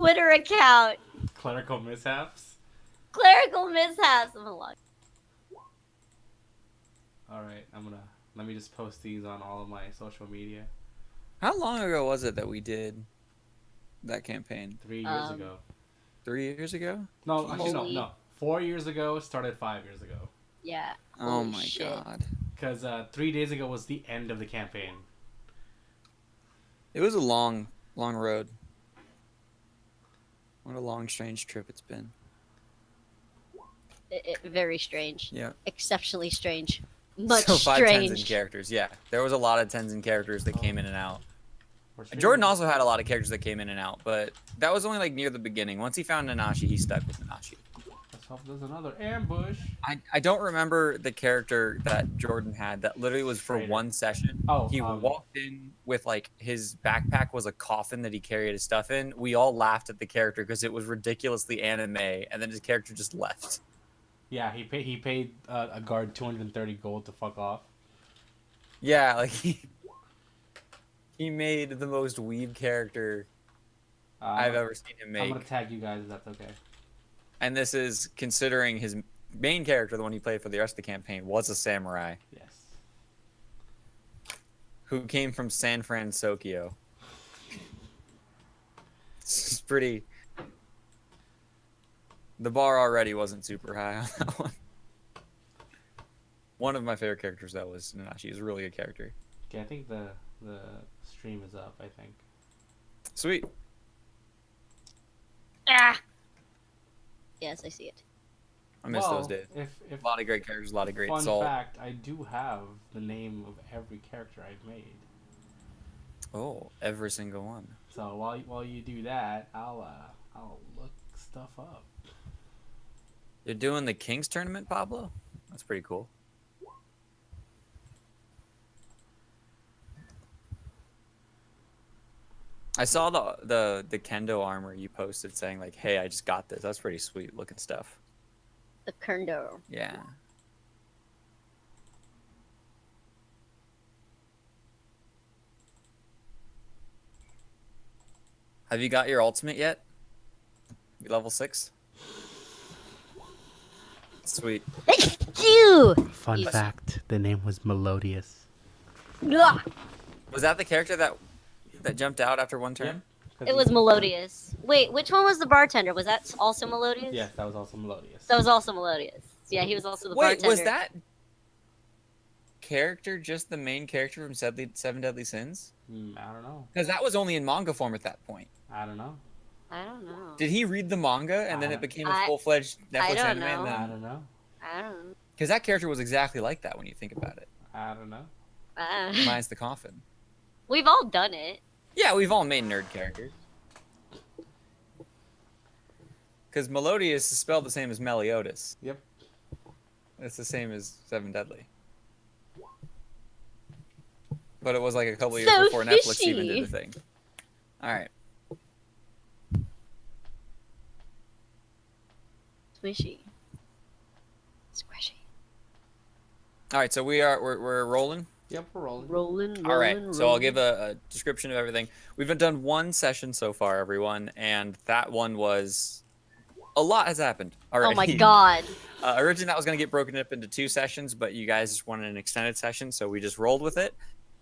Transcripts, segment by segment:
Twitter account. Clerical mishaps. Clerical mishaps. I'm gonna log. All right, let me just post these on all of my social media. How long ago was it that we did that campaign? 3 years ago. 3 years ago? No, actually Holy- no. 4 years ago. Started 5 years ago. Yeah. Oh Holy my shit. god. Because 3 days ago was the end of the campaign. It was a long road. What a long, strange trip it's been. Very strange. Yeah. Exceptionally strange. Much So 5 strange. Tenzin characters, yeah. There was a lot of Tenzin characters that came in and out. Where's Jordan also had a lot of characters that came in and out, but that was only like near the beginning. Once he found Nanashi, he stuck with Nanashi. Let's hope there's another ambush. I don't remember the character that Jordan had that literally was for Trader. one session. Oh, He walked in with like his backpack was a coffin that he carried his stuff in. We all laughed at the character because it was ridiculously anime, and then his character just left. Yeah, he paid a guard 230 gold to fuck off. Yeah, like he made the most weeb character I've ever seen him make. I'm gonna tag you guys if that's okay. And this is considering his main character, the one he played for the rest of the campaign, was a samurai Yes. who came from San Francisco. It's pretty. The bar already wasn't super high on that one. One of my favorite characters, though, was Nanashi. He's a really good character. Okay, I think the stream is up. I think. Sweet. Ah. Yes, I see it. I miss those days. If A lot of great characters, a lot of great fun soul. fact, I do have the name of every character I've made. Oh, every single one. So while you do that, I'll look stuff up. You're doing the Kings tournament, Pablo? That's pretty cool. I saw the kendo armor you posted saying like, "Hey, I just got this." That's pretty sweet looking stuff. The Kerndo. Yeah. Have you got your ultimate yet? You level 6? Sweet. Thank you. Fun Yes. fact: the name was Melodious. Ah, Was that the character that jumped out after one turn? it was Melodious. Wait, which one was the bartender? Was that also Melodious? Yes, that was also Melodious. That was also Melodious. Yeah, he was also the Wait, bartender. was that character just the main character from Seven Deadly Sins? I don't know. Because that was only in manga form at that point. I don't know. I don't know. Did he read the manga and then it became a full-fledged Netflix don't anime? know. And I then... don't know. I don't know. Because that character was exactly like that when you think about it. I don't know. Minus the coffin. We've all done it. Yeah, we've all made nerd characters. Because Melodious is spelled the same as Meliodas. Yep. It's the same as Seven Deadly. But it was like a couple years So before Netflix even fishy. did the thing. Alright. Squishy. Squishy. Alright, so we're rolling. Yep, we're rolling. Rolling. All right, so I'll give a description of everything. We've done one session so far, everyone, and that one was a lot has happened already. Oh my god. Originally, that was going to get broken up into 2 sessions, but you guys just wanted an extended session, so we just rolled with it.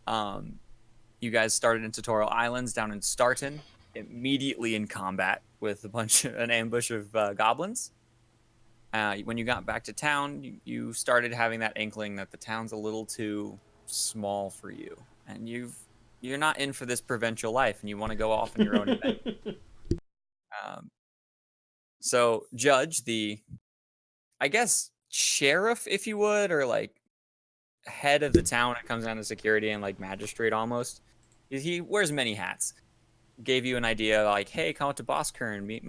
You guys started in Tutorial Islands down in Starton, immediately in combat with an ambush of goblins. When you got back to town, you started having that inkling that the town's a little too small for you, and you're not in for this provincial life, and you want to go off on your own adventure. So Judge, the, I guess, sheriff, if you would, or like head of the town when it comes down to security and like magistrate almost, he wears many hats. Gave you an idea like, hey, come out to Boskern, meet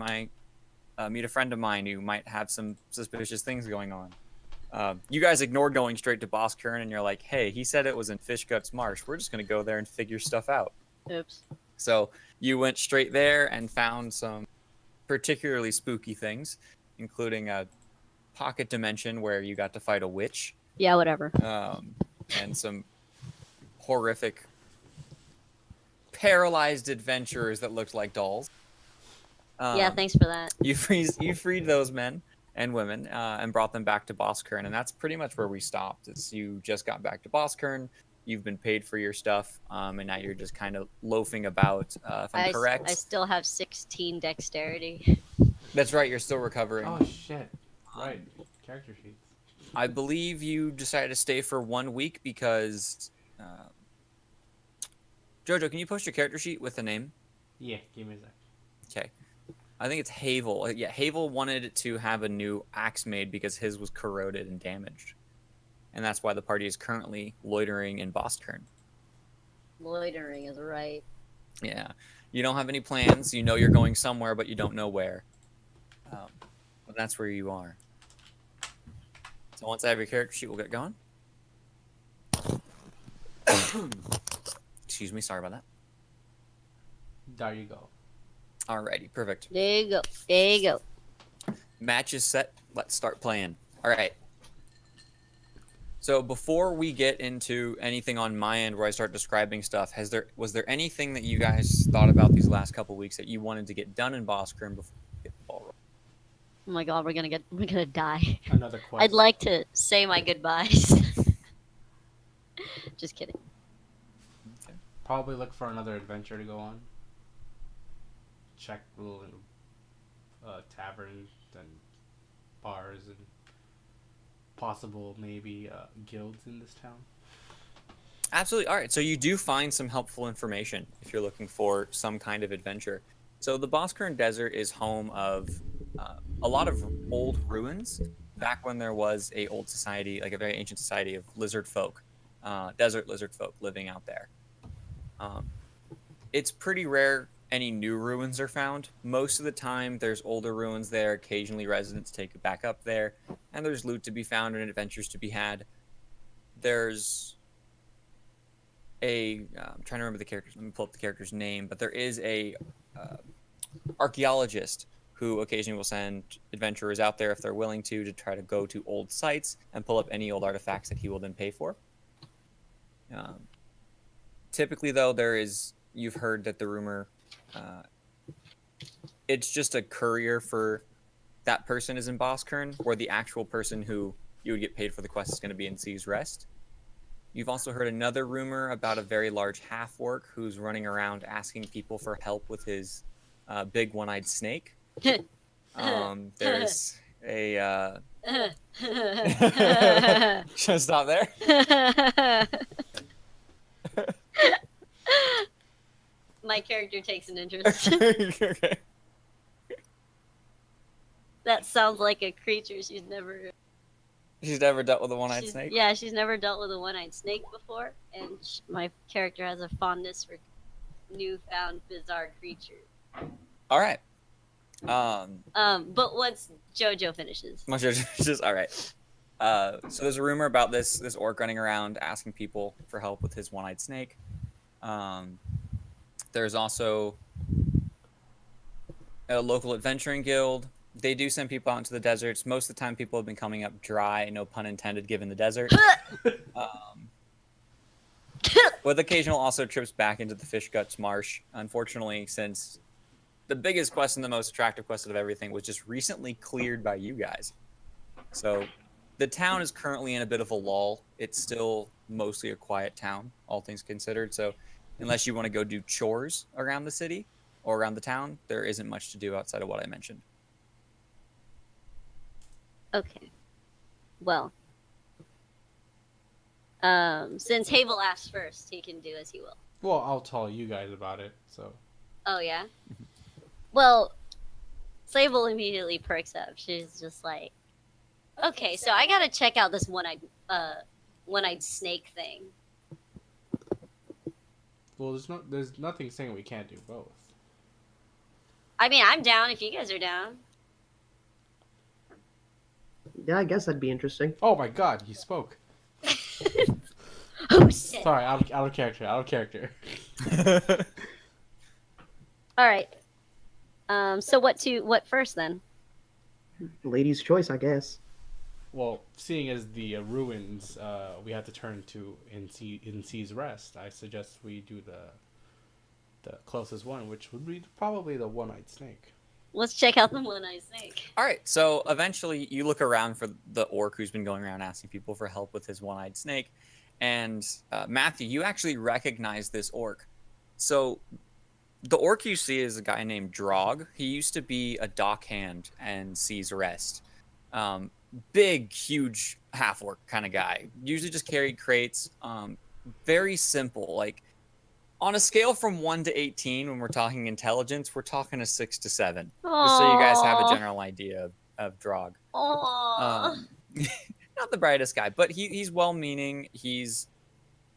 a friend of mine who might have some suspicious things going on. You guys ignored going straight to Boskern, and you're like, hey, he said it was in Fishguts Marsh. We're just going to go there and figure stuff out. Oops. So you went straight there and found some particularly spooky things, including a pocket dimension where you got to fight a witch. Yeah, whatever. And some horrific paralyzed adventurers that looked like dolls. Yeah, thanks for that. You freed those men and women and brought them back to Boskern, and that's pretty much where we stopped. Is you just got back to Boskern, you've been paid for your stuff, and now you're just kind of loafing about. If I'm I correct, still have 16 dexterity. that's right. You're still recovering. Oh shit! Right, character sheets. I believe you decided to stay for 1 week because. Jojo, can you post your character sheet with a name? Yeah, give me a sec. Okay. I think it's Havel. Yeah, Havel wanted to have a new axe made because his was corroded and damaged. And that's why the party is currently loitering in Boskern. Loitering is right. Yeah. You don't have any plans. You know you're going somewhere, but you don't know where. But that's where you are. So once I have your character sheet, we'll get going. Excuse me. Sorry about that. There you go. Alrighty. Perfect. There you go. There you go. Match is set. Let's start playing. All right. So before we get into anything on my end where I start describing stuff, was there anything that you guys thought about these last couple weeks that you wanted to get done in Boskern before we get the ball rolling? Oh my god, we're gonna die. Another quest. I'd like to say my goodbyes. Just kidding. Okay. Probably look for another adventure to go on. Check little taverns and bars and possible maybe guilds in this town. Absolutely. All right. So you do find some helpful information if you're looking for some kind of adventure. So the Boskern Desert is home of a lot of old ruins back when there was a old society, like a very ancient society of lizard folk, desert lizard folk living out there. It's pretty rare any new ruins are found. Most of the time, there's older ruins there. Occasionally, residents take it back up there, and there's loot to be found and adventures to be had. There's I'm trying to remember the characters. Let me pull up the character's name, but there is a archaeologist who occasionally will send adventurers out there if they're willing to try to go to old sites and pull up any old artifacts that he will then pay for. Typically, though, you've heard that the rumor, it's just a courier for that person is in Boskern, or the actual person who you would get paid for the quest is going to be in Sea's Rest. You've also heard another rumor about a very large half-orc who's running around asking people for help with his big one-eyed snake. There's a... Should I stop there? My character takes an interest. Okay. That sounds like a creature she's never dealt with a one-eyed snake? Yeah, she's never dealt with a one-eyed snake before, and my character has a fondness for newfound bizarre creatures. All right. But once JoJo finishes. All right. So there's a rumor about this orc running around asking people for help with his one-eyed snake. There's also a local adventuring guild. They do send people out into the deserts. Most of the time, people have been coming up dry, no pun intended, given the desert. With occasional also trips back into the Fish Guts Marsh. Unfortunately, since the biggest quest and the most attractive quest of everything was just recently cleared by you guys. So the town is currently in a bit of a lull. It's still mostly a quiet town, all things considered. So unless you want to go do chores around the city or around the town, there isn't much to do outside of what I mentioned. Okay. Well, since Havel asked first, he can do as he will. Well, I'll tell you guys about it. So. Oh yeah. Well, Sabel immediately perks up. She's just like, okay, so I gotta check out this one-eyed snake thing. Well, there's nothing saying we can't do both. I mean, I'm down if you guys are down. Yeah, I guess that'd be interesting. Oh my god, he spoke. Oh shit. Sorry, out of character. All right. So what first then? Lady's choice, I guess. Well, seeing as the ruins we have to turn to in Sea's Rest, I suggest we do the closest one, which would be probably the one-eyed snake. Let's check out the one-eyed snake. All right, so eventually you look around for the orc who's been going around asking people for help with his one-eyed snake, and Matthew, you actually recognize this orc. So the orc you see is a guy named Drog. He used to be a dockhand and Seas Rest. Big, huge half-orc kind of guy. Usually just carried crates. Very simple. Like, on a scale from 1 to 18, when we're talking intelligence, we're talking a 6 to 7. Just so you guys have a general idea of Drog. Aww. Not the brightest guy, but he's well-meaning. He's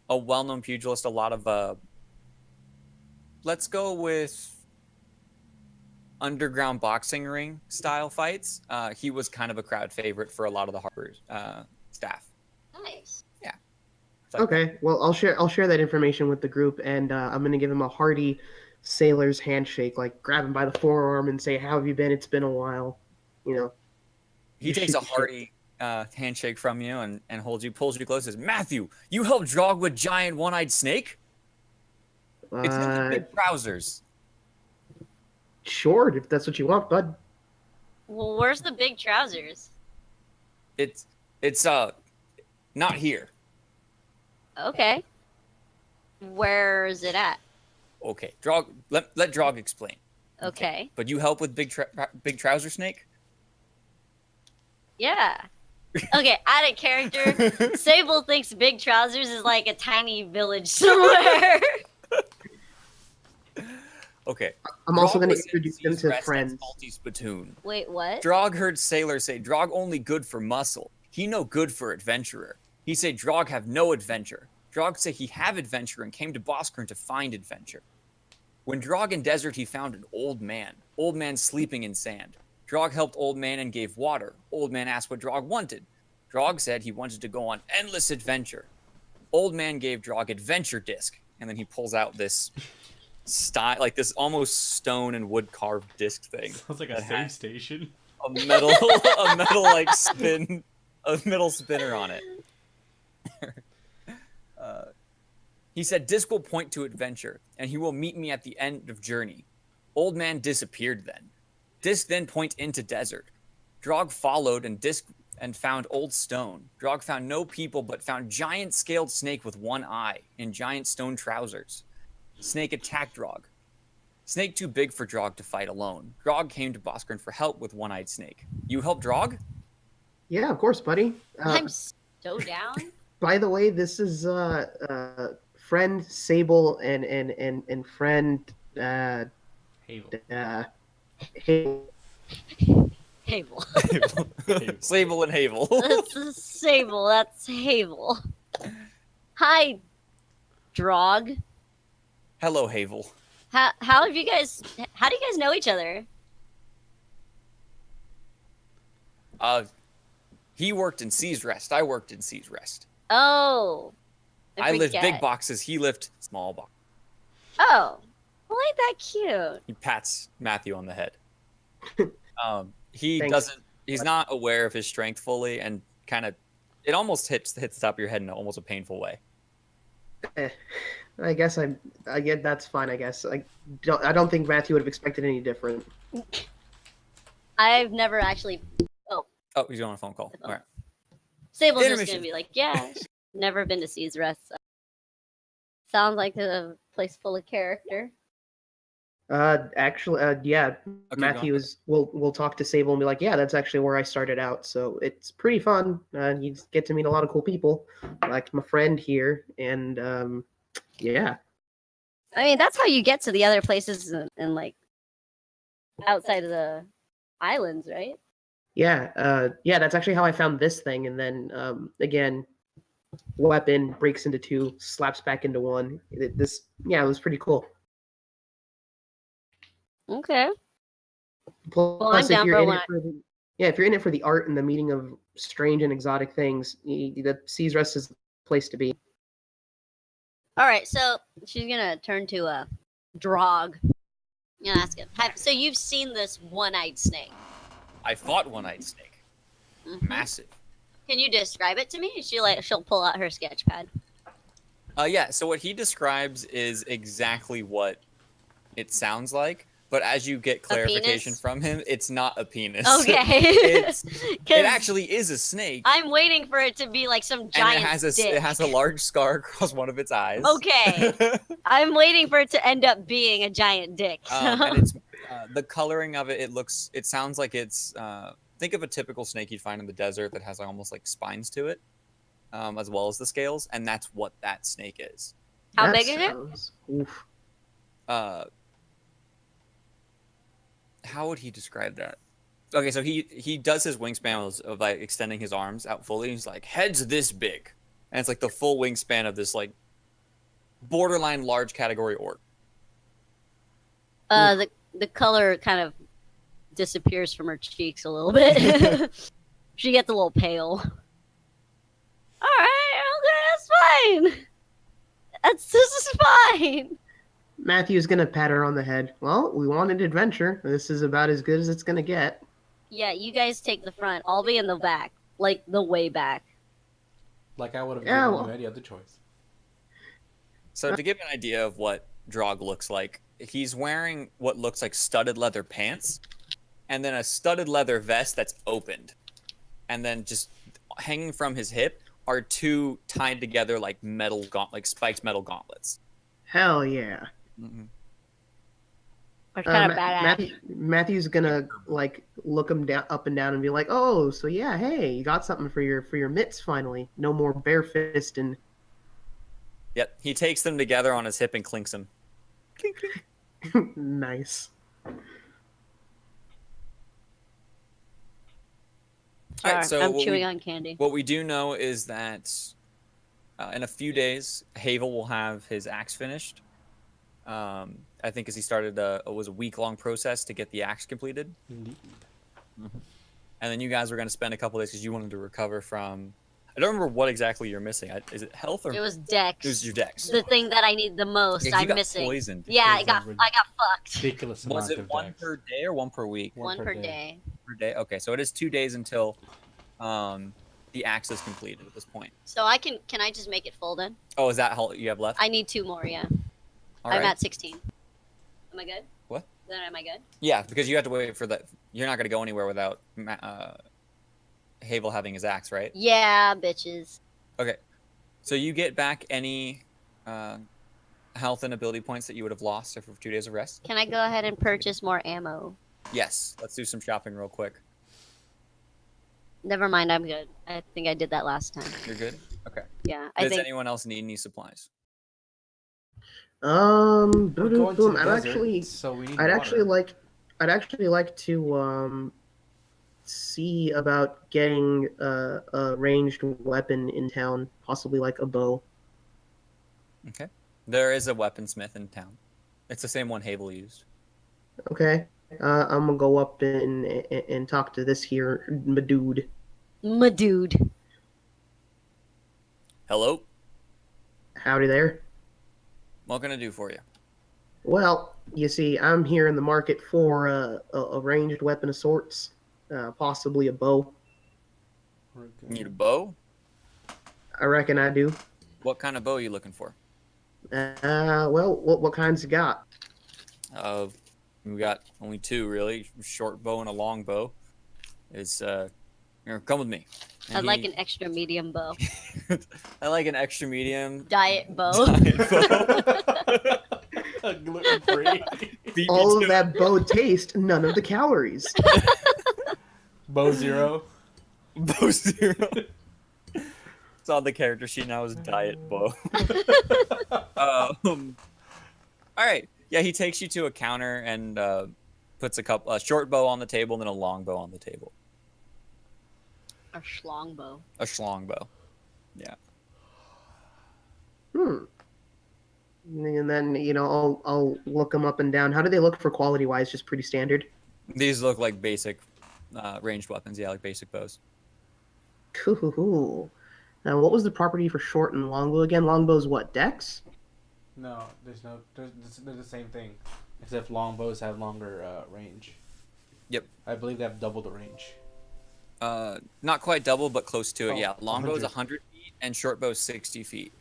a well-known pugilist. A lot of let's go with underground boxing ring style fights. He was kind of a crowd favorite for a lot of the Harper's staff. Nice. Yeah. So, Okay, well, I'll share that information with the group, and I'm gonna give him a hearty sailor's handshake, like grab him by the forearm and say, "How have you been? It's been a while." You know. he takes a hearty handshake from you and pulls you close. Says, "Matthew, you helped Drog with giant one-eyed snake? It's in the big trousers." Sure, if that's what you want, bud. Well, where's the big trousers? It's not here. Okay. Where is it at? Okay, Drog. Let Drog explain. Okay. But you help with big trouser snake? Yeah. Okay, out of character, Sabel thinks Big Trousers is like a tiny village somewhere. Okay. I'm also Drog going to was in introduce them Seas to Rest friends. and Salty Spittoon. Wait, what? Drog heard sailors say Drog only good for muscle. He no good for adventurer. He say Drog have no adventure. Drog say he have adventure and came to Boskern to find adventure. When Drog in desert he found an old man sleeping in sand. Drog helped old man and gave water. Old man asked what Drog wanted. Drog said he wanted to go on endless adventure. Old man gave Drog adventure disc, and then he pulls out this style, like this almost stone and wood carved disc thing. Sounds like a that save has station. a metal like spin, a metal spinner on it. He said, "Disc will point to adventure, and he will meet me at the end of journey." Old man disappeared then. Disc then point into desert. Drog followed and found old stone. Drog found no people, but found giant scaled snake with one eye in giant stone trousers. Snake attacked Drog. Snake too big for Drog to fight alone. Drog came to Boskern for help with one-eyed snake. You help Drog? Yeah, of course, buddy. I'm so down. By the way, this is friend Sable and friend Havel. Havel. Havel. Sable and Havel. That's Sable. That's Havel. Hi, Drog. Hello, Havel. How do you guys know each other? He worked in Seas Rest. I worked in Seas Rest. Oh. I lift forget. big boxes. He lift small boxes. Oh. Well, ain't that cute? He pats Matthew on the head. He Thanks. doesn't. He's not aware of his strength fully, and kind of, it almost hits the top of your head in almost a painful way. I guess I get that's fine. I guess I don't think Matthew would have expected any different. I've never actually. Oh, he's on a phone call. All right. Sable's just Intermission. gonna be like, yeah, never been to Seas Rest. So. Sounds like a place full of character. Actually, yeah, Okay, Matthew go on. is. We'll talk to Sable and be like, yeah, that's actually where I started out. So it's pretty fun. You get to meet a lot of cool people, like my friend here, and yeah. I mean, that's how you get to the other places and like outside of the islands, right? Yeah, that's actually how I found this thing, and then again, weapon breaks into two, slaps back into one. It was pretty cool. Okay. Plus, I'm down if you're for in one. it for the if you're in it for the art and the meeting of strange and exotic things, the Seas Rest is the place to be. All right, so she's gonna turn to Drog and ask him. So you've seen this one-eyed snake? I fought one-eyed snake. Mhm. Massive. Can you describe it to me? She'll pull out her sketch pad. Yeah. So what he describes is exactly what it sounds like, But as you get clarification penis? from him, it's not a penis. Okay. It 'Cause actually is a snake. I'm waiting for it to be like some And giant it has a large scar across one of its eyes. Okay. I'm waiting for it to end up being a giant dick. And it's the coloring of it. It sounds like it's. Think of a typical snake you'd find in the desert that has almost like spines to it, as well as the scales, and that's what that snake is. How That big is it? sounds- Oof. How would he describe that? Okay, so he does his wingspan of like extending his arms out fully. He's like, head's this big, and it's like the full wingspan of this like borderline large category orc. The color kind of disappears from her cheeks a little bit. She gets a little pale. All right, okay, that's fine. This is fine. Matthew's gonna pat her on the head. Well, we wanted adventure. This is about as good as it's gonna get. Yeah, you guys take the front. I'll be in the back, like the way back. Like I would have Yeah, given well- you any other choice. So to give you an idea of what Drog looks like, he's wearing what looks like studded leather pants, and then a studded leather vest that's opened, and then just hanging from his hip are two tied together like spiked metal gauntlets. Hell yeah. Mm-hmm. Or kind of badass. Matthew's gonna like look him down, up and down, and be like, "Oh, so yeah, hey, you got something for your mitts finally. No more bare fist and." Yep, he takes them together on his hip and clinks them. Clink, clink. Nice. All right, Sorry, so I'm what chewing we- on candy. What we do know is that in a few days, Havel will have his axe finished. I think as he started, it was a week-long process to get the axe completed. Indeed. And then you guys were going to spend a couple days because you wanted to recover from... I don't remember what exactly you're missing. Is it health or... It was Dex. It was your dex. The thing that I need the most. Yeah, you I'm got missing. poisoned. Yeah, I Poisoned got fucked. Ridiculous Was amount it of one dex. per day or one per week? One per day. Per day? Okay, so it is 2 days until the axe is completed at this point. So can I just make it full then? Oh, is that all you have left? I need 2 more, yeah. All I'm right. at 16. Am I good? What? Then am I good? Yeah, because you have to wait for that. You're not going to go anywhere without Havel having his axe, right? Yeah, bitches. Okay. So you get back any health and ability points that you would have lost after 2 days of rest? Can I go ahead and purchase more ammo? Yes. Let's do some shopping real quick. Never mind, I'm good. I think I did that last time. You're good? Okay. Yeah, I Does think anyone else need any supplies? We're going to boom. the desert, so we need I'd water. I'd actually like to see about getting a ranged weapon in town, possibly like a bow. Okay. There is a weaponsmith in town. It's the same one Havel used. Okay, I'm gonna go up and talk to this here my dude. my dude. Hello? Howdy there. What can I do for you? Well, you see, I'm here in the market for a ranged weapon of sorts, possibly a bow. You need a bow? I reckon I do. What kind of bow are you looking for? Well, what kinds you got? We got only 2 really, a short bow and a long bow. It's here, come with me. And I'd like an extra medium bow. I like an extra medium. Diet bow. Diet bow. Gluten-free. Beat me All to of that bow taste, none of the calories. Bow zero. it. Bow 0. It's on the character sheet now is diet bow. All right. Yeah, he takes you to a counter and puts a short bow on the table and then a long bow on the table. A schlong bow. A schlong bow. Yeah. And then I'll look them up and down. How do they look for quality wise? Just pretty standard. These look like basic ranged weapons. Yeah, like basic bows. Cool. Now, what was the property for short and longbow again? Longbow's what? Dex? No, they're the same thing, except longbows have longer range. Yep. I believe they have double the range. Not quite double, but close to it. Oh, Yeah, longbow is 100 feet and shortbow is 60 feet.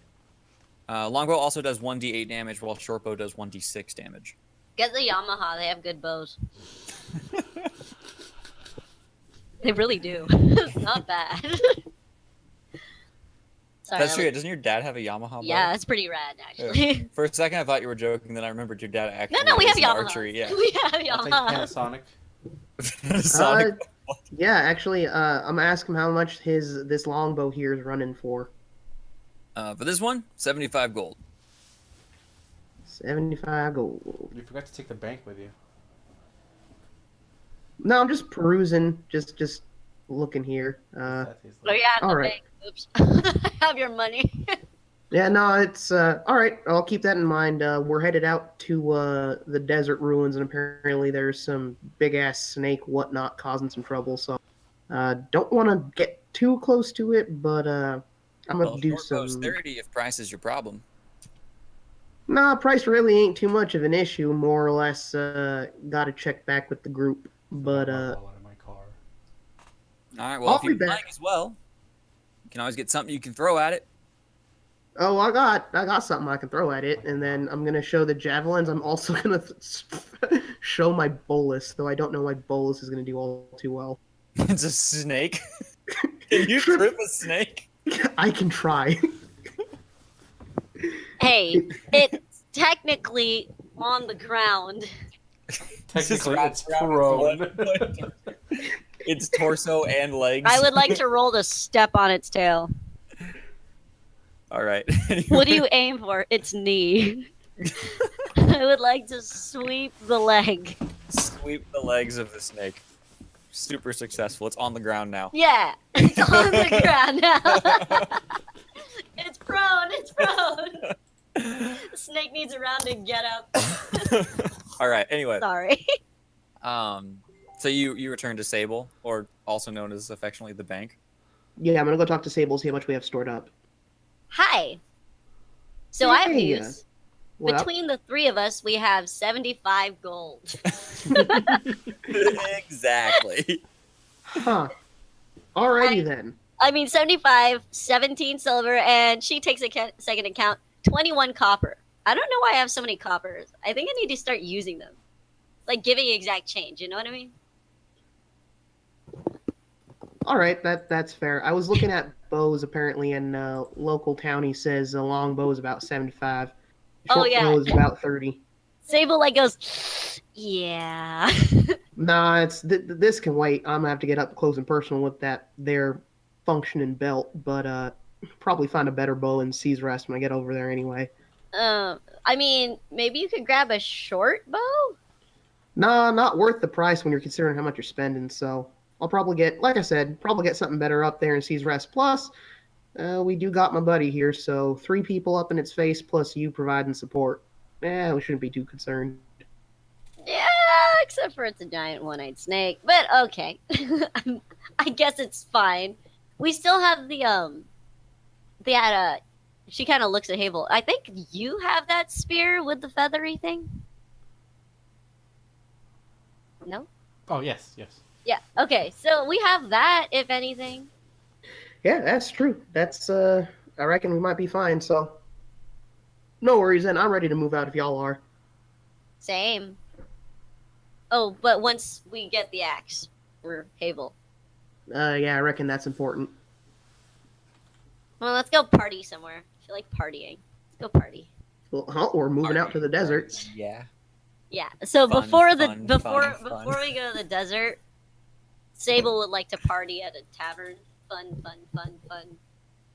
Longbow also does 1d8 damage, while shortbow does 1d6 damage. Get the Yamaha. They have good bows. They really do. It's not bad. Sorry, That's true. Doesn't your dad have a Yamaha bow? Yeah, it's pretty rad Yeah. actually. For a second, I thought you were joking. Then I remembered your dad actually. No, we have is in Yamaha. archery. Yeah. We have I'll take Yamaha. Panasonic. Sonic. Yeah, actually, I'm gonna ask him how much this longbow here is running for. For this one, 75 gold. 75 gold. You forgot to take the bank with you. No, I'm just perusing, just looking here. That tastes Oh like- yeah, All the right. bank. Oops. I have your money. Yeah, no, it's all right. I'll keep that in mind. We're headed out to the desert ruins, and apparently there's some big ass snake whatnot causing some trouble. So, don't want to get too close to it, but I'm gonna do short bow's some. 30 if price is your problem. Nah, price really ain't too much of an issue. More or less, got to check back with the group. But I'll out of my car. All right. Well, I'll if you be back. like as well, you can always get something you can throw at it. oh, I got something I can throw at it, and then I'm gonna show the javelins. I'm also gonna show my bolus, though I don't know my bolus is gonna do all too well. It's a snake. Can you trip a snake? I can try. Hey, it's technically on the ground. Technically, wrapped it's around its prone. Its torso and legs. I would like to roll to step on its tail. All right. What do you aim for? Its knee. I would like to sweep the leg. Sweep the legs of the snake. Super successful. It's on the ground now. Yeah, it's on the ground now. It's prone. It's prone. The snake needs a round to get up. All right. Anyway, Sorry. so you return to Sabel, or also known as affectionately the bank. Yeah, I'm gonna go talk to Sable, see how much we have stored up. Hi. So I have Hey, news. What up? Between the three of us, we have 75 gold. Exactly. Huh. Alrighty then. I mean, 75, 17 silver, and she takes a second account, 21 copper. I don't know why I have so many coppers. I think I need to start using them. Like giving exact change, you know what I mean? All right, that's fair. I was looking at bows apparently, and local townie says a long bow is about 75. Oh, Short yeah. bow is about 30. Sable like goes, yeah. Nah, it's this can wait. I'm gonna have to get up close and personal with their functioning belt, but probably find a better bow in Sea's Rest when I get over there anyway. I mean, maybe you could grab a short bow? Nah, not worth the price when you're considering how much you're spending. So I'll probably get, like I said, get something better up there in Sea's Rest. Plus, we do got my buddy here, so 3 people up in its face plus you providing support. We shouldn't be too concerned. Yeah, except for it's a giant one-eyed snake. But okay. I guess it's fine. We still have she kind of looks at Havel. I think you have that spear with the feathery thing? No? Oh, yes. Yeah, okay. So we have that, if anything. Yeah, that's true. That's I reckon we might be fine. So no worries. Then I'm ready to move out if y'all are. Same. Oh, but once we get the axe for Havel. Yeah, I reckon that's important. Well, let's go party somewhere. I feel like partying. Let's go party. Well, we're moving out to the desert. Yeah. Yeah. So Fun, before fun. before we go to the desert, Sable would like to party at a tavern. Fun.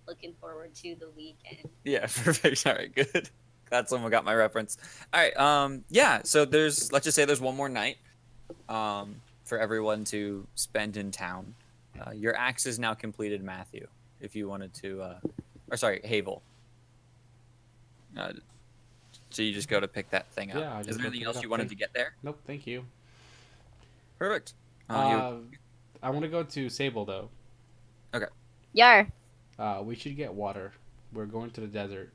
Looking forward to the weekend. Yeah, perfect. All right, good. Glad someone got my reference. All right, yeah. So let's just say there's one more night, for everyone to spend in town. Your axe is now completed, Matthew. If you wanted to, or sorry, Havel. So you just go to pick that thing up. Yeah, I Is just there go anything pick it else up. you wanted to get there? Nope, thank you. Perfect. I want to go to Sable, though. Yar. We should get water. We're going to the desert.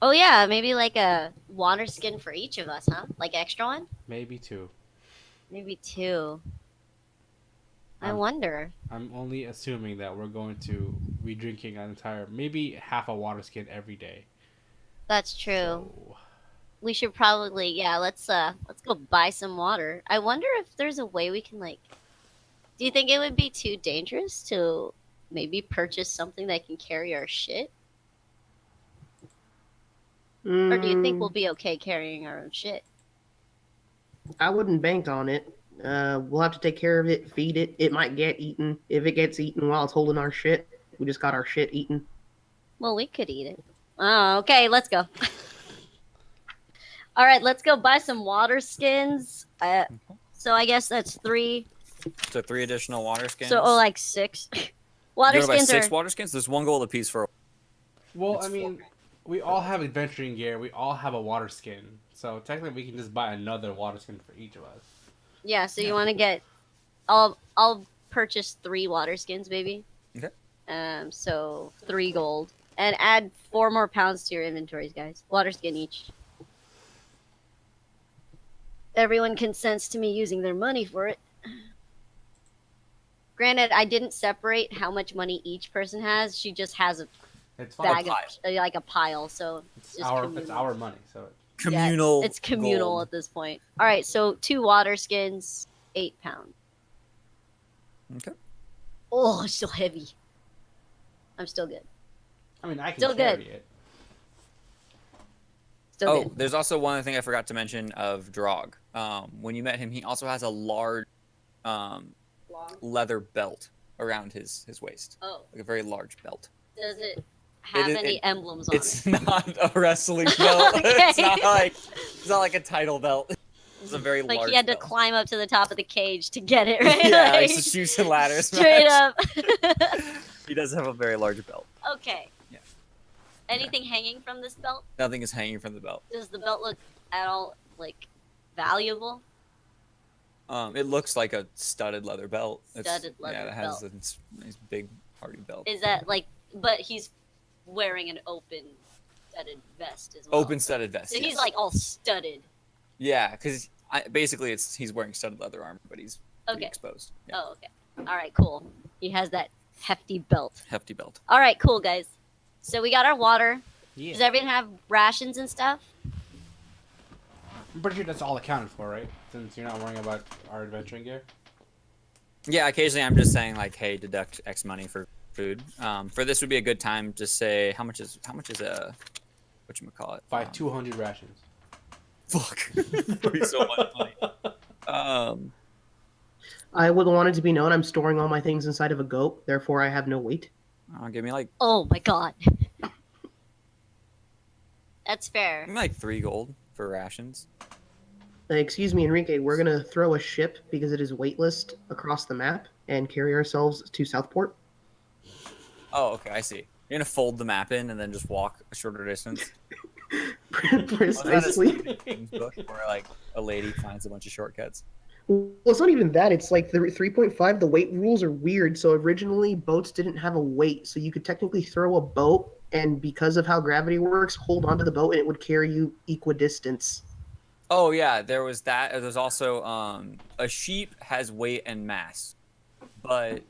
Oh yeah, maybe like a water skin for each of us, huh? Like extra one? Maybe 2. Maybe 2. I Um, wonder. I'm only assuming that we're going to be drinking maybe half a water skin every day. That's true. So, we should probably let's go buy some water. I wonder if there's a way we can like. Do you think it would be too dangerous to maybe purchase something that can carry our shit, or do you think we'll be okay carrying our own shit? I wouldn't bank on it. We'll have to take care of it, feed it. It might get eaten. If it gets eaten while it's holding our shit, we just got our shit eaten. Well, we could eat it. Oh, okay, let's go. All right, let's go buy some water skins. So I guess that's 3. So 3 additional water skins. So like 6. Water you want to buy skins 6 are. water skins? There's 1 gold apiece for. Well, It's I mean, we all have adventuring gear. We all have a water skin. So technically, we can just buy another water skin for each of us. Yeah. So you want to get? I'll purchase 3 water skins, baby. Okay. So 3 gold, and add 4 more pounds to your inventories, guys. Water skin each. Everyone consents to me using their money for it. Granted, I didn't separate how much money each person has. She just has a It's fine. bag of like a pile. So It's just our communal. it's our money. So Communal. It's communal gold. at this point. All right, so 2 water skins, 8 pounds. Okay. Oh, it's still heavy. I'm still good. I mean, I can Still carry good. it. Still good. There's also one other thing I forgot to mention of Drog. When you met him, he also has a large Long. leather belt around his waist, Oh, like a very large belt. does it have is- any it- emblems on It's it? not a wrestling belt. Okay. It's not like a title belt. It's a very Like large he had to belt. climb up to the top of the cage to get it, right? Yeah, Like, it's a shoes and ladders. straight match. up. He does have a very large belt. Okay. Yeah. Anything hanging from this belt? Nothing is hanging from the belt. Does the belt look at all like valuable? It looks like a studded leather belt. Studded leather Yeah, it has belt. a nice big party belt. Is that like? But he's wearing an open studded vest as well. Open studded vest. So he's yes. like all studded. Yeah, because basically he's wearing studded leather armor, but he's pretty Okay. exposed. Yeah. Oh, okay. All right, cool. He has that hefty belt. Hefty belt. All right, cool, guys. So we got our water. Yeah. Does everyone have rations and stuff? I'm pretty sure that's all accounted for, right? Since you're not worrying about our adventuring gear. Yeah, occasionally I'm just saying like, hey, deduct X money for food. For this would be a good time to say how much is a whatchamacallit? Buy 200 rations. Fuck. That'd be so much money. I would want it to be known I'm storing all my things inside of a goat, therefore I have no weight. Give me like Oh my god. That's fair. 3 gold for rations. Excuse me, Enrique, we're going to throw a ship because it is weightless across the map and carry ourselves to Southport. Oh, okay, I see. You're gonna fold the map in and then just walk a shorter distance. Precisely. Book where like a lady finds a bunch of shortcuts. Well, it's not even that. It's like the 3.5, the weight rules are weird. So originally, boats didn't have a weight. So you could technically throw a boat, and because of how gravity works, hold onto the boat, and it would carry you equidistance. Oh yeah, there was that. There's also a sheep has weight and mass, but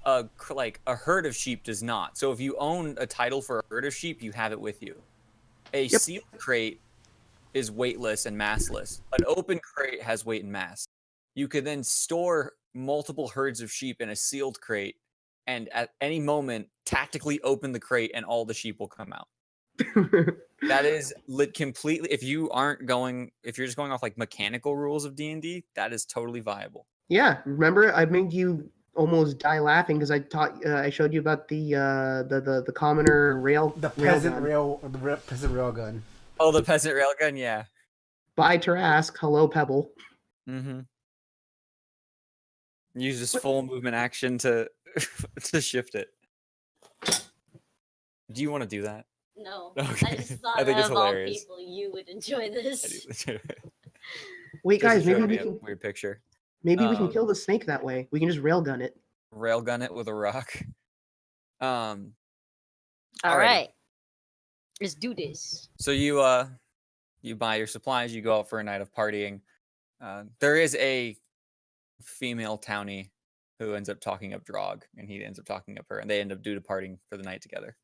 a herd of sheep does not. So if you own a title for a herd of sheep, you have it with you. A sealed crate is weightless and massless. An open crate has weight and mass. You could then store multiple herds of sheep in a sealed crate, and at any moment tactically open the crate, and all the sheep will come out. That is completely. If you're just going off like mechanical rules of D&D, that is totally viable. Yeah, remember I made you almost die laughing because I showed you about the commoner rail. The peasant peasant rail gun. Oh, the peasant railgun, yeah. By Tarask, hello Pebble. Mm-hmm. Use this full movement action to to shift it. Do you want to do that? No. Okay. I just thought I think it's of all hilarious. people you would enjoy this. Wait, guys, maybe we a can weird picture. kill the snake that way. We can just railgun it. Railgun it with a rock. All Alrighty. right. Let's do this. So you buy your supplies, you go out for a night of partying. There is a female townie who ends up talking up Drog, and he ends up talking up her, and they end up partying for the night together.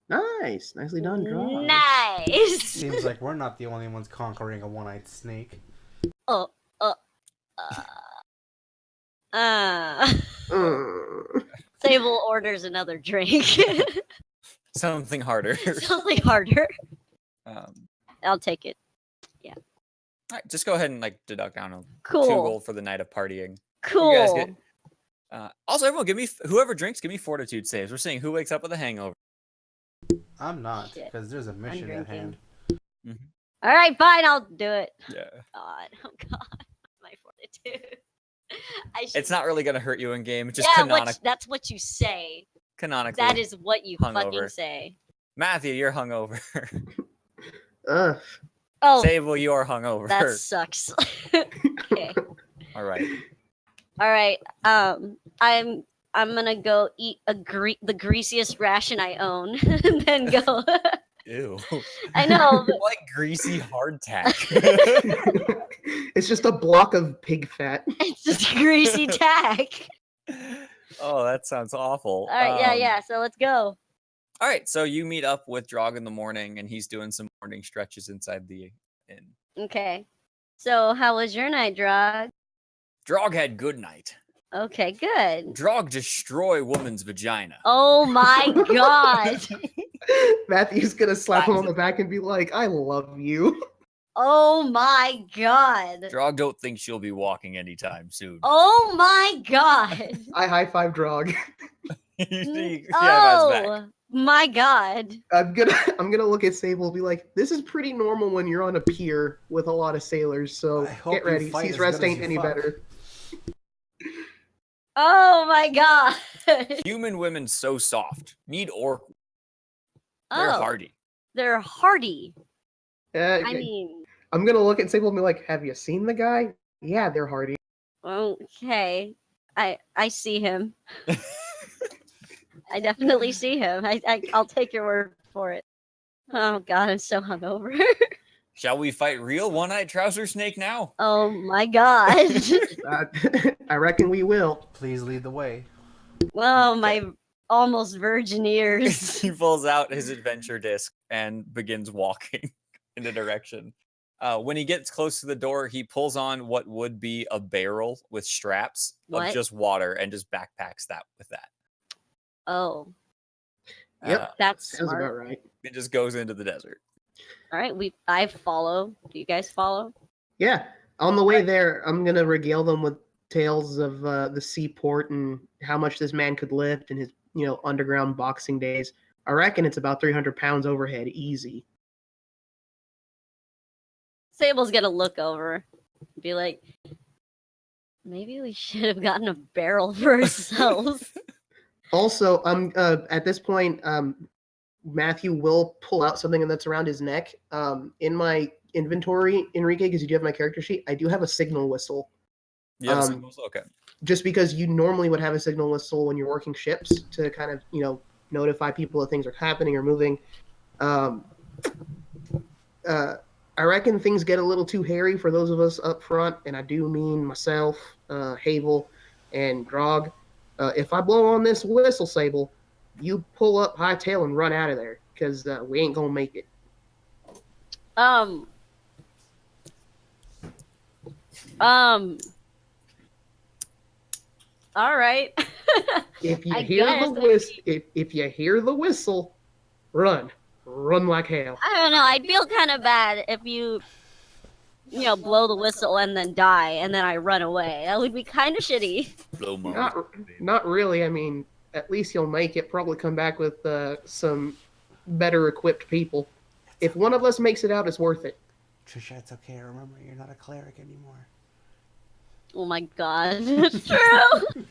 Nice, nicely done, draw. Nice. eyes. Seems like we're not the only ones conquering a one-eyed snake. Oh, uh, uh. Mm. Sabel orders another drink. Something harder. Something harder. Um, I'll take it. all right, just go ahead and like deduct down a 2 Cool. gold for the night of partying. Cool. You guys get. Also, everyone, give me whoever drinks, give me fortitude saves. We're seeing who wakes up with a hangover. I'm not, Shit. because there's a mission at hand. All right, fine. I'll do it. Yeah. God, oh God, my fortitude. It's not really gonna hurt you in game. Just that's what you say. canonically. That is what you fucking hungover. say. Matthew, you're hungover. Ugh. Oh, Sable, you are hungover. that sucks. Okay. All right. All right. I'm gonna go eat the greasiest ration I own, and then go. Ew. I know. But Like greasy hardtack. It's just a block of pig fat. it's just greasy tack. Oh, that sounds awful. All right. Yeah. So let's go. All right, so you meet up with Drog in the morning, and he's doing some morning stretches inside the inn. Okay. So how was your night, Drog? Drog had good night. Okay, good. Drog destroy woman's vagina. Oh my God. Matthew's gonna slap him on the back and be like, "I love you." Oh my God. Drog don't think she'll be walking anytime soon. Oh my God. I high five Drog. Oh my God. I'm gonna look at Sable and be like, "This is pretty normal when you're on a pier with a lot of sailors. So I hope get you ready. fight Sea's as rest good as ain't you any fuck. better." Oh my God. Human women so soft. Need orc. They're Oh, hardy. they're hardy. Uh, I mean, I'm gonna look at Sable and be like, "Have you seen the guy? Yeah, they're hardy." okay. I see him. I definitely see him. I'll take your word for it. Oh God, I'm so hungover. Shall we fight real one-eyed trouser snake now? Oh my God. I reckon we will. Please lead the way. Oh, my almost virgin ears. He pulls out his adventure disc and begins walking in a direction. When he gets close to the door, he pulls on what would be a barrel with straps What? of just water and just backpacks that with that. Oh, Yep. that's Sounds smart. about right. It just goes into the desert. All right, I follow. Do you guys follow? Yeah. On the way there, I'm gonna regale them with tales of the seaport and how much this man could lift in his, underground boxing days. I reckon it's about 300 pounds overhead, easy. Sable's gonna look over, be like, maybe we should have gotten a barrel for ourselves. Also, at this point, Matthew will pull out something that's around his neck. In my inventory, Enrique, because you do have my character sheet, I do have a signal whistle. You have signals? Okay. Just because you normally would have a signal whistle when you're working ships to kind of, notify people that things are happening or moving. I reckon things get a little too hairy for those of us up front, and I do mean myself, Havel, and Grog. If I blow on this whistle, Sable, you pull up hightail and run out of there, because we ain't gonna make it. All right. If you I hear guess the whistle, if you hear the whistle, run like hell. I don't know. I'd feel kind of bad if you blow the whistle and then die, and then I run away. That would be kind of shitty. Blow my Not really. I mean, at least you'll make it. Probably come back with some better equipped people. If one of us makes it out, it's worth it. Trisha, it's okay. Remember, you're not a cleric anymore. Oh my God, it's true.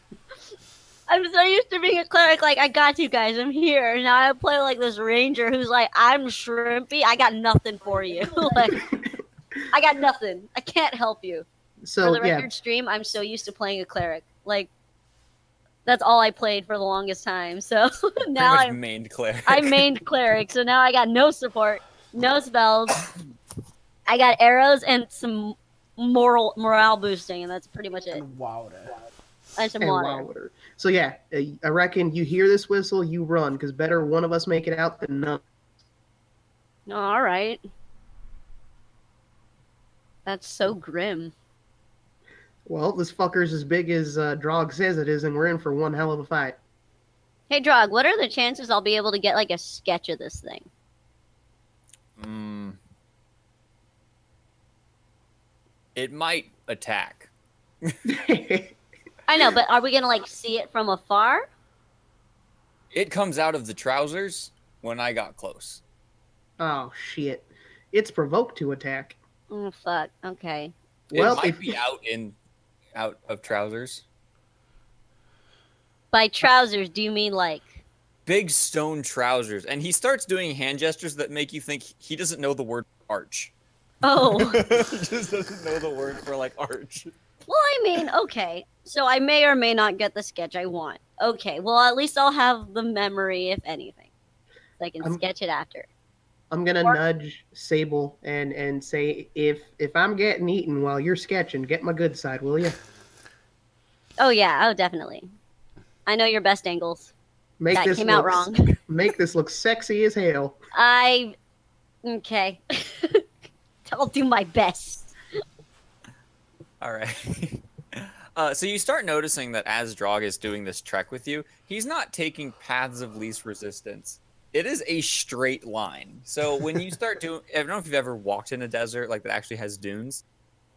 I'm so used to being a cleric. Like, I got you guys. I'm here. Now I play like this ranger who's like, I'm shrimpy. I got nothing for you. Like, I got nothing. I can't help you. So For the record stream, I'm so used to playing a cleric. Like, that's all I played for the longest time. So now I'm mained cleric. I mained cleric. So now I got no support, no spells. I got arrows and some morale boosting, and that's pretty much it. And water. And some and water. water. So yeah, I reckon you hear this whistle, you run, because better one of us make it out than none. All right. That's so grim. Well, this fucker's as big as Drog says it is, and we're in for one hell of a fight. Hey, Drog, what are the chances I'll be able to get like a sketch of this thing? It might attack. I know, but are we gonna like see it from afar? It comes out of the trousers when I got close. Oh shit! It's provoked to attack. Oh fuck. Okay. Well, it might if be out of trousers. By trousers, do you mean like? Big stone trousers, and he starts doing hand gestures that make you think he doesn't know the word arch. Oh. He just doesn't know the word for like arch. Well, I mean, okay. So I may or may not get the sketch I want. Okay. Well, at least I'll have the memory, if anything. So I can sketch it after. I'm gonna nudge Sabel and say, if I'm getting eaten while you're sketching, get my good side, will you? Oh yeah. Oh, definitely. I know your best angles. Make That this came out look, wrong. Make this look sexy as hell. Okay. I'll do my best. All right. So you start noticing that as Drog is doing this trek with you, he's not taking paths of least resistance. It is a straight line. So when you start doing, I don't know if you've ever walked in a desert like that actually has dunes,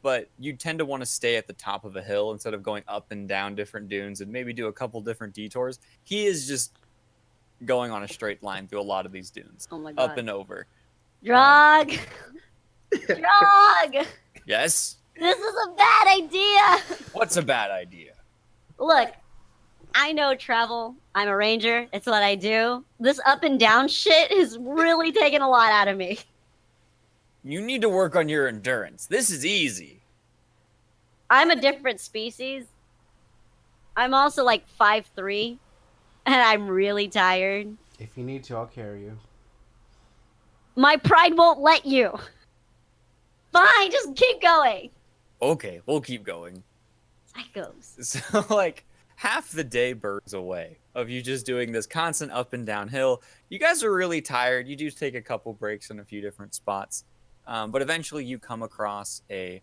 but you tend to want to stay at the top of a hill instead of going up and down different dunes and maybe do a couple different detours. He is just going on a straight line through a lot of these dunes, Oh my god. up and over. Drog. Drog. Yes? This is a bad idea. What's a bad idea? Look, I know travel. I'm a ranger. It's what I do. This up and down shit is really taking a lot out of me. You need to work on your endurance. This is easy. I'm a different species. I'm also like 5'3", and I'm really tired. If you need to, I'll carry you. My pride won't let you. Fine, just keep going. Okay, we'll keep going. Psychos. So, like, half the day burns away of you just doing this constant up and down hill. You guys are really tired. You do take a couple breaks in a few different spots. But eventually you come across a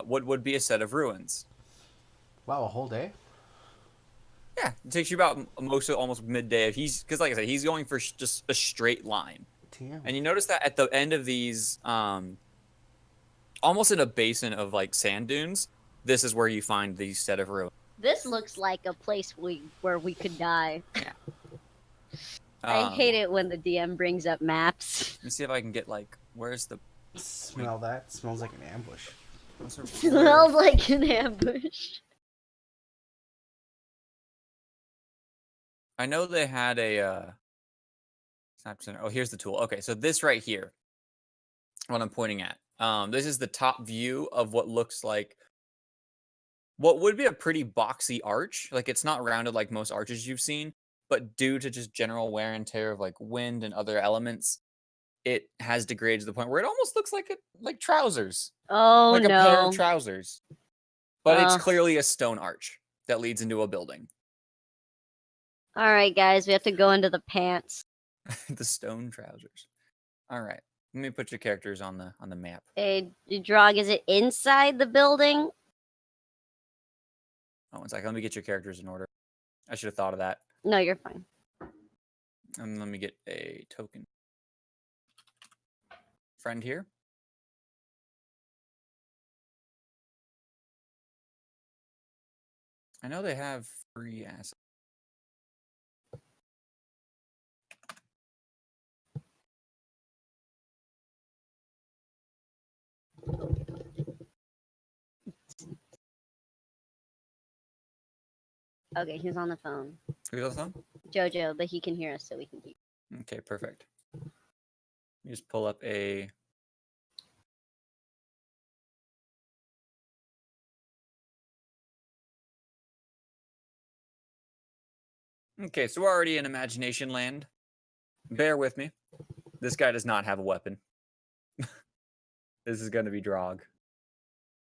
what would be a set of ruins. Wow, a whole day? Yeah, it takes you about almost midday. Because like I said, he's going for just a straight line. Damn. And you notice that at the end of these, almost in a basin of like sand dunes, this is where you find these set of ruins. This looks like a place where we could die. I hate it when the DM brings up maps. Let me see if I can get like, where's the... Smell that? Smells like an ambush. Smells like an ambush. I know they had a snap center. Oh, here's the tool. Okay, so this right here, what I'm pointing at. This is the top view of what looks like what would be a pretty boxy arch. Like it's not rounded like most arches you've seen, but due to just general wear and tear of like wind and other elements, it has degraded to the point where it almost looks like trousers. Oh like no. a pair of trousers. But it's Ugh. clearly a stone arch that leads into a building. All right, guys, we have to go into the pants. The stone trousers. All right. Let me put your characters on the map. Hey, Drog, is it inside the building? Oh, one second. Let me get your characters in order. I should have thought of that. No, you're fine. And let me get a token. Friend here. I know they have free assets. Okay, he's on the phone. Who's on the phone? Jojo, but he can hear us, so we can keep. Okay, perfect. Let me just pull up a... Okay, so we're already in imagination land. Bear with me. This guy does not have a weapon. This is going to be Drog.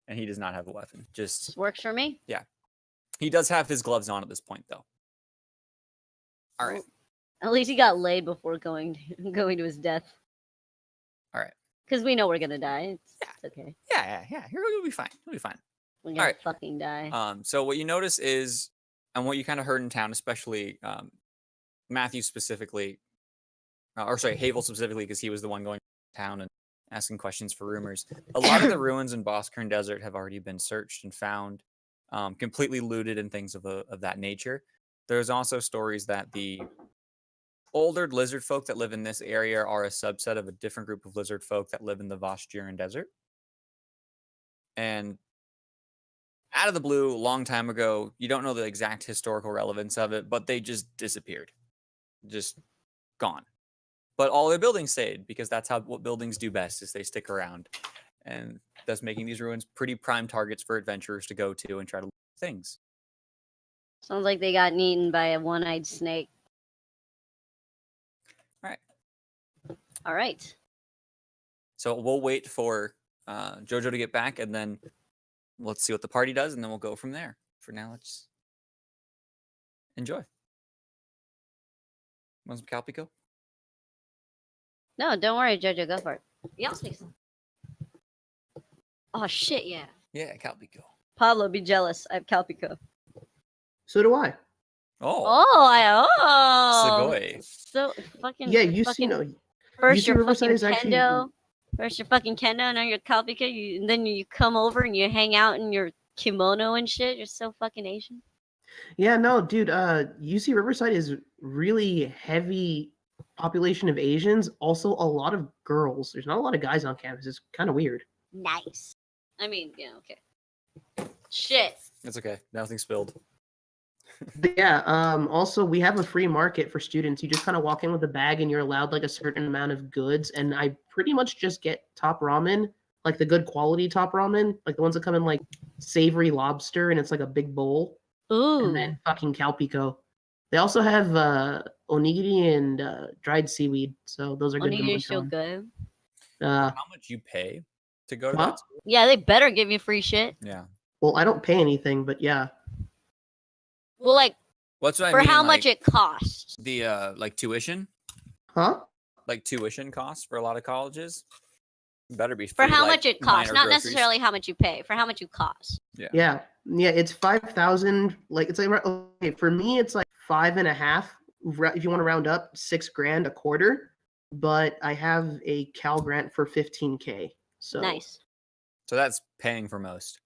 And he does not have a weapon. Just... This works for me. Yeah. He does have his gloves on at this point, though. All right. At least he got laid before going to his death. All right. Because we know we're gonna die. It's okay. Yeah. You'll be fine. You'll be fine. We're gonna Alright. fucking die. So what you notice is, and what you kind of heard in town, especially Matthew specifically, or sorry, Havel specifically, because he was the one going to town and asking questions for rumors. A lot of the ruins in Boskern Desert have already been searched and found, completely looted and things of that nature. There's also stories that the older lizard folk that live in this area are a subset of a different group of lizard folk that live in the Vosgiran Desert. And out of the blue, a long time ago, you don't know the exact historical relevance of it, but they just disappeared. Just gone. But all their buildings stayed, because that's what buildings do best, is they stick around. And thus making these ruins pretty prime targets for adventurers to go to and try to look for things. Sounds like they got eaten by a one-eyed snake. All right. So we'll wait for Jojo to get back, and then let's see what the party does, and then we'll go from there. For now, let's enjoy. Want some Calpico? No, don't worry, Jojo. Go for it. Yeah, I'll take some. Oh shit, yeah. Yeah, Calpico. Pablo, be jealous. I have Calpico. So do I. Oh, Segoy. So fucking Yeah, you fucking, see, first you your Riverside fucking is actually- kendo, first your fucking kendo, now your Calpico. And then you come over and you hang out in your kimono and shit. You're so fucking Asian. Yeah, no, dude. UC Riverside is really heavy population of Asians. Also, a lot of girls. There's not a lot of guys on campus. It's kind of weird. Nice. I mean, yeah, okay. Shit. It's okay. Nothing spilled. But yeah. Also, we have a free market for students. You just kind of walk in with a bag, and you're allowed like a certain amount of goods. And I pretty much just get top ramen, like the good quality top ramen, like the ones that come in like savory lobster, and it's like a big bowl. Ooh. And then fucking Calpico. They also have onigiri and dried seaweed, so those are good to Onigiri munch so on. good. Uh, How much you pay to go to Huh? that school? Yeah, they better give you free shit. Yeah. well, I don't pay anything, but yeah. Well, like What's what I for mean, how like, much it costs. the like tuition? Huh? Like tuition costs for a lot of colleges? Better be For free, how like, much it costs, minor not groceries. necessarily how much you pay. For how much you cost. Yeah. It's 5,000. Like it's like okay, for me, it's like 5.5. If you want to round up, $6,000 a quarter. But I have a Cal grant for 15K. So Nice. So that's paying for most.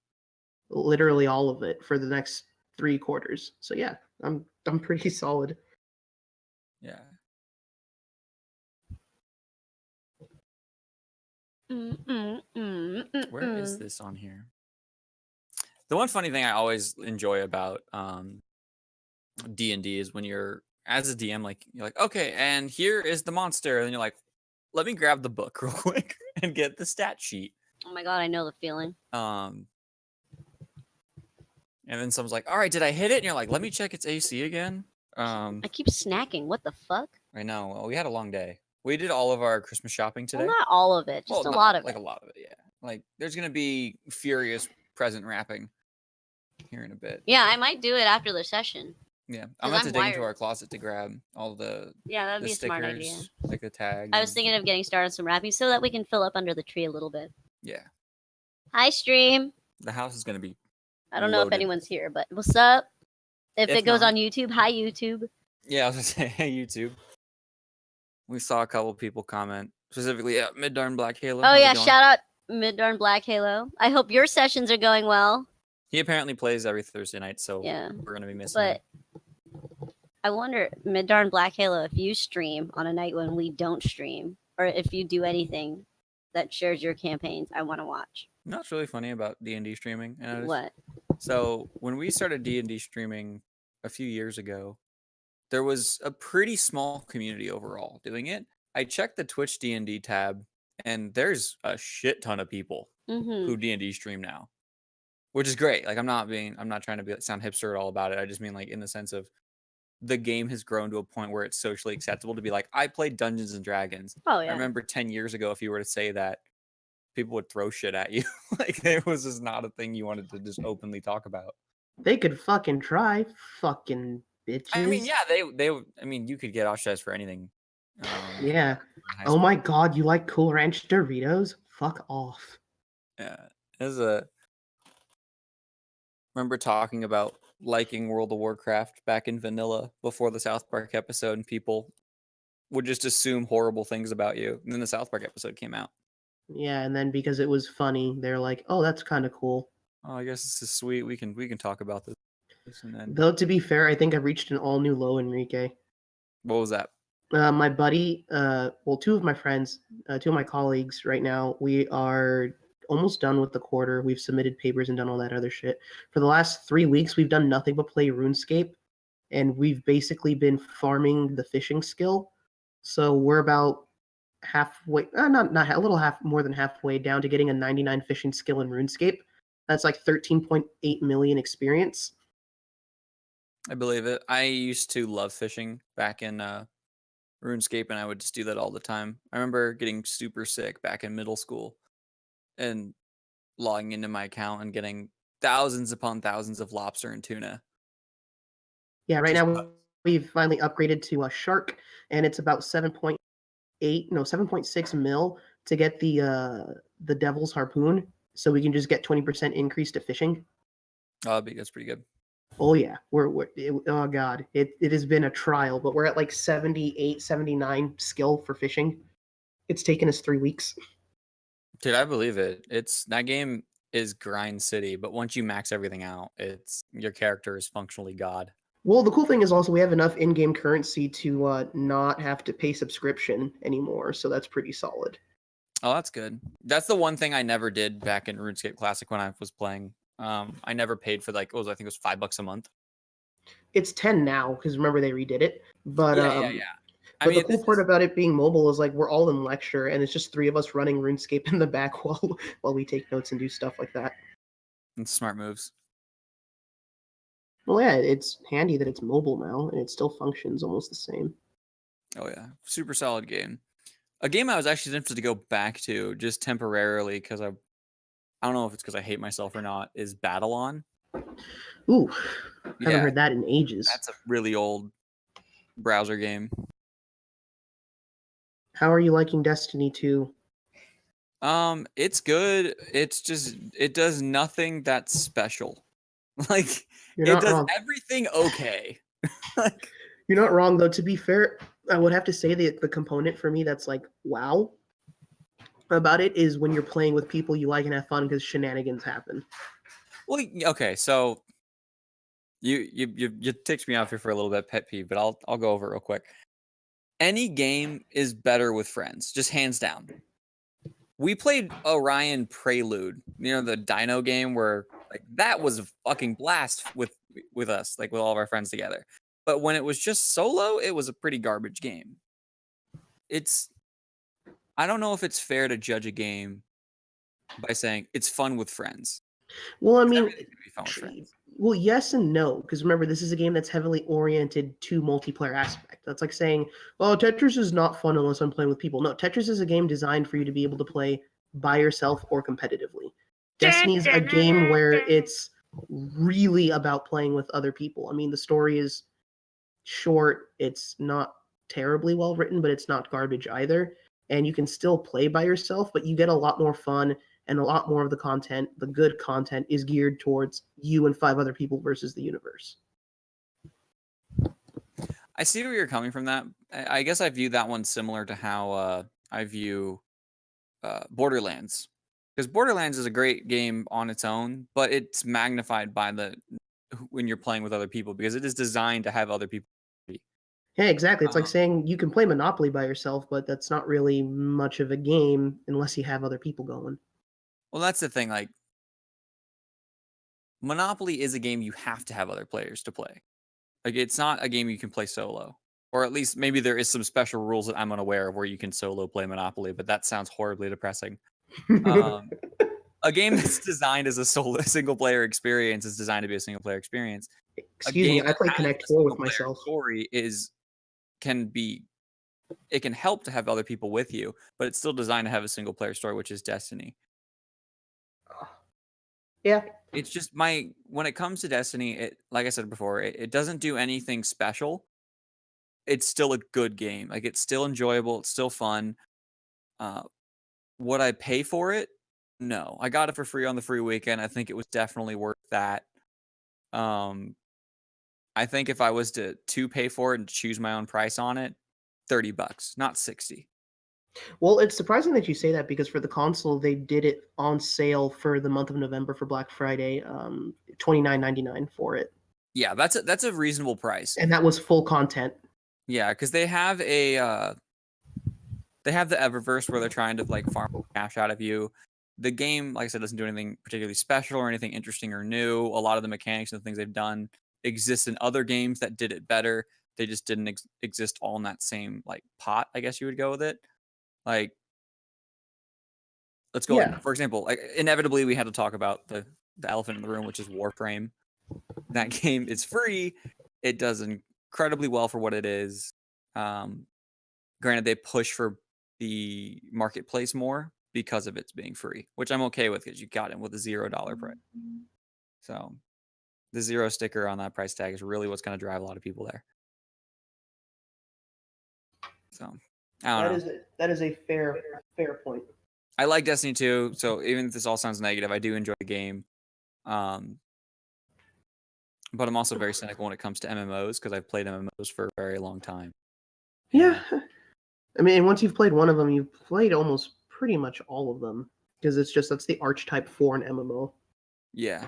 literally all of it for the next 3 quarters. So yeah, I'm pretty solid. Yeah. Where is this on here? The one funny thing I always enjoy about D&D is when you're, as a DM, like, you're like, okay, and here is the monster. And then you're like, let me grab the book real quick and get the stat sheet. Oh my god, I know the feeling. And then someone's like, all right, did I hit it? And you're like, let me check its AC again. I keep snacking. What the fuck? I know. Well, we had a long day. We did all of our Christmas shopping today. Well, not all of it, just Well, a not- lot of like it. a lot of it, yeah. Like there's gonna be furious present wrapping here in a bit. Yeah, I might do it after the session. Yeah, 'Cause I'm about I'm to dig into wired. our closet to grab all the Yeah, that'd the be a smart idea. stickers, like the tag. I was and- thinking of getting started on some wrapping so that we can fill up under the tree a little bit. Yeah, Hi, stream. the house is gonna be. I don't know if Loaded. anyone's here, but what's up? If If it goes not- on YouTube, hi YouTube. Yeah, I was gonna say, hey YouTube. We saw a couple people comment specifically at Middarn Black Halo. Oh How's it yeah, going? shout out Middarn Black Halo. I hope your sessions are going well. He apparently plays every Thursday night, so Yeah, we're gonna be missing. him. but I wonder, Middarn Black Halo, if you stream on a night when we don't stream, or if you do anything that shares your campaigns, I want to watch. You know what's really funny about D&D streaming? I noticed? What? So when we started D&D streaming a few years ago, there was a pretty small community overall doing it. I checked the Twitch D&D tab, and there's a shit ton of people Mm-hmm. who D&D stream now, which is great. Like I'm not trying to sound hipster at all about it. I just mean like in the sense of the game has grown to a point where it's socially acceptable to be like, I played Dungeons and Dragons. Oh I yeah. remember 10 years ago, if you were to say that, people would throw shit at you. Like it was just not a thing you wanted to just openly talk about. They could fucking try, fucking bitches. I mean, yeah, they I mean, you could get ostracized for anything Yeah. in high Oh school. my God, you like Cool Ranch Doritos? Fuck off. Yeah, as a remember talking about liking World of Warcraft back in vanilla before the South Park episode, and people would just assume horrible things about you. And then the South Park episode came out. Yeah, and then because it was funny, they're like, "Oh, that's kind of cool." Oh, I guess this is sweet. We can talk about this. And then Though to be fair, I think I've reached an all new low, Enrique. what was that? My buddy, well, two of my friends, two of my colleagues right now, we are almost done with the quarter. We've submitted papers and done all that other shit. For the last 3 weeks, we've done nothing but play RuneScape, and we've basically been farming the fishing skill. So we're about halfway, not a little half more than halfway down to getting a 99 fishing skill in RuneScape. That's like 13.8 million experience. I believe it. I used to love fishing back in RuneScape, and I would just do that all the time. I remember getting super sick back in middle school and logging into my account and getting thousands upon thousands of lobster and tuna. Yeah, right Just now we've finally upgraded to a shark, and it's about 7.8, no, 7.6 mil to get the Devil's Harpoon, so we can just get 20% increase to fishing. that's pretty good. Oh yeah, oh god, it has been a trial, but we're at like 78, 79 skill for fishing. It's taken us 3 weeks. Dude, I believe it. It's that game is grind city, but once you max everything out, it's your character is functionally God. Well, the cool thing is also we have enough in-game currency to not have to pay subscription anymore, so that's pretty solid. Oh, that's good. That's the one thing I never did back in RuneScape Classic when I was playing. I never paid for like what was I think it was $5 a month. It's 10 now because remember they redid it, but Yeah. I but the mean, cool part about it being mobile is like we're all in lecture and it's just three of us running RuneScape in the back while we take notes and do stuff like that. it's smart moves. Well, yeah, it's handy that it's mobile now and it still functions almost the same. Oh yeah, super solid game. A game I was actually tempted to go back to just temporarily because I don't know if it's because I hate myself or not. Is Battle On? Ooh, haven't Yeah, heard that in ages. that's a really old browser game. How are you liking Destiny 2? It's good. It's just it does nothing that's special. Like You're it not does wrong. everything okay. Like You're not wrong though. To be fair, I would have to say the component for me that's like wow about it is when you're playing with people you like and have fun because shenanigans happen. well, okay, so you ticked me off here for a little bit, pet peeve, but I'll go over it real quick. Any game is better with friends, just hands down. We played Orion Prelude, the Dino game where like that was a fucking blast with us, like with all of our friends together. But when it was just solo, it was a pretty garbage game. I don't know if it's fair to judge a game by saying it's fun with friends. Well, I 'Cause mean, everything can be fun with friends. well, yes and no, because remember, this is a game that's heavily oriented to multiplayer aspect. That's like saying, "Oh, Tetris is not fun unless I'm playing with people." No, Tetris is a game designed for you to be able to play by yourself or competitively. Destiny's a game where it's really about playing with other people. I mean, the story is short. It's not terribly well written, but it's not garbage either. And you can still play by yourself, but you get a lot more fun and a lot more of the content, the good content, is geared towards you and five other people versus the universe. I see where you're coming from. That I guess I view that one similar to how I view Borderlands, because Borderlands is a great game on its own, but it's magnified by when you're playing with other people because it is designed to have other people. Yeah, exactly. It's like Um, saying you can play Monopoly by yourself, but that's not really much of a game unless you have other people going. well, that's the thing. Like Monopoly is a game you have to have other players to play. Like it's not a game you can play solo. Or at least maybe there is some special rules that I'm unaware of where you can solo play Monopoly, but that sounds horribly depressing. Um, a game that's designed as a single player experience is designed to be a single player experience. A Excuse me, game I that play has Connect a 4 single with player myself. story can help to have other people with you, but it's still designed to have a single player story, which is Destiny. Yeah, It's just when it comes to Destiny, like I said before, it doesn't do anything special. it's still a good game. Like, it's still enjoyable. It's still fun. Would I pay for it? No. I got it for free on the free weekend. I think it was definitely worth that. I think if I was to pay for it and choose my own price on it, $30, not 60. Well, it's surprising that you say that because for the console, they did it on sale for the month of November for Black Friday, $29.99 for it, Yeah, that's a reasonable price. and that was full content. Yeah, because they have the Eververse where they're trying to like farm cash out of you. The game, like I said, doesn't do anything particularly special or anything interesting or new. A lot of the mechanics and the things they've done exist in other games that did it better. They just didn't exist all in that same like pot, I guess you would go with it. Like, let's go. Yeah. For example, like inevitably we had to talk about the elephant in the room, which is Warframe. That game is free. It does incredibly well for what it is. Granted, they push for the marketplace more because of its being free, which I'm okay with because you got it with a $0 price. So the 0 sticker on that price tag is really what's going to drive a lot of people there. So I don't know. That is a fair point. I like Destiny 2, so even if this all sounds negative, I do enjoy the game. But I'm also very cynical when it comes to MMOs because I've played MMOs for a very long time. Yeah. I mean, once you've played one of them, you've played almost pretty much all of them because that's the archetype for an MMO. Yeah.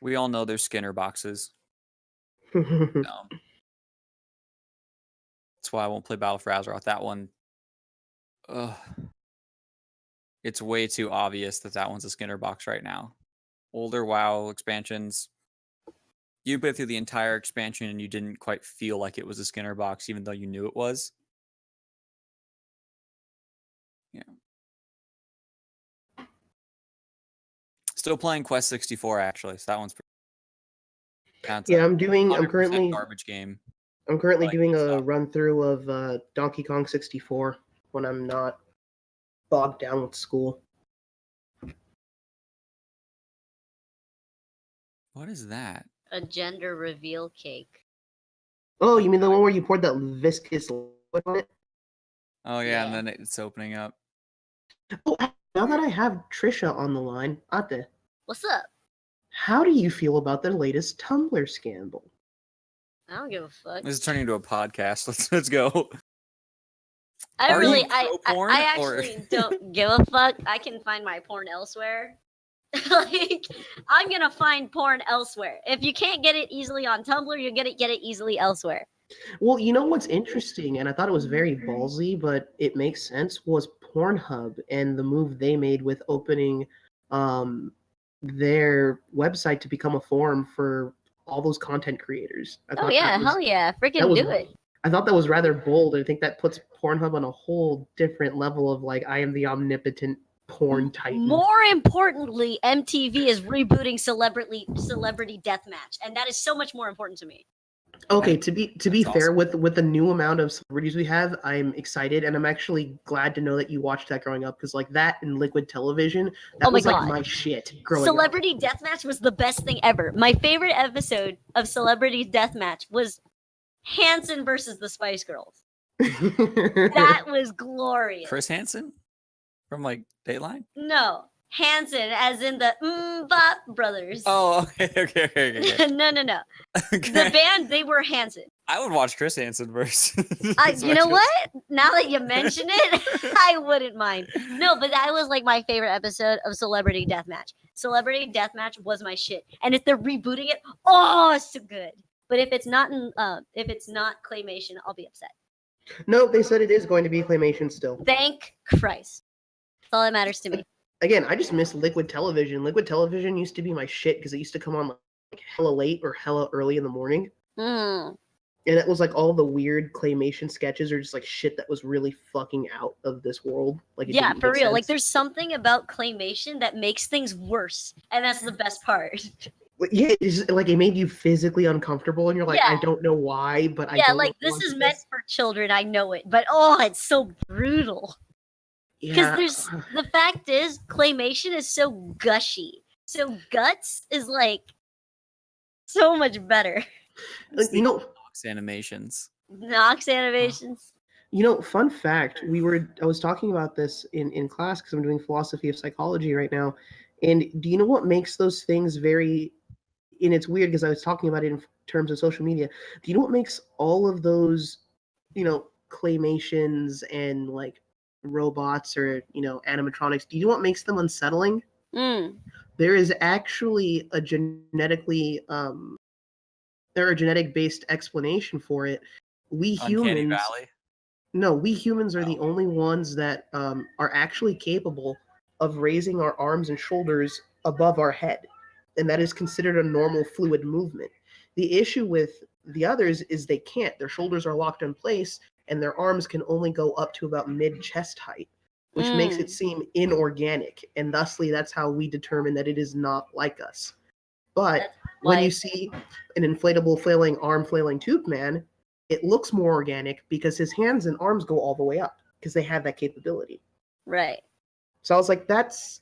We all know there's Skinner boxes. No. That's why I won't play Battle for Azeroth. That one, it's way too obvious that one's a Skinner box right now. Older WoW expansions, you played through the entire expansion and you didn't quite feel like it was a Skinner box, even though you knew it was. Yeah. Still playing Quest 64 actually, so that one's pretty. Yeah, I'm currently garbage game. I'm currently doing a run through of Donkey Kong 64 when I'm not bogged down with school. What is that? A gender reveal cake. Oh, you mean the one where you poured that viscous liquid on it? Oh yeah, Yeah. and then it's opening up. Oh, now that I have Trisha on the line, Ate, What's up? how do you feel about the latest Tumblr scandal? I don't give a fuck. This is turning into a podcast. Let's go. I Are really, you pro-porn, I or- actually don't give a fuck. I can find my porn elsewhere. Like, I'm gonna find porn elsewhere. If you can't get it easily on Tumblr, you're gonna get it easily elsewhere. Well, you know what's interesting, and I thought it was very ballsy, but it makes sense, was Pornhub and the move they made with opening their website to become a forum for all those content creators. Oh yeah, hell yeah, freaking do it. I thought that was rather bold. I think that puts Pornhub on a whole different level of like, I am the omnipotent porn titan. More importantly, MTV is rebooting Celebrity Deathmatch, and that is so much more important to me. Okay, to be fair, awesome. with the new amount of celebrities we have, I'm excited, and I'm actually glad to know that you watched that growing up, because like that and Liquid Television, that Oh my was like God. my shit growing Celebrity Deathmatch was the best thing ever. My favorite episode of Celebrity Deathmatch was Hanson versus the Spice Girls. up. That was glorious. Chris Hansen from like Dateline. No, Hanson, as in the Bop Brothers. Oh, okay. No. The band, they were Hanson. I would watch Chris Hansen versus. You know what? Now that you mention it, I wouldn't mind. No, but that was like my favorite episode of Celebrity Deathmatch. Celebrity Deathmatch was my shit. And if they're rebooting it, oh, it's so good. But if it's not claymation, I'll be upset. No, they said it is going to be claymation still. Thank Christ. That's all that matters to me. Again, I just miss Liquid Television. Liquid Television used to be my shit because it used to come on like hella late or hella early in the morning. Mm. And it was like all the weird claymation sketches are just like shit that was really fucking out of this world. Like, it Yeah, didn't for make real. Like, sense. there's something about claymation that makes things worse. And that's the best part. Yeah, it's just, like, it made you physically uncomfortable, and you're like, Yeah. I don't know why, but I Yeah, don't like, know this who is wants meant for children. I know it. But, oh, it's so brutal. Because Yeah. there's the fact is, claymation is so gushy. So guts is like so much better. You know, Fox animations. Nox animations. Fun fact, I was talking about this in class because I'm doing philosophy of psychology right now. And do you know what makes those things very, and it's weird because I was talking about it in terms of social media. Do you know what makes all of those, claymations and like robots or, animatronics, do you know what makes them unsettling? Mm. There is actually there are genetic based explanation for it. We Uncanny humans Valley. No, we humans are the Oh. only ones that are actually capable of raising our arms and shoulders above our head, and that is considered a normal fluid movement. The issue with the others is they can't. Their shoulders are locked in place, and their arms can only go up to about mid chest height, which makes it seem inorganic, and thusly that's how we determine that it is not like us. But That's when you like- see an inflatable flailing arm flailing tube man, it looks more organic because his hands and arms go all the way up because they have that capability. Right. So I was like, that's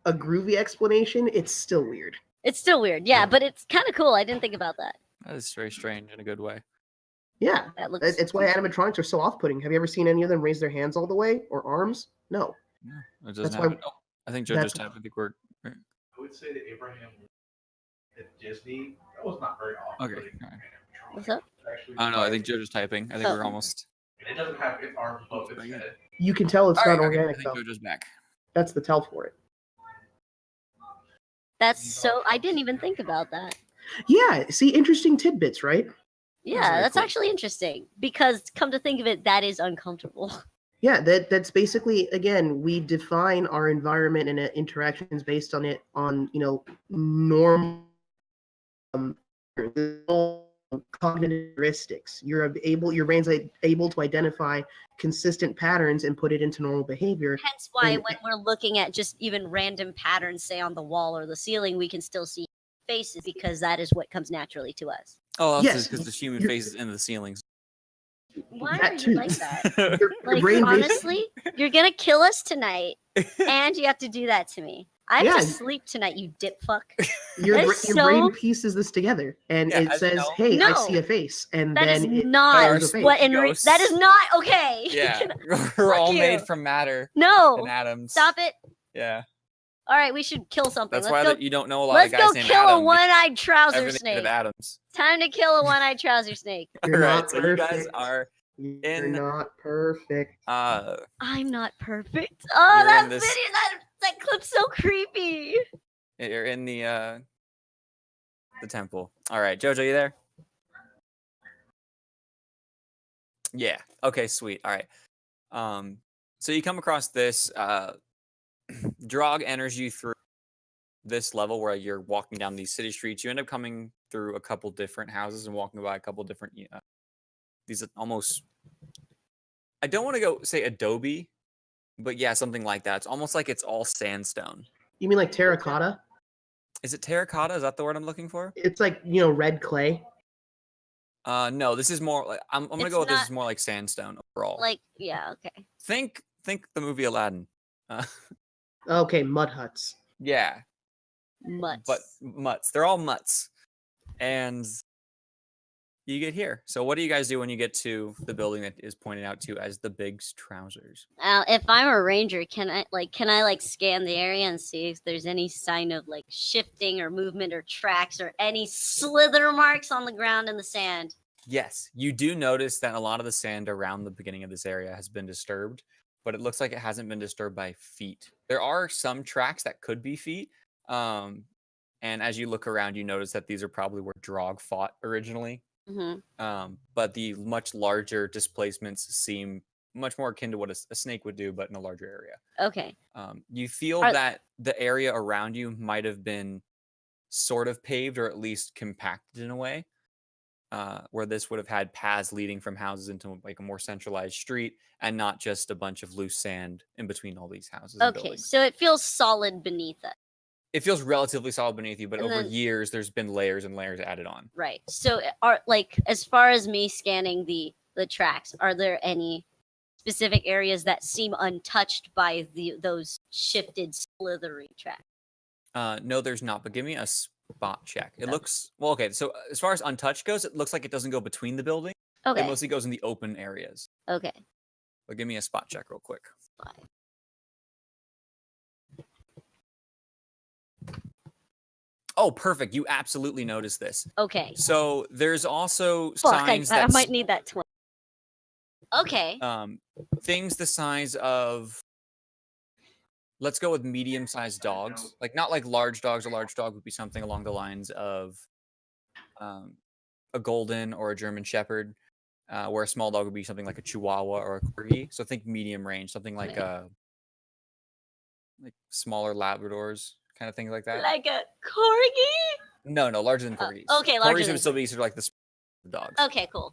a groovy explanation. It's still weird. It's still weird, yeah, but it's kind of cool. I didn't think about that. That is very strange in a good way. Yeah, That looks. it's why animatronics are so off-putting. Have you ever seen any of them raise their hands all the way or arms? No. No, it doesn't That's have why- it. Oh, I think Joe that's- just tapped. I think we're I would say that Abraham at Disney, that was not very often. okay. All right. What's up? I don't know. I think Joe just typing. I think Oh. we're almost. And it doesn't have its arms above its head. You can tell it's All not right, okay, organic I think though. Joe just back. That's the tell for it. That's so. I didn't even think about that. Yeah, see, interesting tidbits, right? Yeah, very that's cool. actually interesting because, come to think of it, that is uncomfortable. Yeah, that's basically, again, we define our environment and interactions based on it on normal cognitive heuristics. Your brain's able to identify consistent patterns and put it into normal behavior. Hence why And- when we're looking at just even random patterns, say on the wall or the ceiling, we can still see faces because that is what comes naturally to us. Oh, Yes, that's because the human you're- face is in the ceilings. Why That are too. you like that? Your Like, brain basi- honestly, you're gonna kill us tonight, and you have to do that to me. I have Yeah. to sleep tonight, you dip fuck. your That's brain so- pieces this together, and Yeah, it as says, you know- "Hey, I No. see a face," and That is then it not shows a face. what Ghosts. that is not okay. Yeah, we're Fuck all made you. from matter No, and atoms. stop it. Yeah, All right, we should kill something. that's why Let's go. you don't know a lot Let's of guys go named kill a Adam. one-eyed trouser Everything made snake. of atoms. Time to kill a one-eyed trouser snake. You're All right, not so you guys perfect. are You're in- not perfect. I'm not perfect. Oh, You're that in this- video, that clip's so creepy. you're in the temple. All right, Jojo, you there? Yeah. Okay, sweet. All right. So you come across this. Drog enters you through this level where you're walking down these city streets. You end up coming through a couple different houses and walking by a couple different. These are almost. I don't want to go say adobe, but yeah, something like that. It's almost like it's all sandstone. You mean like terracotta? Is it terracotta? Is that the word I'm looking for? It's like red clay. No, this is more like I'm gonna It's go with this not- is more like sandstone overall. Like, yeah, okay. think the movie Aladdin. Okay, mud huts. Yeah, Mutts. but mutts. They're all mutts, and you get here. So what do you guys do when you get to the building that is pointed out to as the Big's Trousers? If I'm a ranger, can I scan the area and see if there's any sign of like shifting or movement or tracks or any slither marks on the ground in the sand? Yes, you do notice that a lot of the sand around the beginning of this area has been disturbed, but it looks like it hasn't been disturbed by feet. There are some tracks that could be feet. And as you look around, you notice that these are probably where Drog fought originally. Hmm. But the much larger displacements seem much more akin to what a snake would do, but in a larger area. Okay. You feel Are- that the area around you might have been sort of paved or at least compacted in a way, where this would have had paths leading from houses into like a more centralized street and not just a bunch of loose sand in between all these houses. and Okay, buildings. so it feels solid beneath us. It feels relatively solid beneath you, but And over then- years there's been layers and layers added on. Right. So are like as far as me scanning the tracks, are there any specific areas that seem untouched by those shifted slithery tracks? No, there's not. But give me spot check. It looks well. Okay, so as far as untouched goes, it looks like it doesn't go between the building. Okay. It mostly goes in the open areas. Okay. But give me a spot check real quick. Fine. Oh, perfect. You absolutely noticed this. Okay. So there's also Fuck, signs I that might need that 20. Okay. things the size of, let's go with medium-sized dogs. Like not like large dogs. A large dog would be something along the lines of a golden or a German Shepherd, where a small dog would be something like a Chihuahua or a Corgi. So think medium range, something like like smaller Labradors, kind of things like that. Like a corgi? No, larger than corgis. Okay, larger Corgis than would still be sort of like the dogs. Okay, cool.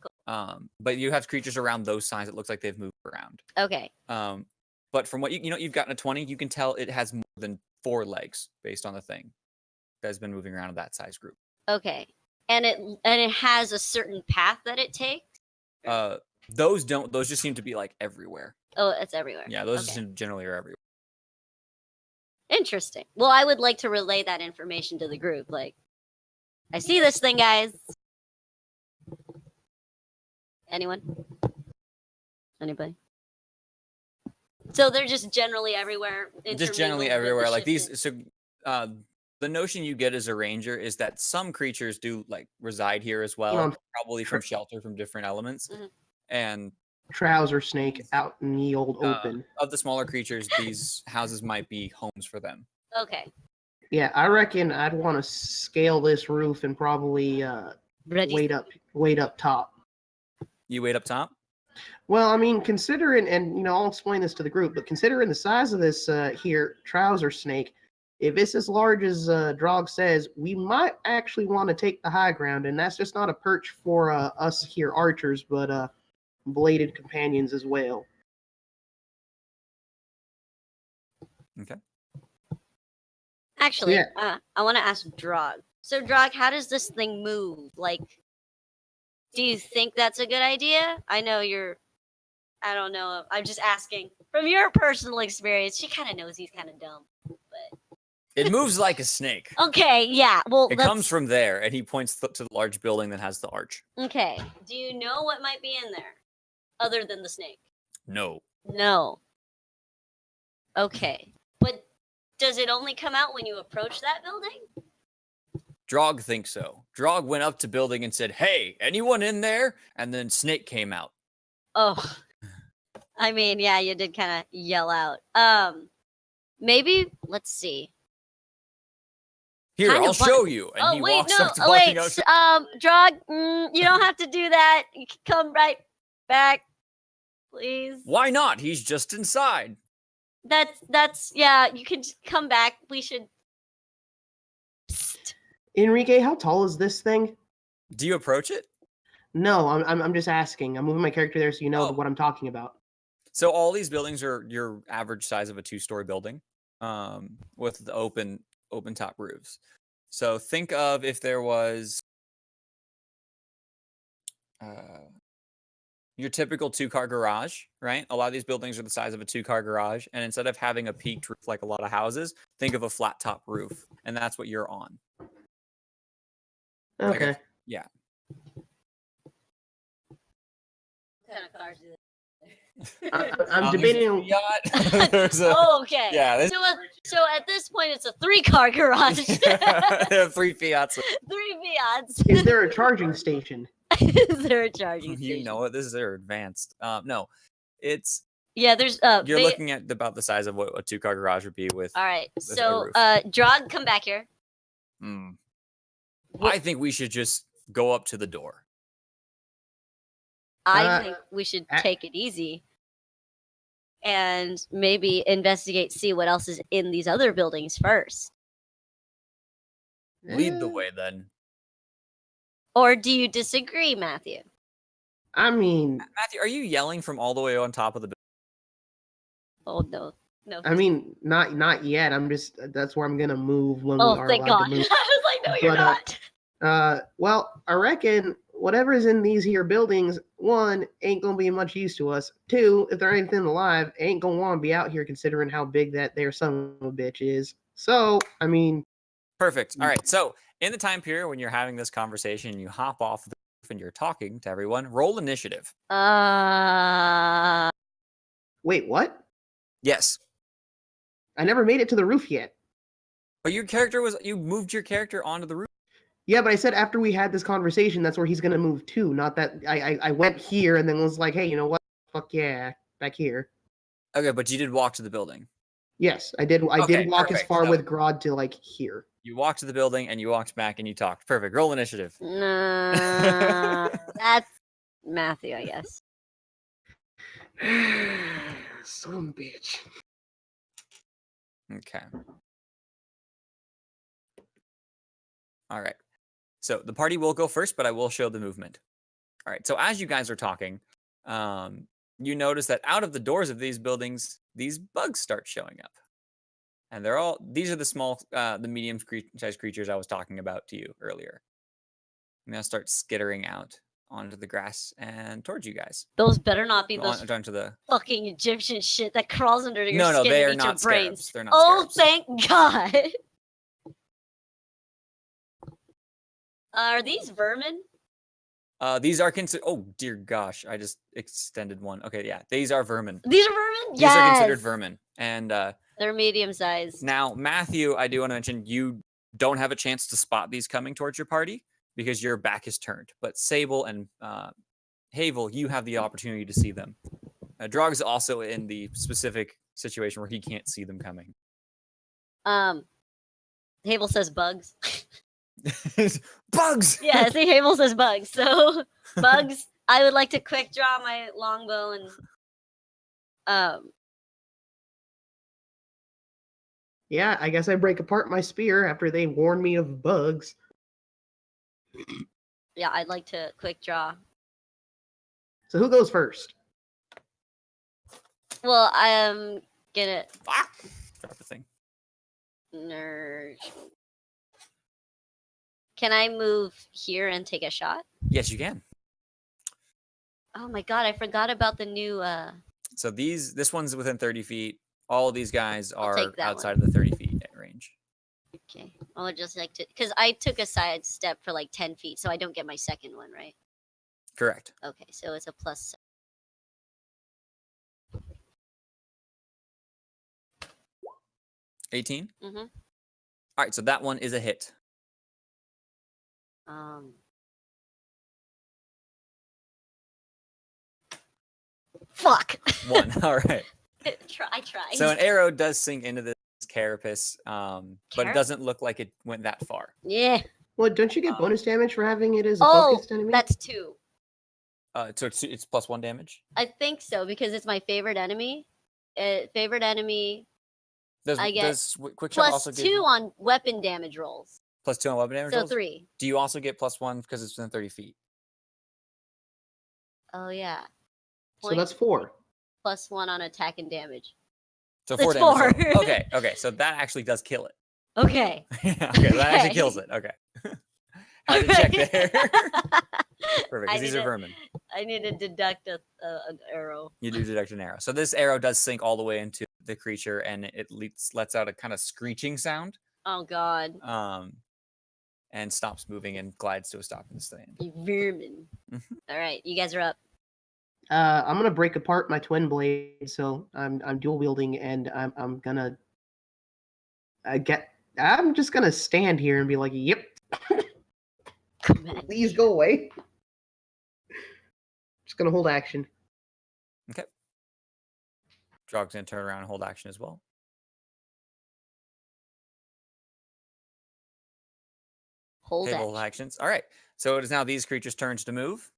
But you have creatures around those size. It looks like they've moved around. Okay. But from what you've gotten a 20, you can tell it has more than 4 legs based on the thing that's been moving around in that size group. Okay. And it has a certain path that it takes? Those just seem to be like everywhere. Oh, it's everywhere. Yeah, those Okay. just generally are everywhere. Interesting. Well, I would like to relay that information to the group. Like, I see this thing, guys. Anyone? Anybody? So they're just generally everywhere. Just generally intermingled with the everywhere. Like shifted- these. So the notion you get as a ranger is that some creatures do like reside here as well, Um, probably from shelter from different elements. Mhm. And Trouser snake out in the old open. of the smaller creatures, these houses might be homes for them. Okay. Yeah, I reckon I'd want to scale this roof and probably Ready? wait up top. You wait up top. Well, I mean, considering, and I'll explain this to the group, but considering the size of this here trouser snake, if it's as large as Drog says, we might actually want to take the high ground, and that's just not a perch for us here archers, but bladed companions as well. Okay. Actually, Yeah. I want to ask Drog. So, Drog, how does this thing move? Like, do you think that's a good idea? I know I don't know. I'm just asking. From your personal experience, she kind of knows he's kind of dumb. It moves like a snake. Okay, yeah. Well, It comes from there, and he points to the large building that has the arch. Okay. Do you know what might be in there other than the snake? No. No. Okay. But does it only come out when you approach that building? Drog thinks so. Drog went up to building and said, "Hey, anyone in there?" And then snake came out. Oh. I mean, yeah, you did kind of yell out. Maybe, let's see. Here, Kind I'll of show you. And he walks up to walking out. Drog, you don't have to do that. You can come right back, please. Why not? He's just inside. That's yeah. You can just come back. We should. Psst. Enrique, how tall is this thing? Do you approach it? No, I'm just asking. I'm moving my character there so you know Oh. what I'm talking about. So all these buildings are your average size of a 2-story building, with the open top roofs. So think of if there was your typical 2-car garage, right? A lot of these buildings are the size of a 2-car garage, and instead of having a peaked roof like a lot of houses, think of a flat top roof, and that's what you're on. Okay. Yeah. What kind of cars do they? I'm debating on. Yacht. There's a, Oh, okay. yeah, this- So at this point, it's a 3-car garage. 3 Fiats. 3 Fiats. Is there a charging station? Is there a charging You station? know it. This is their advanced. No, it's Yeah, there's you're looking at about the size of what a 2-car garage would be with. All right. a So roof. Drog, come back here. I think we should just go up to the door. I think we should a- take it easy and maybe investigate, see what else is in these other buildings first. Lead the way then. Or do you disagree, Matthew? I mean, Matthew, are you yelling from all the way on top of the building? Oh no, no. I mean, not yet. I'm just that's where I'm gonna move when Oh, we are thank allowed God. to I move. was like, no, you're But, not. Well, I reckon whatever's in these here buildings, 1, ain't gonna be much use to us. 2, if there ain't anything alive, ain't gonna want to be out here considering how big that there son of a bitch is. So, I mean, Perfect. All right. So In the time period when you're having this conversation, you hop off the roof and you're talking to everyone. Roll initiative. Wait, what? Yes. I never made it to the roof yet. But your character was you moved your character onto the roof. Yeah, but I said after we had this conversation, that's where he's gonna move to. Not that I went here and then was like, hey, you know what? Fuck yeah, back here. Okay, but you did walk to the building. Yes, I did. I Okay, did walk as perfect. far So- with Grodd to like here. You walked to the building and you walked back and you talked. Perfect. Roll initiative. Nah, that's Matthew, I guess. Some bitch. Okay. All right. So the party will go first, but I will show the movement. All right. So as you guys are talking, you notice that out of the doors of these buildings, these bugs start showing up. And these are the small, the medium sized creatures I was talking about to you earlier. And they'll start skittering out onto the grass and towards you guys. Those better not be those Down to the. fucking Egyptian shit that crawls under your No, skin they and are eats your not brains. scarabs. They're not Oh, scarabs. thank God. Are these vermin? These are considered. Oh dear gosh, I just extended one. Okay, yeah, these are vermin. These are vermin? These are considered vermin. And They're medium sized. now, Matthew, I do want to mention you don't have a chance to spot these coming towards your party because your back is turned. But Sabel and Havel, you have the opportunity to see them. Drog's also in the specific situation where he can't see them coming. Havel says bugs. Bugs! Yeah, see, Havel says bugs. So, bugs, I would like to quick draw my longbow and Yeah, I guess I break apart my spear after they warn me of bugs. yeah, I'd like to quick draw. So who goes first? Well, I am gonna Ah! Drop the thing. nerd. Can I move here and take a shot? Yes, you can. Oh my god, I forgot about the new So this one's within 30 feet. All of these guys I'll are take that outside of the 30 feet range. okay. I would just like to because I took a side step for like 10 feet, so I don't get my second one, right? Correct. Okay, so it's a plus 18? Mm-hmm. All right, so that one is a hit. Fuck. One. All right. I tried. So an arrow does sink into this carapace, but it doesn't look like it went that far. Yeah. Well, don't you get bonus damage for having it as a Oh, focused enemy? that's 2. So it's plus 1 damage. I think so because it's my favorite enemy. Favorite enemy Does I get quick shot plus also 2 give you on weapon damage rolls. plus 2 on weapon damage? So rolls? 3. Do you also get plus 1 because it's within 30 feet? Oh yeah. So that's 4. Plus 1 on attack and damage. So It's 4 damage. 4. total. Okay. So that actually does kill it. Okay. Okay, that actually Okay. kills it. Okay. Had to check there. Perfect, I because these need are to- vermin. I need to deduct an arrow. You do deduct an arrow. So this arrow does sink all the way into the creature, and it lets out a kind of screeching sound, Oh god. and stops moving and glides to a stop in the stand. You vermin. Mhm. All right, you guys are up. I'm gonna break apart my twin blade, so I'm dual wielding, and I'm gonna I'm just gonna stand here and be like, "Yep, please go away." Just gonna hold action. Drog's gonna turn around and hold action as well. Hold Table action. actions. All right. So it is now these creatures' turns to move.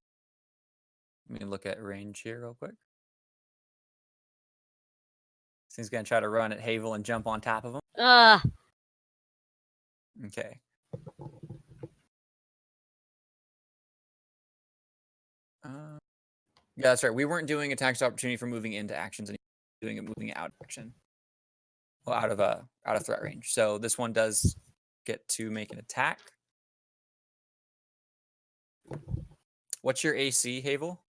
Let me look at range here real quick. So he's gonna try to run at Havel and jump on top of him. Okay. Yeah, that's right. We weren't doing attacks of opportunity for moving into actions and doing it moving out of action. Well, out of threat range. So this one does get to make an attack. What's your AC, Havel?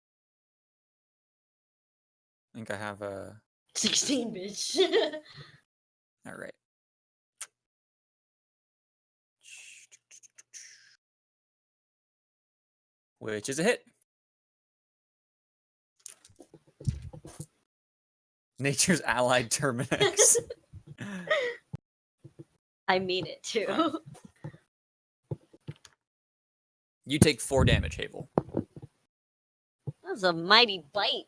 I think I have a 16, bitch. all right. which is a hit. Nature's allied Terminex. I mean it too. You take 4 damage, Havel. That was a mighty bite.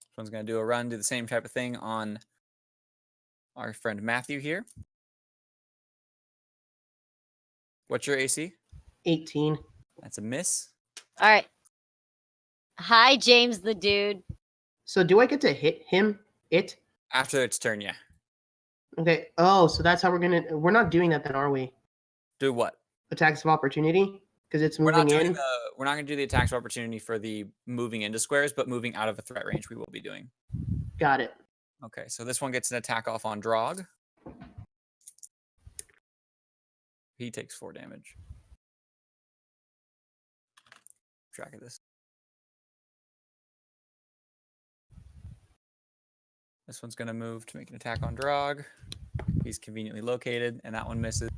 This one's going to do a run, do the same type of thing on our friend Matthew here. What's your AC? 18. That's a miss. All right. Hi, James the dude. So do I get to hit him? It? After its turn, yeah. Okay. Oh, so that's how we're not doing that then, are we? Do what? Attacks of opportunity? Because it's We're not moving doing in? the, we're not going to do the attacks of opportunity for the moving into squares, but moving out of a threat range we will be doing. Got it. Okay, so this one gets an attack off on Drog. He takes 4 damage. Track of this. This one's going to move to make an attack on Drog. He's conveniently located, and that one misses.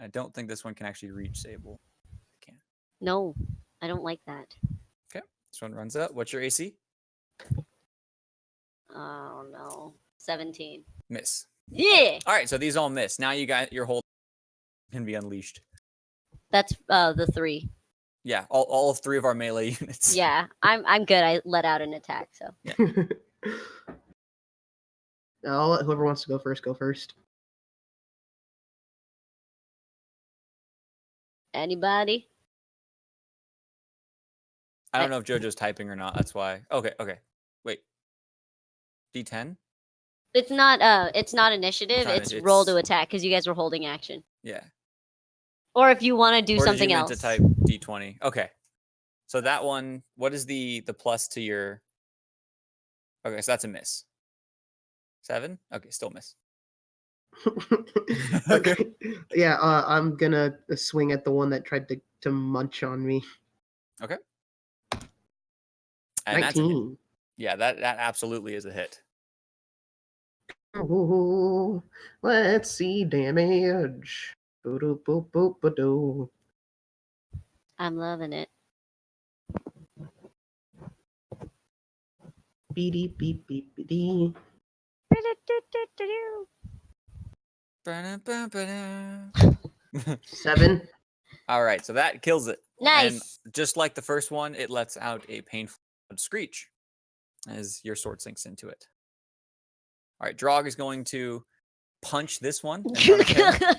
I don't think this one can actually reach Sabel. It can. No, I don't like that. Okay, this one runs up. What's your AC? Oh no, 17. Miss. Yeah, All right, so these all miss. Now you got your whole can be unleashed. that's the 3. Yeah, all 3 of our melee units. Yeah, I'm good. I let out an attack, so I'll let whoever wants to go first go first. anybody? I don't know if JoJo's typing or not. That's why. Okay. Wait. D10? It's not initiative. not It's initi- roll it's- to attack because you guys were holding action. Yeah. Or if you want to do Or did something you meant else. to type D20? Okay. So that one, what is the plus to your? Okay, so that's a miss. 7? Okay, still miss. Okay. Yeah, I'm gonna swing at the one that tried to munch on me. Okay. And that's a hit. 19. Yeah, that absolutely is a hit. Ooh, let's see damage. Boo-doo-boop-boop-ba-doo. I'm loving it. Beep beep beep beep beep. Ba-da-ba-ba-da. 7. All right, so that kills it. Nice. And just like the first one, it lets out a painful screech as your sword sinks into it. All right, Drog is going to punch this one in front of him.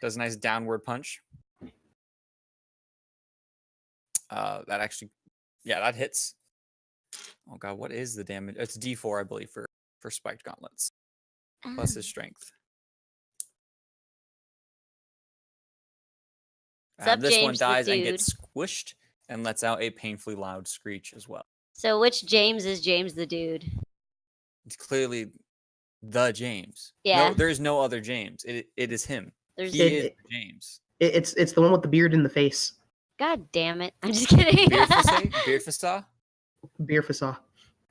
Does a nice downward punch. That actually, yeah, that hits. Oh god, what is the damage? It's D4, I believe, for spiked gauntlets plus his strength. Sup, This one James the dies and dude. gets squished and lets out a painfully loud screech as well. So which James is James the dude? It's clearly the James. Yeah. No, there is no other James. It is him. There's He is James. It's the one with the beard in the face. God damn it. I'm just kidding. Beard Fista? Beer facade.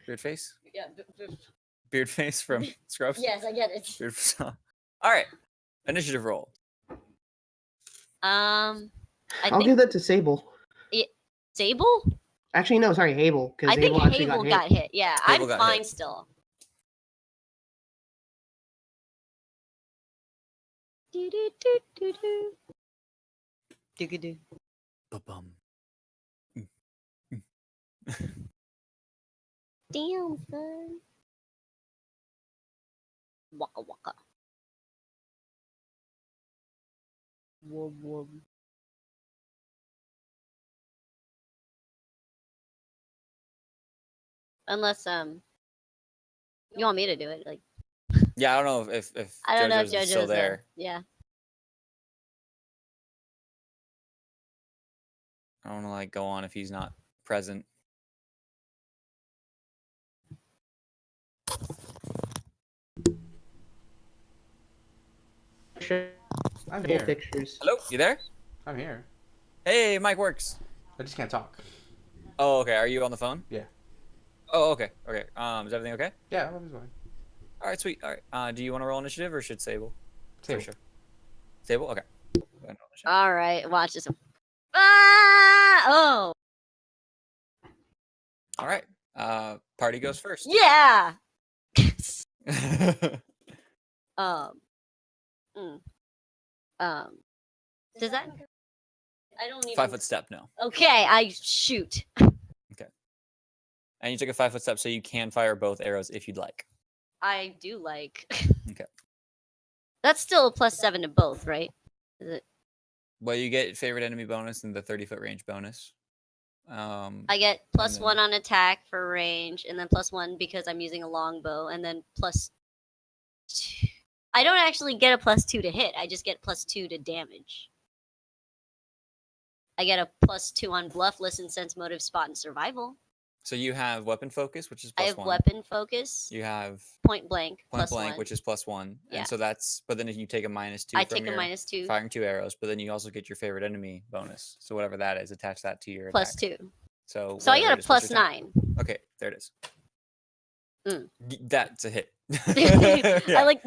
Beard face? Yeah, Beard face from Scrubs? yes, I get it. Beard Fista. All right. Initiative roll. I I'll think give that to Sabel. Sable? Actually, no, sorry, Havel. Because I think Havel actually Havel got hit. got hit. Yeah, Havel I'm got fine hit. still. Do do do do do. Do-ga-do. Ba-bum. Damn, son. Waka waka. Whoa, whoa. Unless you want me to do it, like Yeah, I don't know if I don't know if JoJo's still JoJo's there. Yeah. I don't want to like go on if he's not present. I'm Full here. pictures. Hello, you there? I'm here. Hey, Mike works. I just can't talk. Oh, okay. Are you on the phone? Yeah. Oh, okay. Okay. Is everything okay? Yeah, everything's fine. All right, sweet. All right. Do you want to roll initiative or should Sable? Sable. For sure. Sable. Okay. Go ahead and roll initiative. All right, watch this. Ah! Oh, All right. Party goes first. yeah. Um, mm, does that? I don't even. 5 foot step, no. Okay, I shoot. And you took a 5 foot step, so you can fire both arrows if you'd like. I do like. Okay. That's still a +7 to both, right? Is it? Well, you get favorite enemy bonus and the 30-foot range bonus. I get +1 then- on attack for range, and then +1 because I'm using a longbow, and then +2. I don't actually get a +2 to hit. I just get +2 to damage. I get a +2 on bluff, listen, sense, motive, spot, and survival. So you have weapon focus, which is I +1. have weapon focus, You have point blank, point +1. blank, which is +1. Yeah. And so that's, but then if you take a -2 I from take a your -2, firing 2 arrows, but then you also get your favorite enemy bonus. So whatever that is, attach that to your attack. +2. So So I whatever get it is, a what's your attack? +9. Okay, there it is. Mm. That's a hit. I like.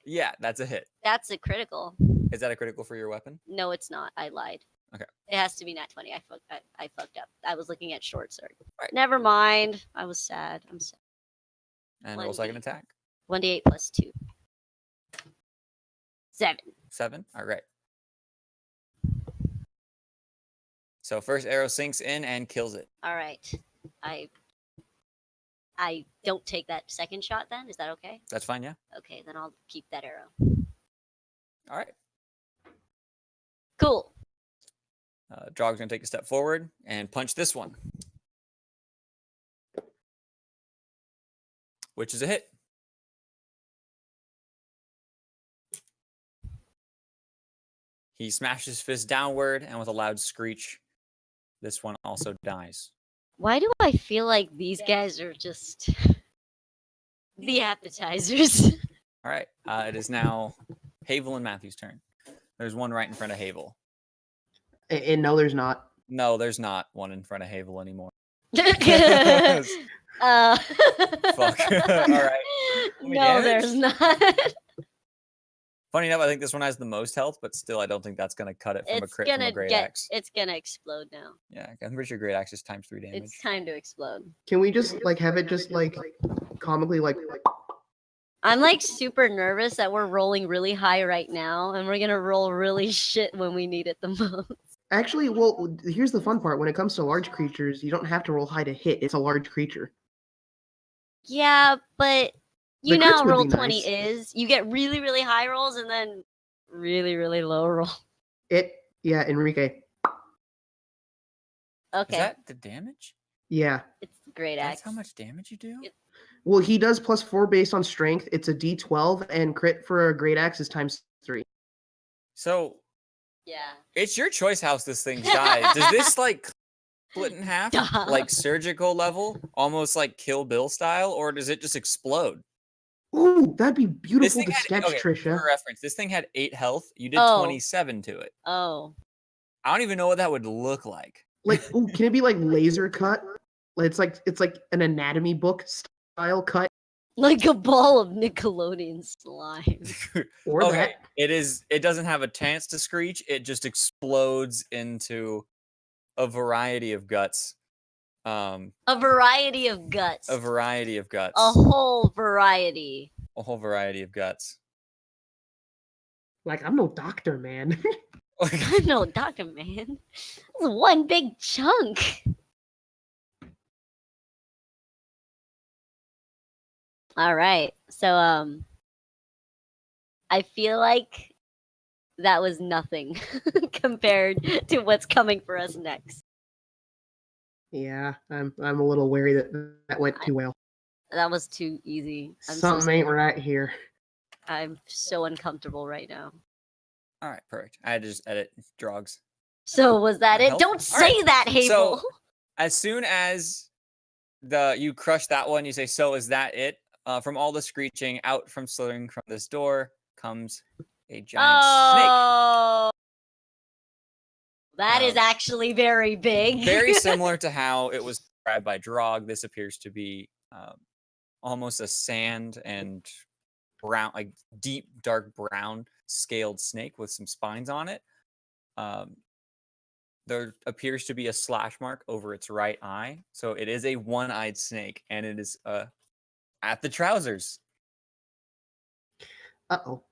Yeah, that's a hit. That's a critical. Is that a critical for your weapon? No, it's not. I lied. Okay. It has to be nat 20. I fucked up. I was looking at short sword. Right. Never mind. I was sad. I'm sad. And roll second attack. 1d8 +2. 7. 7. All right. So first arrow sinks in and kills it. All right. I don't take that second shot then. Is that okay? That's fine, yeah. Okay, then I'll keep that arrow. All right. Cool. Drog's gonna take a step forward and punch this one, which is a hit. He smashes his fist downward, and with a loud screech, this one also dies. Why do I feel like these guys are just the appetizers? All right. It is now Havel and Matthew's turn. There's one right in front of Havel. And no, there's not. No, there's not one in front of Havel anymore. Fuck. All right. me No, damage. there's not. Funny enough, I think this one has the most health, but still, I don't think that's gonna cut it from a It's crit from a gonna great get. axe. It's gonna explode now. Yeah, I'm pretty sure great axe is times 3 damage. It's time to explode. Can we just like have it just like comically like I'm like super nervous that we're rolling really high right now, and we're gonna roll really shit when we need it the most. actually? Well, here's the fun part. When it comes to large creatures, you don't have to roll high to hit. It's a large creature. Yeah, but you The know crits how would roll be 20 nice. is. You get really, really high rolls and then really, really low roll. Yeah, Enrique. Okay, Is that the damage? Yeah. it's great That's axe. how much damage you do? It- Well, he does +4 based on strength. It's a D12, and crit for a great axe is ×3. So Yeah. it's your choice how this thing dies. Does this like split in half, Duh. like surgical level, almost like Kill Bill style, or does it just explode? Ooh, that'd be This beautiful thing to had, sketch, okay, Trisha. for reference, this thing had 8 health. You did Oh. 27 to it. Oh. I don't even know what that would look like. Like, ooh, can it be like laser cut? It's like an anatomy book style cut, Like a ball of Nickelodeon slime. or Okay, that. it doesn't have a chance to screech. It just explodes into a variety of guts. A variety of guts. A variety of guts. A whole variety. A whole variety of guts. Like, I'm no doctor, man. I'm no doctor, man. It's one big chunk. All right. So I feel like that was nothing compared to what's coming for us next. Yeah, I'm a little wary that that went too well. That was too easy. Something ain't right here. I'm so uncomfortable right now. All right, perfect. I had to just edit Drogs. So was that That it? help? Don't All say right. that, Havel. So as soon as you crush that one, you say, "So is that it?" From all the screeching, out from slithering from this door comes a giant Oh, that is Um, actually very big. snake. Very similar to how it was described by Drog. This appears to be almost a sand and brown, like deep dark brown scaled snake with some spines on it. There appears to be a slash mark over its right eye, so it is a one-eyed snake, and it is at the trousers. Uh-oh.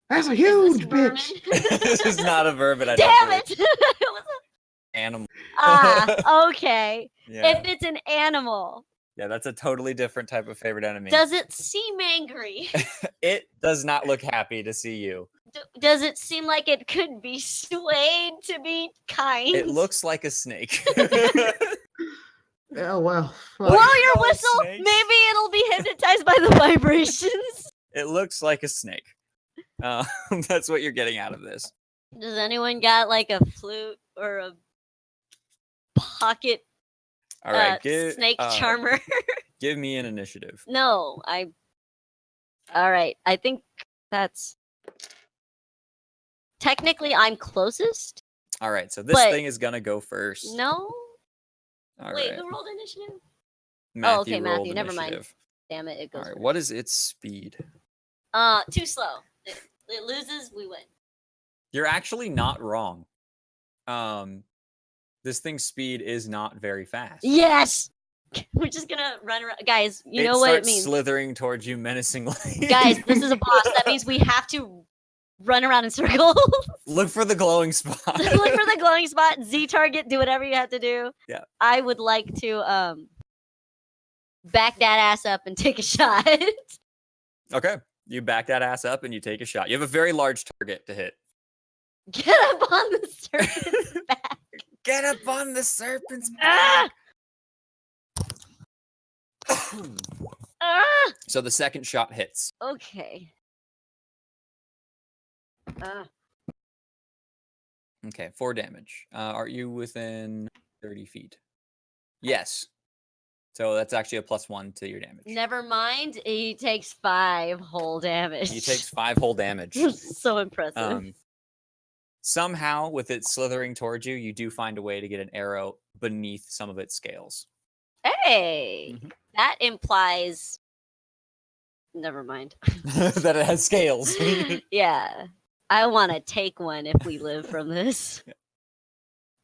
That's a Is huge this vermin? bitch. This is not a vermin. I Damn don't it! believe. It was Animal. okay. Yeah. If it's an animal, Yeah, that's a totally different type of favorite enemy. does it seem angry? It does not look happy to see you. Does it seem like it could be swayed to be kind? It looks like a snake. Oh, well. Blow Fuck. your Oh, whistle. snakes. Maybe it'll be hypnotized by the vibrations. It looks like a snake. That's what you're getting out of this. Does anyone got like a flute or a pocket All right, snake charmer? give me an initiative. No, all right. I think that's technically I'm closest. All right, so this But- thing is gonna go first. No. All Wait, right. who rolled initiative? Matthew okay, rolled Matthew, never mind. initiative. Damn it, it All goes. right, first. what is its speed? Too slow. It loses, we win. You're actually not wrong. This thing's speed is not very fast. Yes. We're just gonna run around, guys. You know what it starts means, slithering towards you menacingly. guys. This is a boss. That means we have to run around in circles. Look for the glowing spot. Look for the glowing spot. Z target. Do whatever you have to do. Yeah. I would like to back that ass up and take a shot. Okay. You back that ass up and you take a shot. You have a very large target to hit. Get up on the serpent's back. Get up on the serpent's Ah! Ah! So the second shot hits. Okay. Okay, 4 damage. Are you within 30 feet? Yes. So that's actually a +1 to your damage. Never mind. He takes 5 whole damage. He takes 5 whole damage. So impressive. Somehow, with it slithering towards you, you do find a way to get an arrow beneath some of its scales. Hey, Mhm. that implies. Never mind. That it has scales. Yeah, I want to take one if we live from this.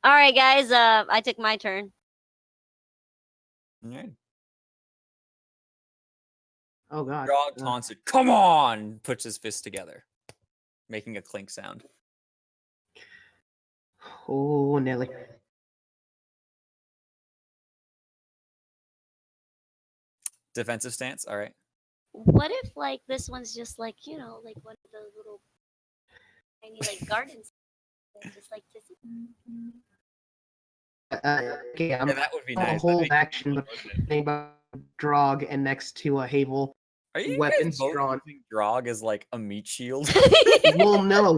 All right, guys. I took my turn. Alright. Oh, God. Grog taunts it. Come on! Puts his fists together, making a clink sound. Oh, Nelly. Defensive stance. All right. What if like this one's just like like one of those little tiny like gardens, just like this. Okay, I'm Yeah, that would be gonna nice. hold action about Drog and next to a Havel. Are you weapons guys both drawn. using Grog as like a meat shield? Well, no,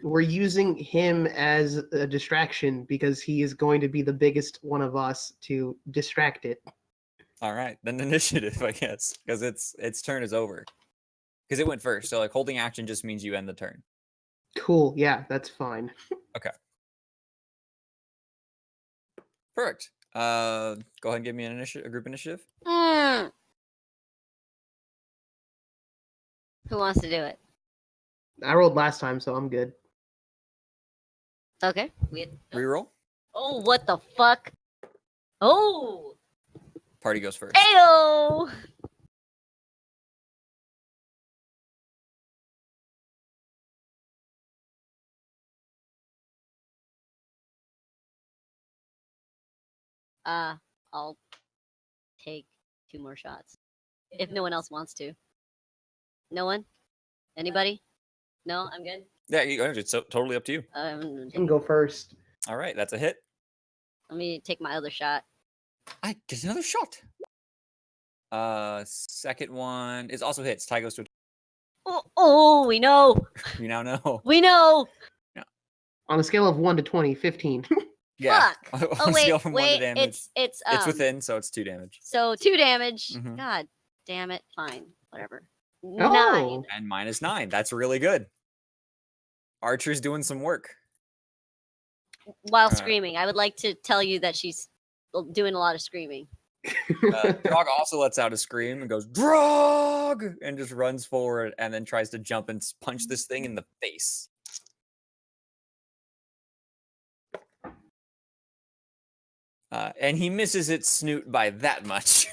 we're using him as a distraction because he is going to be the biggest one of us to distract it. All right, then initiative, I guess, because its turn is over. Because it went first, so like holding action just means you end the turn. Cool. Yeah, that's fine. Perfect. Go ahead and give me an a group initiative. Mm. Who wants to do it? I rolled last time, so I'm good. Okay. We had, Reroll. oh, what the fuck? Oh, Party goes first. ayo. I'll take 2 more shots. If no one else wants to. No one? Anybody? No, I'm good. Yeah, it's totally up to you. You can go first. All right, that's a hit. Let me take my other shot. I get another shot. Second one is also hits. Tie goes to. Oh, we know. You now know. We know. On a scale of 1 to 20, 15. Yeah. Fuck. On Oh a scale wait, from 1 to wait. damage. It's It's within, so it's 2 damage. So 2 damage. Mhm. God damn it. Fine. Whatever. Oh. 9. And minus 9. That's really good. Archer's doing some work. While Alright. screaming. I would like to tell you that she's doing a lot of screaming. Drog also lets out a scream and goes, Drog! And just runs forward and then tries to jump and punch this thing in the face. And he misses its snoot by that much.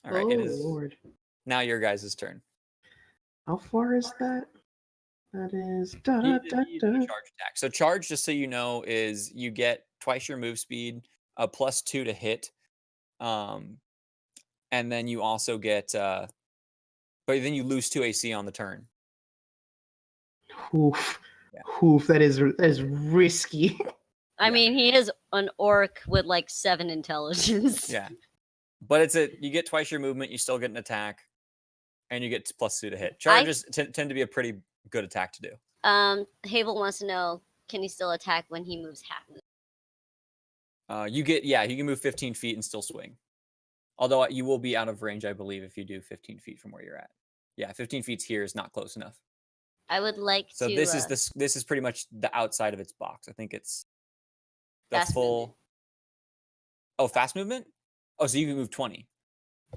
All right, it is Lord. now your guys' turn. How far is that? That is He da, did da, a da. charge attack. So charge, just so you know, is you get twice your move speed, a +2 to hit, and then you also get, but then you lose 2 AC on the turn. Oof. Yeah. Oof, that is risky. I Yeah. mean, he is an orc with like 7 intelligence. Yeah, but you get twice your movement, you still get an attack, and you get +2 to hit. Charges tend to be a pretty good attack to do. Havel wants to know, can he still attack when he moves half move? You can move 15 feet and still swing. Although you will be out of range, I believe, if you do 15 feet from where you're at. Yeah, 15 feet here is not close enough. I would like So to. this is pretty much the outside of its box. I think it's the Fast full. movement. Oh, fast movement. Oh, so you can move 20.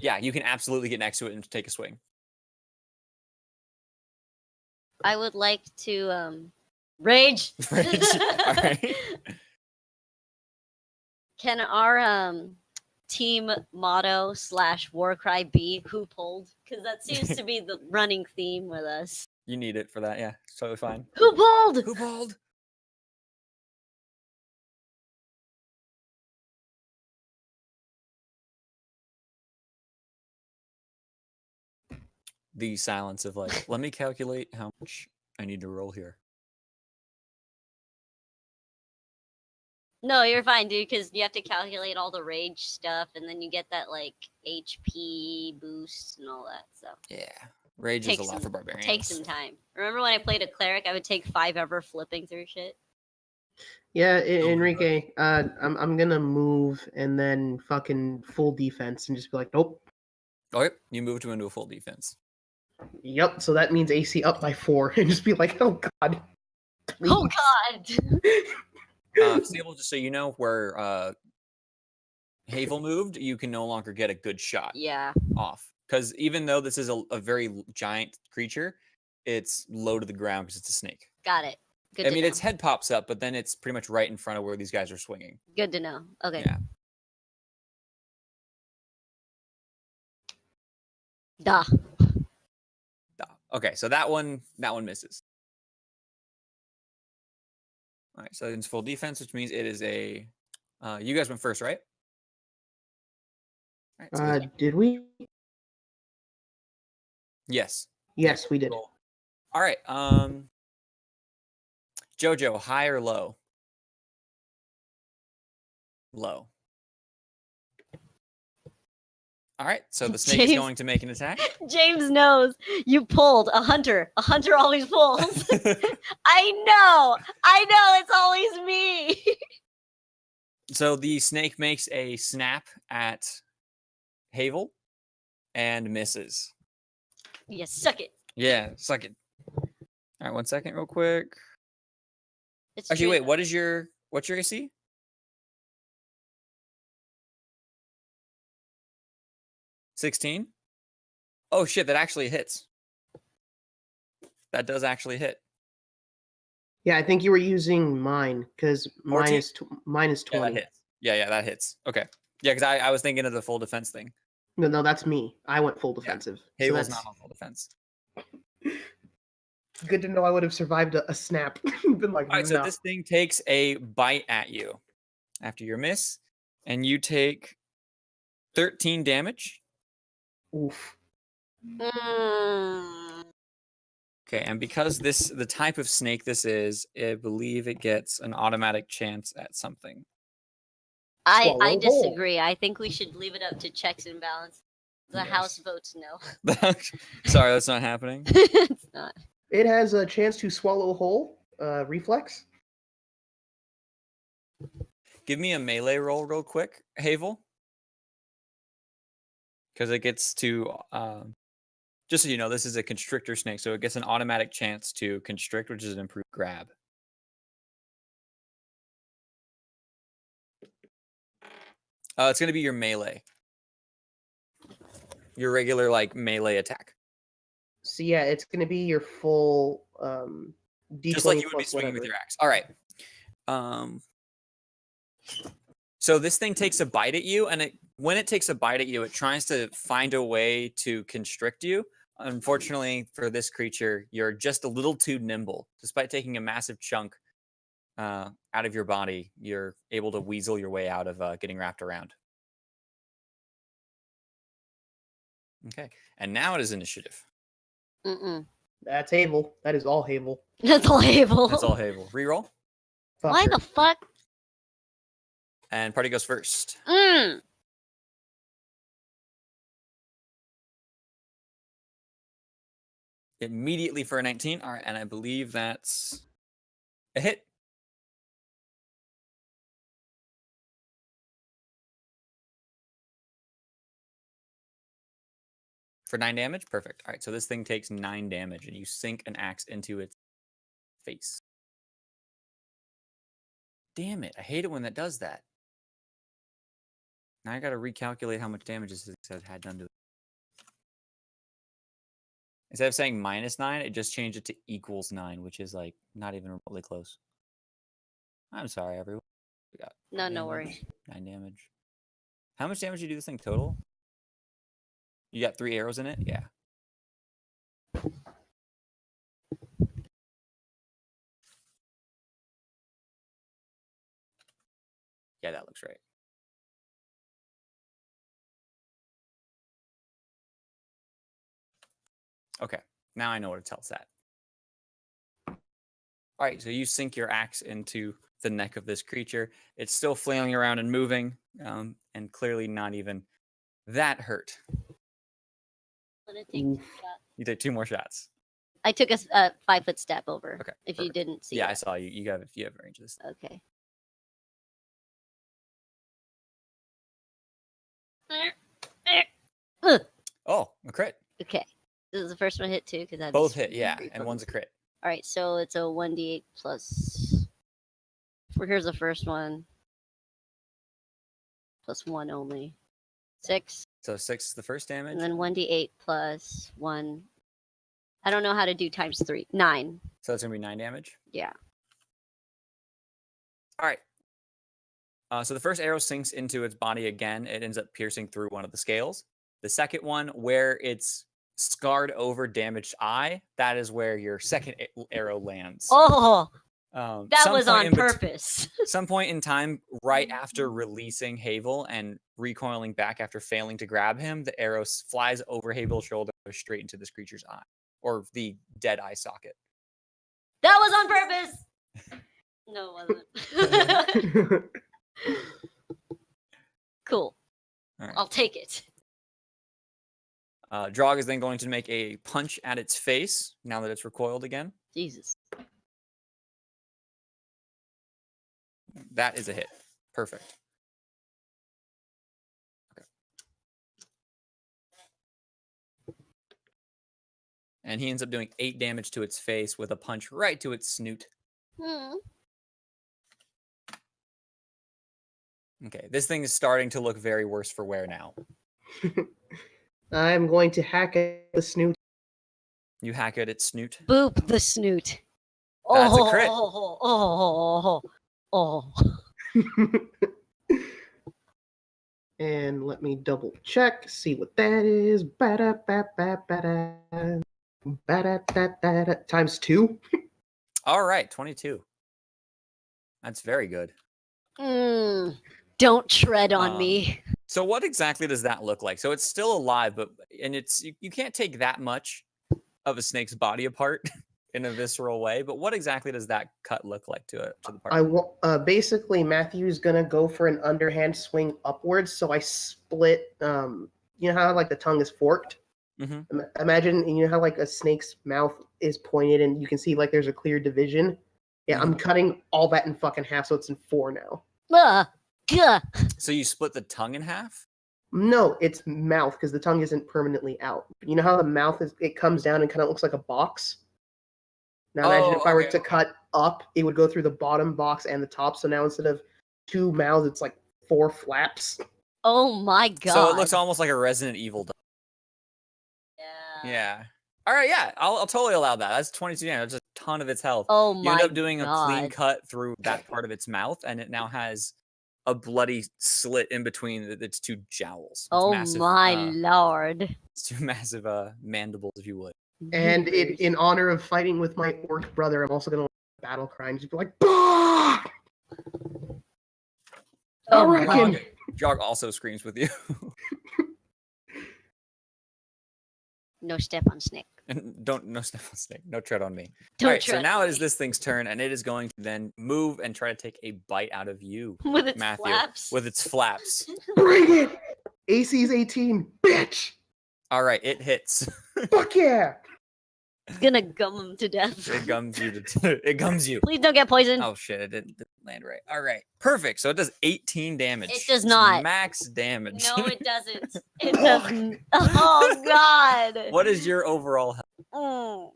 Yeah, you can absolutely get next to it and take a swing. I would like to rage. Rage. All right. Can our team motto / war cry be "Who pulled"? Because that seems to be the running theme with us. You need it for that. Yeah, it's totally fine. Who pulled? Who pulled? The silence of like, let me calculate how much I need to roll here. No, you're fine, dude. Because you have to calculate all the rage stuff, and then you get that like HP boost and all that. So Yeah, rage is Take a lot some- for barbarians. take some time. Remember when I played a cleric? I would take 5 ever flipping through shit. Yeah, Oh my Enrique, I'm gonna move and then fucking full defense and just be like, nope. Okay, you move into a full defense. Yep. So that means AC up by 4, and just be like, oh god. Oh please." God! Sable, just so you know, where Havel moved, you can no longer get a good shot Yeah. off. Because even though this is a very giant creature, it's low to the ground because it's a snake. Got it. Good I to mean, know. its head pops up, but then it's pretty much right in front of where these guys are swinging. Good to know. Okay. Yeah. Duh. Okay, so that one misses. All right, so it's full defense, which means it is a. You guys went first, right? All right, so Did we? yes. Yes, we did. Roll. All right. Jojo, high or low? Low. All right, so the snake is James. going to make an attack. James knows you pulled a hunter. A hunter always pulls. I know. It's always me. So the snake makes a snap at Havel and misses. You suck it. Yeah, suck it. All right, 1 second, real quick. It's Actually, true, wait. though. What's your AC? 16? Oh shit, that actually hits. That does actually hit. Yeah, I think you were using mine because 14? mine is Yeah, 20. that hits. Yeah, that hits. Okay. Yeah, because I was thinking of the full defense thing. No, that's me. I went full defensive. So Havel's that's not on full defense. good to know. I would have survived a snap. Been like, All right, so no. this thing takes a bite at you after your miss, and you take 13 damage. Oof. Mm. Okay, and because the type of snake this is, I believe it gets an automatic chance at something. I Swallow whole. disagree. I think we should leave it up to checks and balance. The Yes. house votes no. Sorry, that's not happening. It's not. It has a chance to swallow whole. Reflex. Give me a melee roll real quick, Havel. Because it gets to, just so you know, this is a constrictor snake, so it gets an automatic chance to constrict, which is an improved grab. It's going to be your melee. Your regular, like, melee attack. So yeah, it's going to be your full D20 Just like you would be plus swinging whatever. with your axe. All right. So this thing takes a bite at you, and when it takes a bite at you, it tries to find a way to constrict you. Unfortunately for this creature, you're just a little too nimble. Despite taking a massive chunk out of your body, you're able to weasel your way out of getting wrapped around. Okay, and now it is initiative. Mm-mm. That's Havel. That is all Havel. That's all Havel. That's all Havel. Reroll, Why Fucker. the fuck? and party goes first. Immediately for a 19. All right, and I believe that's a hit. For 9 damage? Perfect. All right, so this thing takes 9 damage, and you sink an axe into its face. Damn it, I hate it when that does that. Now I gotta recalculate how much damage this had done to it. Instead of saying -9, it just changed it to =9, which is like not even remotely close. I'm sorry, everyone. We got No, 9 no damage, worries. 9 damage. How much damage did you do this thing total? You got 3 arrows in it? Yeah. Yeah, that looks right. Okay, now I know what it tells that. All right, so you sink your axe into the neck of this creature. It's still flailing around and moving, and clearly not even that hurt. Let it take Oof. 2 shots. You did 2 more shots. I took a 5-foot step over. Okay, If you perfect. didn't see Yeah, I that. saw you. You have range of this. Okay. Oh, a crit. Okay. This is the first one hit too, because I have Both this hit, yeah, free and one's a crit. All right, so it's a 1d8 plus. Here's the first one. Plus 1 only. 6. So 6 is the first damage. And then 1d8 plus 1. I don't know how to do times 3. 9. So that's gonna be 9 damage. Yeah. All right. So the first arrow sinks into its body again. It ends up piercing through one of the scales. The second one, where it's scarred over damaged eye, that is where your second arrow lands. Oh, that Some was point on purpose. Some point in time, right after releasing Havel and recoiling back after failing to grab him, the arrow flies over Havel's shoulder straight into this creature's eye, or the dead eye socket. That was on purpose. No, it wasn't. Cool. All right. I'll take it. Drog is then going to make a punch at its face now that it's recoiled again. Jesus. That is a hit. Perfect. Okay. And he ends up doing 8 damage to its face with a punch right to its snoot. Okay, this thing is starting to look very worse for wear now. I'm going to hack at the snoot. You hack at its snoot. Boop the snoot. That's a crit. And let me double check, see what that is. Times 2. All right, 22. That's very good. Don't tread on me. So what exactly does that look like? So it's still alive, but you can't take that much of a snake's body apart in a visceral way. But what exactly does that cut look like to the part? Basically, Matthew's gonna go for an underhand swing upwards. So I split. You know how like the tongue is forked. Mm-hmm. Imagine you know how like a snake's mouth is pointed, and you can see like there's a clear division. Yeah, I'm cutting all that in fucking half, so it's in 4 now. So you split the tongue in half? No, it's mouth because the tongue isn't permanently out. You know how the mouth is? It comes down and kind of looks like a box. Now imagine if I were to cut up, it would go through the bottom box and the top. So now instead of 2 mouths, it's like 4 flaps. Oh my god. So it looks almost like a Resident Evil dog. Yeah. Yeah. All right, yeah, I'll totally allow that. That's 22 damage. That's a ton of its health. Oh You my end up doing a clean god. cut through that part of its mouth, and it now has a bloody slit in between its two jowls. It's Oh massive, my lord. it's two massive mandibles, if you would. And Jeepers. in honor of fighting with my orc brother, I'm also gonna battle cry and just be like, bah! I Oh my reckon. Jog also screams with you. No step on snake. And no step on snake, no tread on me. Don't All right, so tread now on it is me. this thing's turn, and it is going to then move and try to take a bite out of you, With its Matthew, flaps. with its flaps. Bring it! AC's 18, bitch! All right, it hits. Fuck yeah! It's gonna gum him to death. It gums you. It gums you. Please don't get poisoned. Oh shit! It didn't land right. All right, perfect. So it does 18 damage. It does It's not. max damage. No, it doesn't. It doesn't. Oh god. What is your overall health?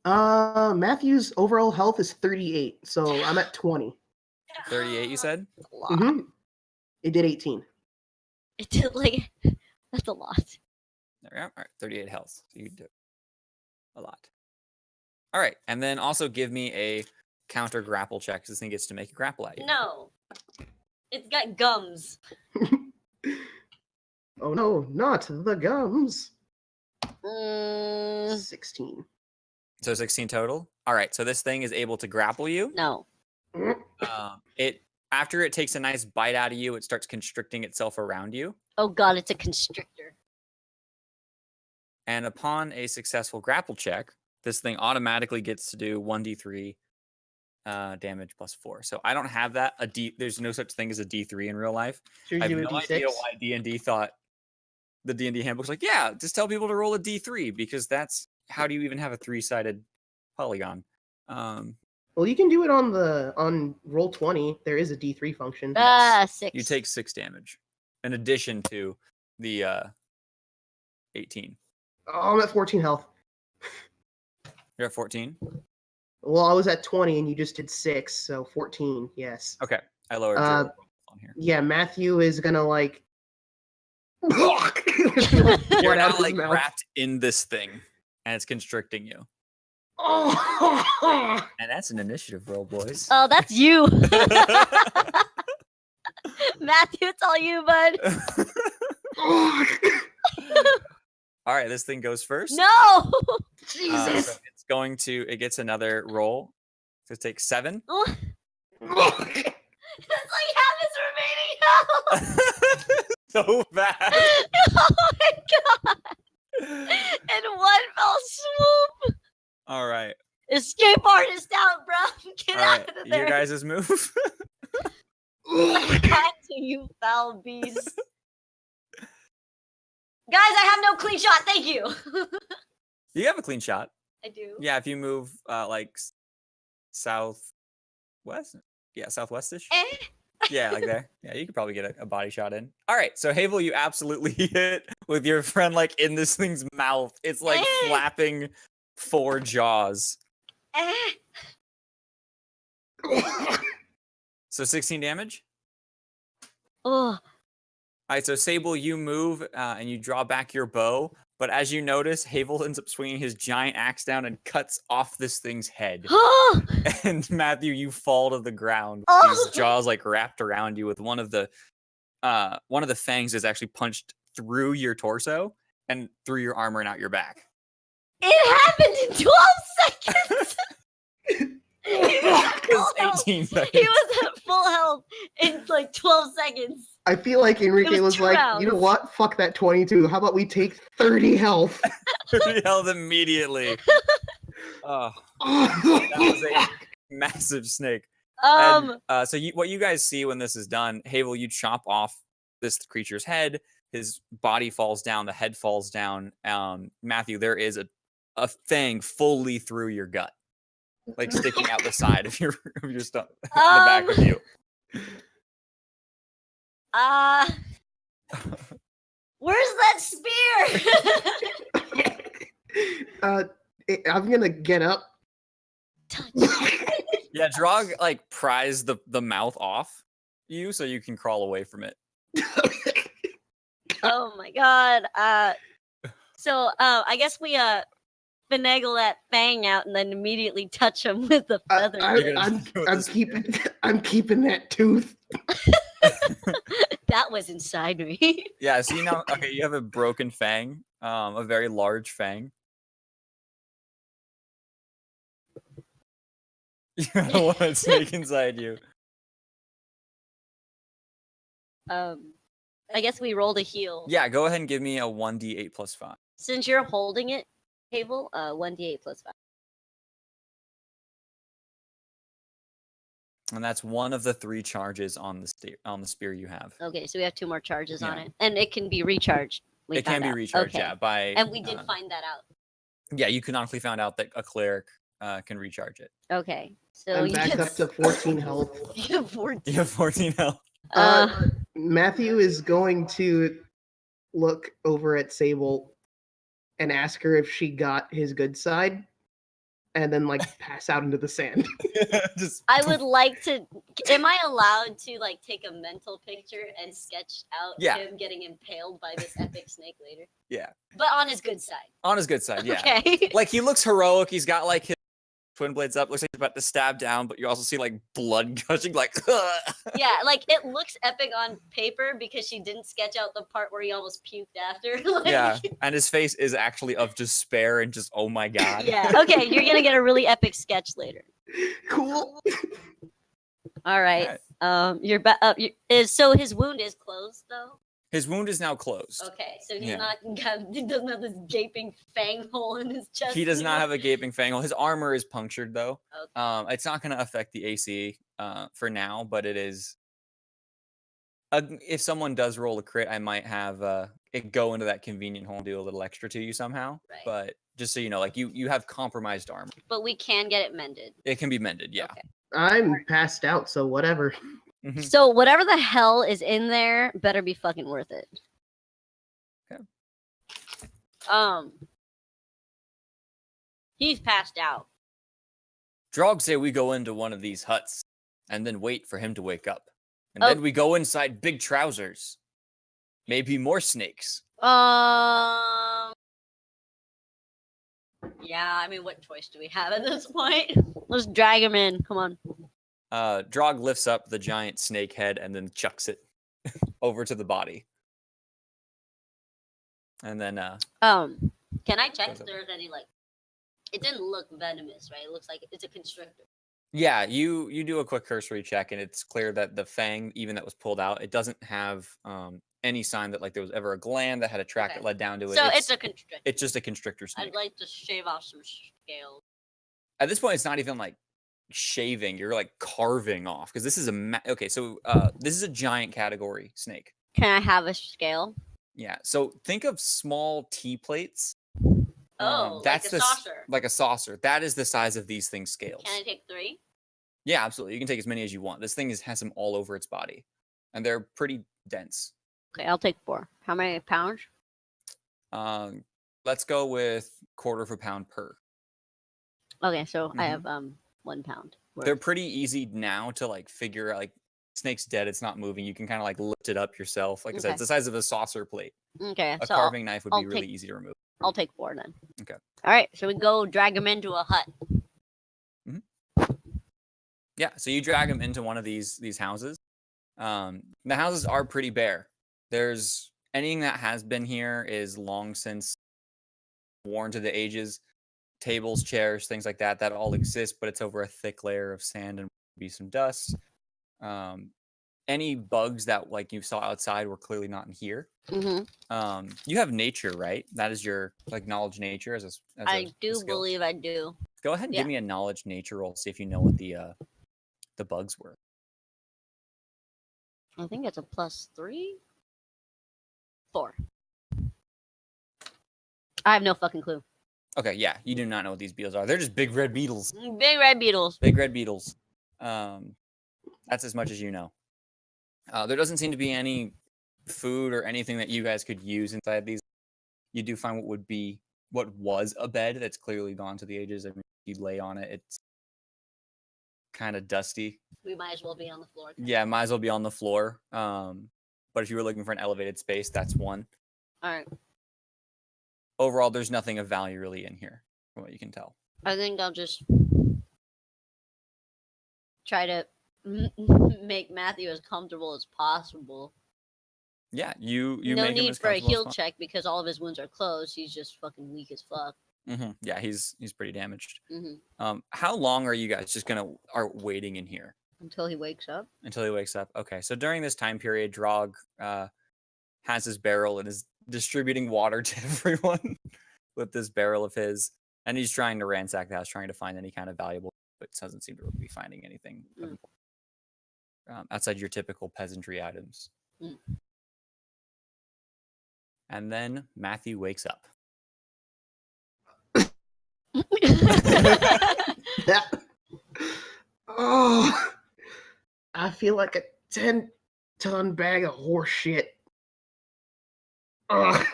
Mm. Matthew's overall health is 38, so I'm at 20. 38, you said? A lot. Mm-hmm. It did 18. It did like that's a lot. There we are. All right, 38 health. So you do a lot. All right, and then also give me a counter grapple check. 'Cause this thing gets to make a grapple at you. No. It's got gums. Oh no, not the gums. Mm, 16. So 16 total. All right, so this thing is able to grapple you. no. It after it takes a nice bite out of you, it starts constricting itself around you. Oh god, it's a constrictor. And upon a successful grapple check, this thing automatically gets to do 1d3 damage plus 4. So I don't have that. There's no such thing as a D3 in real life. So I have you do no a D6? idea why D&D thought the D&D handbook's like, yeah, just tell people to roll a D3 because that's how do you even have a 3-sided polygon? Well, you can do it on roll 20. There is a D3 function. Ah, 6. You take 6 damage in addition to the 18. Oh, I'm at 14 health. You're at 14? Well, I was at 20 and you just did 6, so 14, yes. Okay. I lowered your on here. Yeah, Matthew is gonna like. You're Right out now of his like mouth. wrapped in this thing and it's constricting you. Oh, And that's an initiative roll, boys. Oh, that's you. Matthew, it's all you, bud. All right, this thing goes first. No. Jesus! So it's going to. It gets another roll. So it takes 7. That's like half his remaining health. So bad. Oh my god. In one fell swoop. All right. Escape artist out, bro. Get All out right. of there. Your guys' move. Back to you, foul beast. Guys, I have no clean shot. Thank you. You have a clean shot. I do. Yeah, if you move like southwest. Yeah, southwestish. Eh. Yeah, like there. Yeah, you could probably get a body shot in. All right, so Havel, you absolutely hit with your friend like in this thing's mouth. It's like Eh. flapping 4 jaws. Eh. So 16 damage. Oh. All right, so Sable, you move and you draw back your bow, but as you notice, Havel ends up swinging his giant axe down and cuts off this thing's head. And Matthew, you fall to the ground. Oh. These jaws like wrapped around you with one of the fangs is actually punched through your torso and through your armor and out your back. It happened in 12 seconds. It was 18 seconds. He was at full health in like 12 seconds. I feel like Enrique It was was 2 like, rounds. you know what? Fuck that 22. How about we take 30 health? He held immediately. Oh, that was a massive snake. And, so what you guys see when this is done, Havel, you chop off this creature's head. His body falls down. The head falls down. Matthew, there is a fang fully through your gut, like sticking out the side of your stomach, the back of you. Where's that spear? I'm gonna get up. Touch. Yeah, Drog like pries the mouth off you so you can crawl away from it. Oh my god. So I guess we finagle that fang out and then immediately touch him with the feather. You're gonna go with I'm this- keeping that tooth. That was inside me. Yeah, so you know, okay, you have a broken fang, a very large fang. You have one snake inside you. I guess we rolled a heal. Yeah, go ahead and give me a 1d8 plus 5. Since you're holding it, Havel, 1d8 plus 5. And that's one of the 3 charges on the spear you have. Okay, so we have 2 more charges on Yeah. it, and it can be recharged. We It can found be out. recharged, Okay. yeah, by And we did find that out. yeah, you canonically found out that a cleric can recharge it. Okay, so I'm you back get up to 14 health. you have 14. You have 14 health. Matthew is going to look over at Sabel and ask her if she got his good side, and then like pass out into the sand. Just I would like to. Am I allowed to like take a mental picture and sketch out Yeah. him getting impaled by this epic snake later? Yeah. But on his good side. On his good side, yeah. Okay. Like he looks heroic. He's got like his twin blades up. Looks like he's about to stab down, but you also see like blood gushing. Like Yeah, like it looks epic on paper because she didn't sketch out the part where he almost puked after. Like, yeah, and his face is actually of despair and just oh my god. Yeah. Okay, you're gonna get a really epic sketch later. Cool. All right. Alright. You're back. So his wound is closed though. His wound is now closed. Okay, so he's Yeah. not. He doesn't have this gaping fang hole in his chest. He does not have a gaping fang hole. His armor is punctured though. Okay. It's not going to affect the AC for now, but it is. If someone does roll a crit, I might have it go into that convenient hole and do a little extra to you somehow. Right. But just so you know, like you have compromised armor. But we can get it mended. It can be mended. Yeah. Okay. I'm passed out, so whatever. Mhm. So whatever the hell is in there better be fucking worth it. Okay. He's passed out. Drogs say we go into one of these huts and then wait for him to wake up, and Oh. then we go inside big trousers. Maybe more snakes. Yeah, I mean, what choice do we have at this point? Let's drag him in. Come on. Drog lifts up the giant snake head and then chucks it over to the body. And then Can I check Goes if up. there's any like? It didn't look venomous, right? It looks like it's a constrictor. yeah, you do a quick cursory check and it's clear that the fang, even that was pulled out, it doesn't have any sign that like there was ever a gland that had a track Okay. that led down to it. So it's a constrictor. it's just a constrictor snake. I'd like to shave off some scales. At this point, it's not even like shaving; you're like carving off because this is okay. So this is a giant category snake. Can I have a scale? Yeah. So think of small tea plates. Oh, that's like a the s- saucer. Like a saucer. That is the size of these things' scales. Can I take 3? Yeah, absolutely. You can take as many as you want. This thing has them all over its body, and they're pretty dense. Okay, I'll take 4. How many pounds? Let's go with quarter of a pound per. Okay, so I Mhm. have 1 pound. worth. They're pretty easy now to like figure out. Like snake's dead, it's not moving. You can kind of like lift it up yourself. Like I said, Okay. it's the size of a saucer plate. Okay, A so carving knife would I'll be really take- easy to remove. I'll take 4 then. Okay. All right, so we go drag him into a hut. Yeah, so you drag him into one of these houses. The houses are pretty bare. There's anything that has been here is long since worn to the ages. Tables, chairs, things like that, that all exist, but it's over a thick layer of sand and maybe some dust. Any bugs that like you saw outside were clearly not in here. Mm-hmm. You have nature, right? That is your like knowledge nature as a I do skill. believe I do. Go ahead and yeah. give me a knowledge nature roll. See if you know what the bugs were. I think it's a +3. 4. I have no fucking clue. Okay, yeah, you do not know what these beetles are. They're just big red beetles. Big red beetles. Big red beetles. That's as much as you know. There doesn't seem to be any food or anything that you guys could use inside these. You do find what was a bed that's clearly gone to the ages. I mean, you lay on it, it's kind of dusty. We might as well be on the floor. Yeah, might as well be on the floor. But if you were looking for an elevated space, that's 1. All right. Overall, there's nothing of value really in here, from what you can tell. I think I'll just try to make Matthew as comfortable as possible. Yeah, you No make him need as for a comfortable as heal possible. check because all of his wounds are closed. He's just fucking weak as fuck. Yeah, he's pretty damaged. Hmm. How long are you guys just are waiting in here Until he wakes up. until he wakes up? Okay, so during this time period, Drog has his barrel and is distributing water to everyone with this barrel of his, and he's trying to ransack the house, trying to find any kind of valuable, but doesn't seem to really be finding anything of importance, outside your typical peasantry items. Mm. And then Matthew wakes up. Oh, I feel like a 10-ton bag of horse shit. Ugh.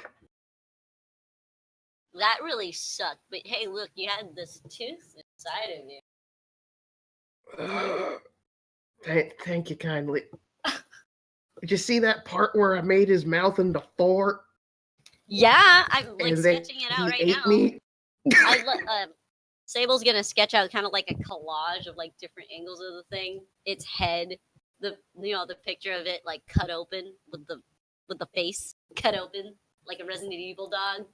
That really sucked. But hey, look, you had this tooth inside of you. Thank you kindly. Did you see that part where I made his mouth into 4? Yeah, I'm like and then sketching it out he right ate now. me? Sable's gonna sketch out kind of like a collage of like different angles of the thing. Its head, the picture of it like cut open with the face cut open like a Resident Evil dog,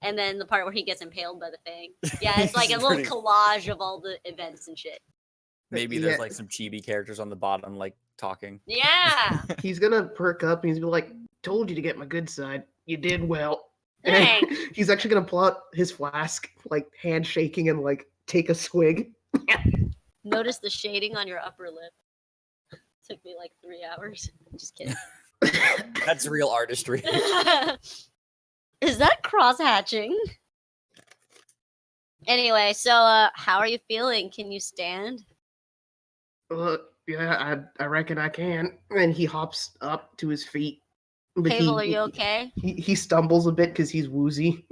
and then the part where he gets impaled by the fang. Yeah, it's like a little Pretty- collage of all the events and shit. Maybe Yeah. there's like some chibi characters on the bottom, like talking. Yeah, He's gonna perk up and he's gonna be like, "Told you to get my good side. You did well." Thanks. He's actually gonna pull out his flask, like handshaking, and like take a swig. Notice the shading on your upper lip. Took me like 3 hours. Just kidding. That's real artistry. Is that cross hatching? Anyway, so how are you feeling? Can you stand? Yeah, I reckon I can. And he hops up to his feet. But Havel, are you okay? He stumbles a bit because he's woozy.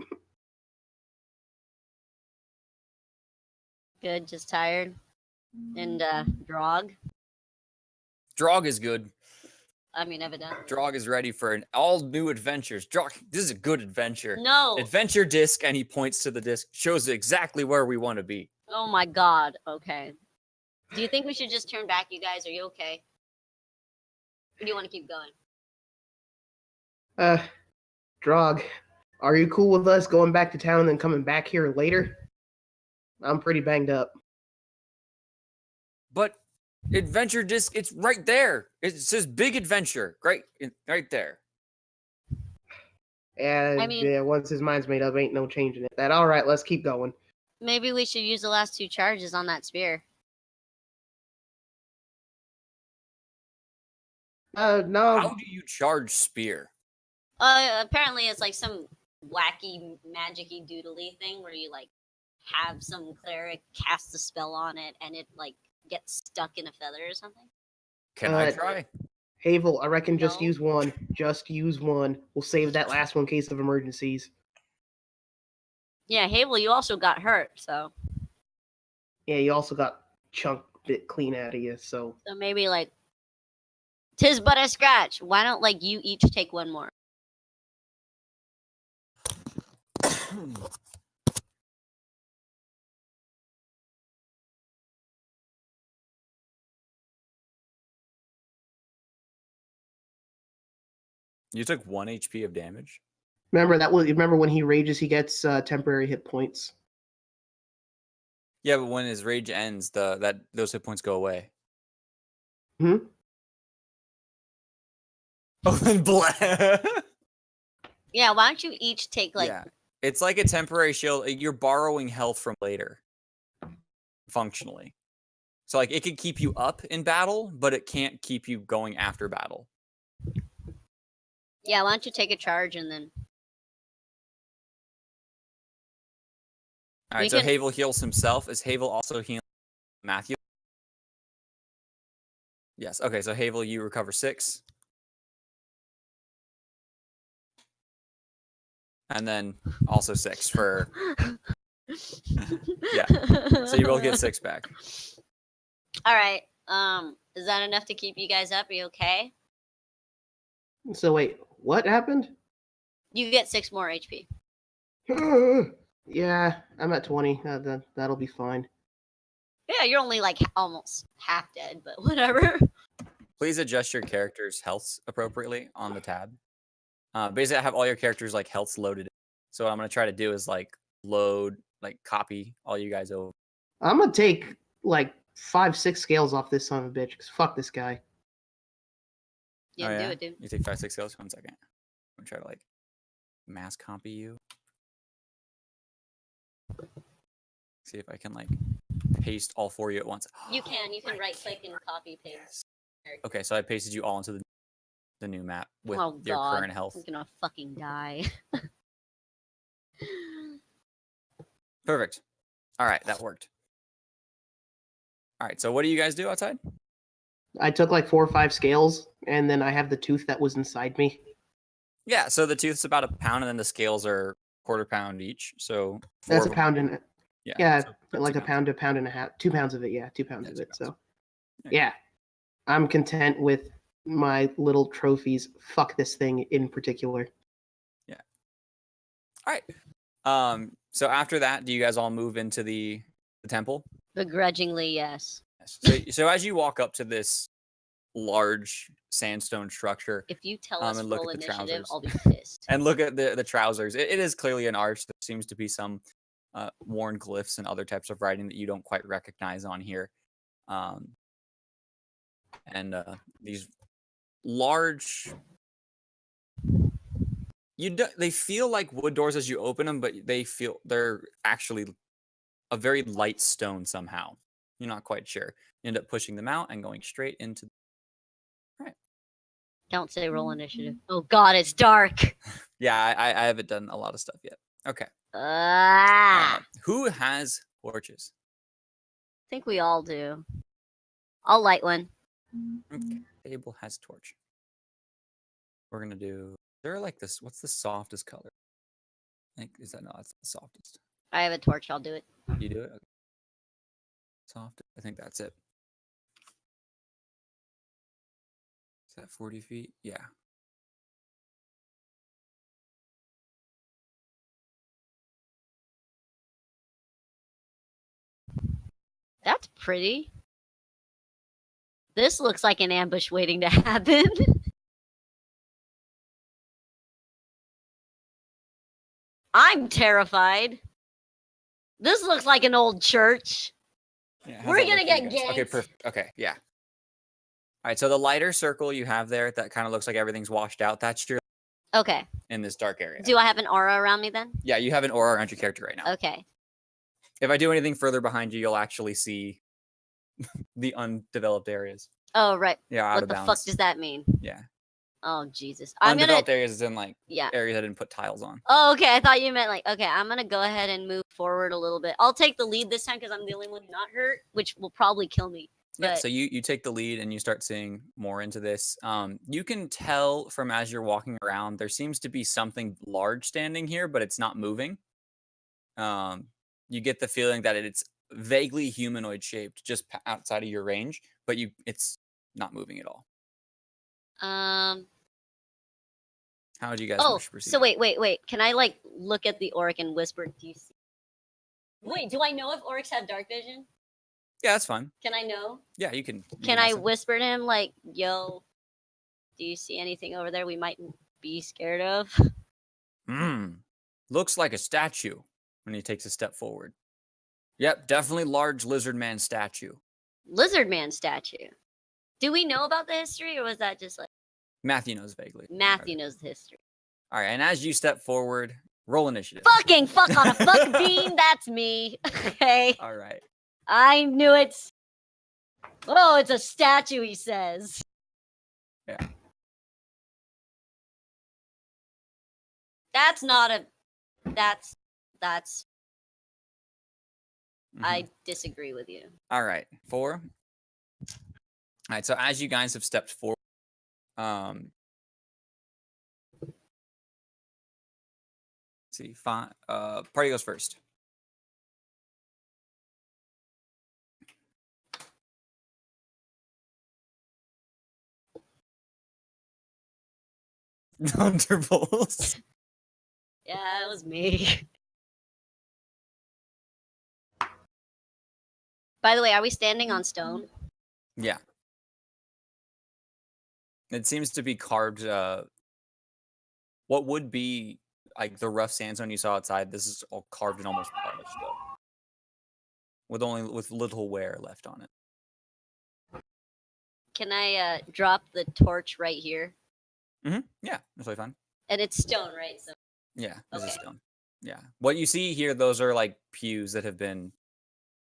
Good, just tired. And Drog? Drog is good. I mean, evidently. Drog is ready for an all new adventures. Drog, this is a good adventure. No! Adventure disc, and he points to the disc, shows exactly where we want to be. Oh my god, okay. Do you think we should just turn back, you guys? Are you okay? Or do you want to keep going? Drog, are you cool with us going back to town and then coming back here later? I'm pretty banged up. But adventure disc, it's right there. It says big adventure. Great, right there. And I mean- yeah, once his mind's made up, ain't no changing it. All right, let's keep going. Maybe we should use the last 2 charges on that spear. No. How do you charge spear? Apparently it's like some wacky, magic-y doodly thing where you like have some cleric cast a spell on it and it like gets stuck in a feather or something. Can I try? Havel, I reckon just No. use one. Just use one. We'll save that last one in case of emergencies. Yeah, Havel, you also got hurt, so Yeah, you also got chunked bit clean out of you, so maybe like 'tis but a scratch. Why don't like you each take one more? You took 1 HP of damage. remember when he rages, he gets temporary hit points. Yeah, but when his rage ends, those hit points go away. Hmm? Oh, then Yeah, why don't you each take like yeah, it's like a temporary shield. You're borrowing health from later, functionally. So like it can keep you up in battle, but it can't keep you going after battle. yeah, why don't you take a charge and then All right, We so can- Havel heals himself. Is Havel also healing Matthew? Yes. Okay, so Havel, you recover 6. And then also 6 for yeah. So you both get 6 back. All right. Is that enough to keep you guys up? Are you okay? So wait, what happened? You get 6 more HP. Yeah, I'm at 20. That'll be fine. Yeah, you're only like almost half dead, but whatever. Please adjust your character's healths appropriately on the tab. Basically, I have all your characters like healths loaded. So what I'm gonna try to do is like load, like copy all you guys over. I'm gonna take like 5-6 scales off this son of a bitch, because fuck this guy. Yeah, Oh, do yeah? it, dude. You take 5, 6 scales. 1 second. I'm gonna try to like mass copy you. See if I can like paste all 4 of you at once. You can right click and copy paste. Okay, so I pasted you all into the new map with Oh your god, current health. I'm gonna fucking die. Perfect. All right, that worked. All right, so what do you guys do outside? I took like 4 or 5 scales, and then I have the tooth that was inside me. Yeah, so the tooth's about a pound, and then the scales are quarter pound each. So That's a of them- pound and Yeah, so about like 2 a pound to a pound and a half, 2 pounds of it. Yeah, 2 pounds Yeah, of 2 it. pounds. So Yeah. yeah, I'm content with my little trophies. Fuck this thing in particular. All right. So after that, do you guys all move into the temple? Begrudgingly, yes. Yes. So as you walk up to this large sandstone structure If you tell us and look roll at the initiative, trousers. I'll be pissed. and look at the trousers, it is clearly an arch. There seems to be some worn glyphs and other types of writing that you don't quite recognize on here. And these large, they feel like wood doors as you open them, but they're actually a very light stone somehow. You're not quite sure. You end up pushing them out and going straight into. Don't say roll initiative. Oh god, it's dark. Yeah, I haven't done a lot of stuff yet. Okay. Ah, Who has torches? I think we all do. I'll light one. Okay. Abel has torch. We're gonna do. They're like this. What's the softest color? I think is that no? That's the softest. I have a torch. I'll do it. You do it. Okay. Soft. I think that's it. Is that 40 feet? Yeah. That's pretty. This looks like an ambush waiting to happen. I'm terrified. This looks like an old church. Yeah, how's We're that gonna look for you get guys? Okay, ganked. perfect. Okay, yeah. All right, so the lighter circle you have there that kind of looks like everything's washed out, that's your Okay. in this dark area. Do I have an aura around me then? Yeah, you have an aura around your character right now. Okay. If I do anything further behind you, you'll actually see the undeveloped areas. Oh right. Yeah, out What of the bounds. fuck does that mean? Yeah. Oh Jesus. I'm gonna. Undeveloped areas is in like Yeah. areas I didn't put tiles on. Oh, okay. I thought you meant like, okay, I'm gonna go ahead and move forward a little bit. I'll take the lead this time because I'm the only one not hurt, which will probably kill me. Yeah, But so you take the lead and you start seeing more into this. You can tell from as you're walking around, there seems to be something large standing here, but it's not moving. You get the feeling that it's vaguely humanoid shaped, just outside of your range, but it's not moving at all. How would you guys Oh, wish to proceed? so wait. Can I like look at the orc and whisper? Do you see? Wait, do I know if orcs have dark vision? Yeah, that's fine. Can I know? Yeah, you can. Can I ask them. whisper to him like, "Yo, do you see anything over there we might be scared of?" Looks like a statue. When he takes a step forward. Yep, definitely large lizard man statue. Lizard man statue. Do we know about the history, or was that just like Matthew knows vaguely. Matthew knows the history? All right, and as you step forward, roll initiative. Fucking fuck on a fuck bean. That's me. Okay, All right. I knew it. Oh, it's a statue. He says. Yeah. That's not a. That's. Mhm. I disagree with you. All right, 4. All right, so as you guys have stepped forward, see, fine. Party goes first. Thunderbolts. Yeah, it was me. By the way, are we standing on stone? Yeah. It seems to be carved. What would be like the rough sandstone you saw outside? This is all carved and almost polished though, with little wear left on it. Can I drop the torch right here? Yeah, that's totally fine. And it's stone, right? So Yeah, this is Okay. stone. Yeah, what you see here, those are like pews that have been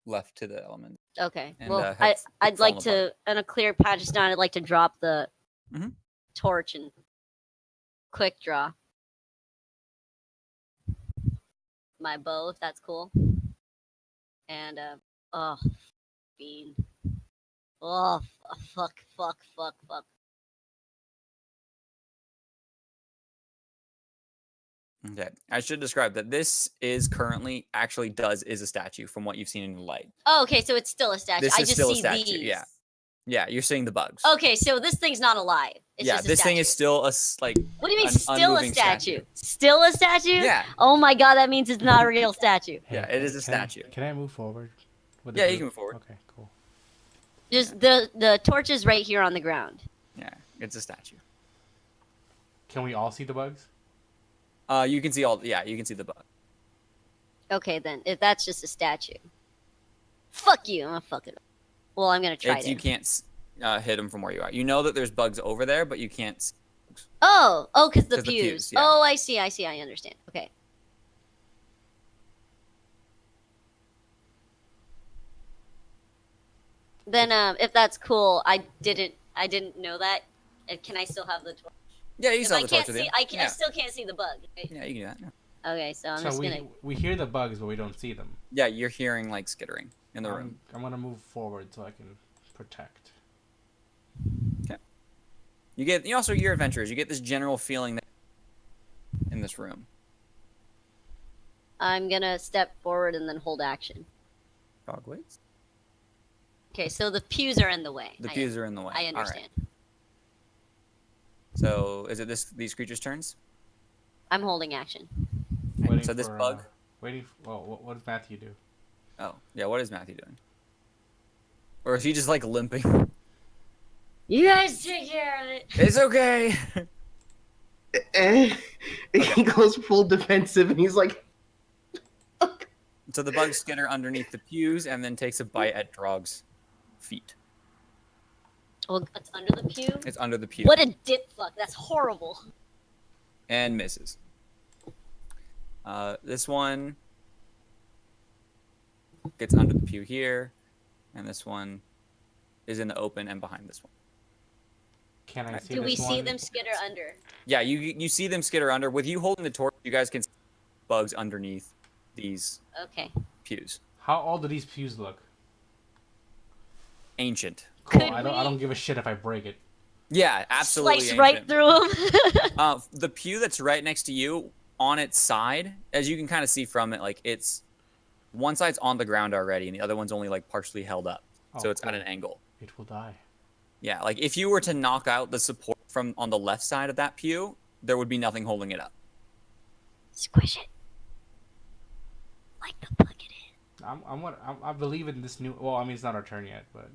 left to the elements. okay. And, Well, have I'd fallen like to, on a clear patch of stone, I'd like to drop the Mhm. torch and quick draw my bow, if that's cool. And oh, bean. Oh, fuck. Okay, I should describe that this is currently is a statue from what you've seen in the light. Oh, okay, so it's still a statue. This I is just still a see statue, these. yeah. Yeah, you're seeing the bugs. Okay, so this thing's not alive. It's yeah, just a this thing is statue. still like. What do you mean an still a unmoving statue? Still a statue? Yeah. Oh my god, that means it's not a real statue. Yeah, it is a statue. Can I move forward? with the Yeah, you group? can move forward. Okay, cool. Just the torch is right here on the ground. Yeah, it's a statue. Can we all see the bugs? You can see all. Yeah, you can see the bug. Okay, then if that's just a statue, fuck you. I'm gonna fuck it up. Well, I'm gonna try to. You can't hit them from where you are. You know that there's bugs over there, but you can't. Oh, because the 'Cause the pews. pews, yeah. Oh, I see. I understand. Okay. Then, if that's cool, I didn't know that. Can I still have the torch? Yeah, you 'Cause saw I the can't torch with see. you. I Yeah. still can't see the bug. Right? Yeah, you can do that. Yeah. Okay, so I'm So just we gonna. we hear the bugs, but we don't see them. Yeah, you're hearing like skittering in the room. I'm gonna move forward so I can protect. You also your adventurers. You get this general feeling that in this room. I'm gonna step forward and then hold action. Dog waits. Okay, so the pews are in the way. The pews are in the way. I All right. understand. So is it these creatures' turns? I'm holding action. Waiting So this for, bug. Well, what does Matthew do? Oh, yeah. What is Matthew doing? Or is he just like limping? You guys take care of it. It's okay. He goes full defensive and he's like, So the bugs skitter underneath the pews and then takes a bite at Drog's feet. Oh, it's under the pew. It's under the pew. What a dip fuck. That's horrible. And misses. This one gets under the pew here, and this one is in the open and behind this one. Can I see Do we this see one? them skitter under? Yeah, you see them skitter under. With you holding the torch, you guys can see bugs underneath these Okay. pews. How old do these pews look? Ancient. Cool. Could I we- don't give a shit if I break it. Yeah, absolutely. Slice right ancient. through them. The pew that's right next to you, on its side, as you can kind of see from it, like it's one side's on the ground already, and the other one's only like partially held up, so Oh, it's at cool. an angle. It will die. Yeah, like if you were to knock out the support from on the left side of that pew, there would be nothing holding it up. Squish it. Like the plug it in. I believe in this new. Well, I mean, it's not our turn yet, but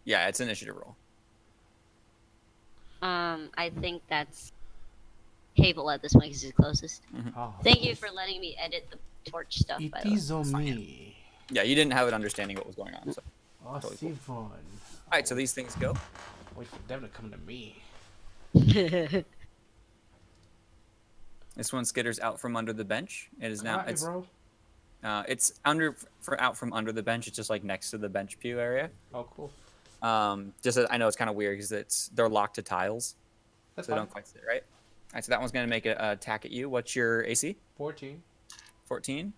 Yeah, it's initiative roll. I think that's Havel at this point because he's closest. oh, Thank you for letting me edit the torch stuff. it By the way. is on me. Yeah, you didn't have an understanding what was going on. So. Oh, Totally cool. Sivon. All right, so these things go. Wait for them to come to me. This one skitters out from under the bench. It is now. Hi, bro. It's out from under the bench. It's just like next to the bench pew area. Oh, cool. Just I know it's kind of weird because they're locked to tiles, That's so they fine. don't quite sit right. All right, so that one's gonna make an attack at you. What's your AC? 14. 14.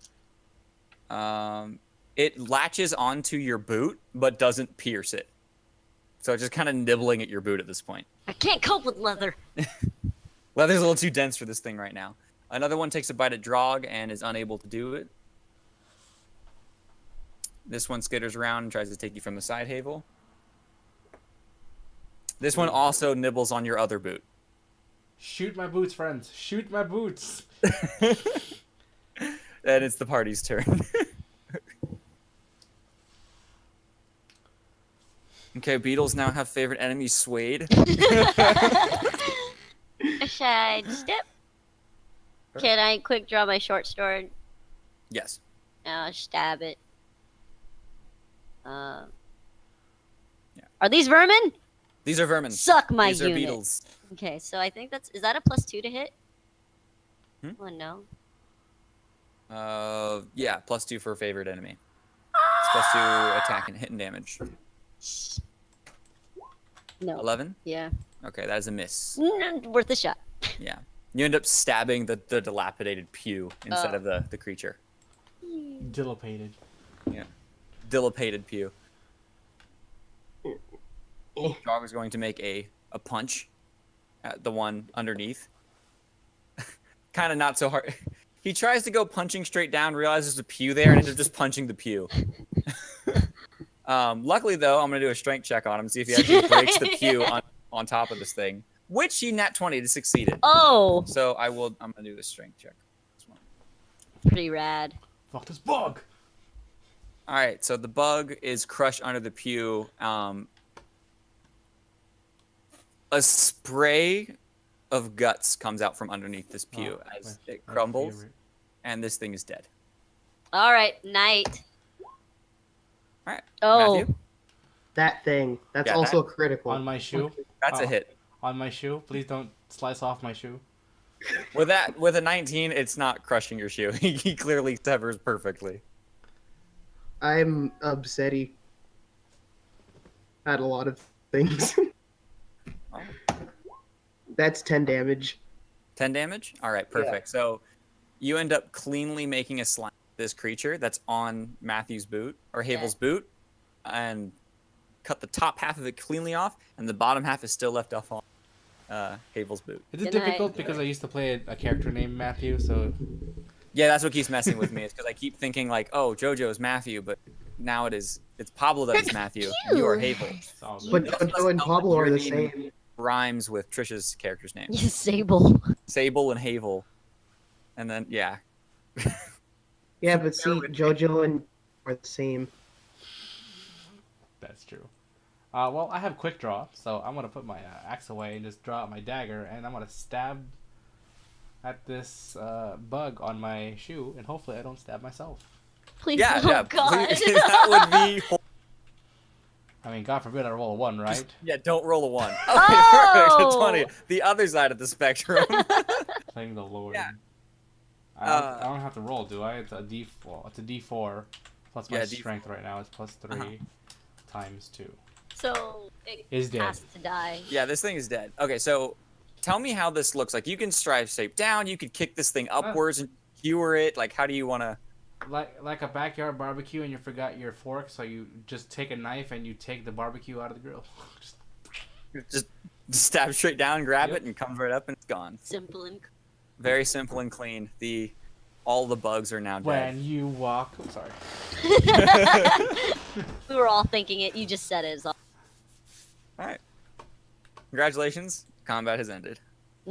It latches onto your boot but doesn't pierce it. So it's just kind of nibbling at your boot at this point. I can't cope with leather. Leather's a little too dense for this thing right now. Another one takes a bite at Drog and is unable to do it. This one skitters around and tries to take you from the side, Havel. This one also nibbles on your other boot. Shoot my boots, friends. Shoot my boots. And it's the party's turn. Okay, beetles now have favorite enemy, Suede. Side step. Can I quick draw my short sword? Yes. Stab it. Yeah. Are these vermin? These are vermin. Suck my These are unit. beetles. Okay, so I think is that a +2 to hit? Hmm? Oh no. Yeah, +2 for favorite enemy. It's +2 attack and hit and damage. No. 11? Yeah. Okay, that is a miss. Worth a shot. Yeah. You end up stabbing the dilapidated pew instead of the creature. Dilapated. Yeah. Dilapated pew. Dog is going to make a punch at the one underneath. Kind of not so hard. He tries to go punching straight down, realizes there's a pew there, and ends up just punching the pew. Luckily, though, I'm going to do a strength check on him, see if he actually breaks the pew on top of this thing, which he nat 20 to succeeded. Oh, So I'm going to do the strength check. pretty rad. Fuck this bug. All right, so the bug is crushed under the pew. A spray of guts comes out from underneath this pew as it crumbles, favorite. and this thing is dead. All right, night. All right, Oh, Matthew, That thing. That's Yeah, also a critical. On my shoe. that's a Oh. hit. On my shoe. Please don't slice off my shoe. With a 19, it's not crushing your shoe. He clearly severs perfectly. I'm upsetty at a lot of things. Oh. That's 10 damage. 10 damage? All right, perfect. So you end up cleanly making a slime with this creature that's on Matthew's boot, or Havel's boot, and cut the top half of it cleanly off, and the bottom half is still left off on Havel's boot. Is it Good night. difficult because I used to play a character named Matthew, so Yeah, that's what keeps messing with me, is because I keep thinking, like, oh, JoJo is Matthew, but now it's Pablo that is Matthew, and you are Havel. it's all good. But Jojo and Pablo are the same. Rhymes with Trisha's character's name. you Sable. Sable and Havel. And then, yeah. Yeah, but see, Jojo and are the same. That's true. Well, I have quick draw, so I'm gonna put my axe away and just draw out my dagger, and I'm gonna stab at this bug on my shoe, and hopefully I don't stab myself. Please, Yeah, oh yeah. God. Please, that would be. I mean, God forbid I roll a 1, right? Yeah, don't roll a 1. Okay, Oh! perfect. 20. The other side of the spectrum. Playing the Lord. Yeah. I don't have to roll, do I? It's a D. Well, it's a D4 plus my Yeah, strength right now. It's +3 times 2. So it Is dead. has to die. Yeah, this thing is dead. Okay, so tell me how this looks like. You can strive straight down. You could kick this thing upwards and skewer it. Like, how do you want to? Like a backyard barbecue, and you forgot your fork, so you just take a knife and you take the barbecue out of the grill. Just stab straight down, grab Yep. it, and comes right up, and it's gone. Simple and Very simple and clean. All the bugs are now dead. When you walk, sorry. we were all thinking it. You just said it. All right. Congratulations. Combat has ended.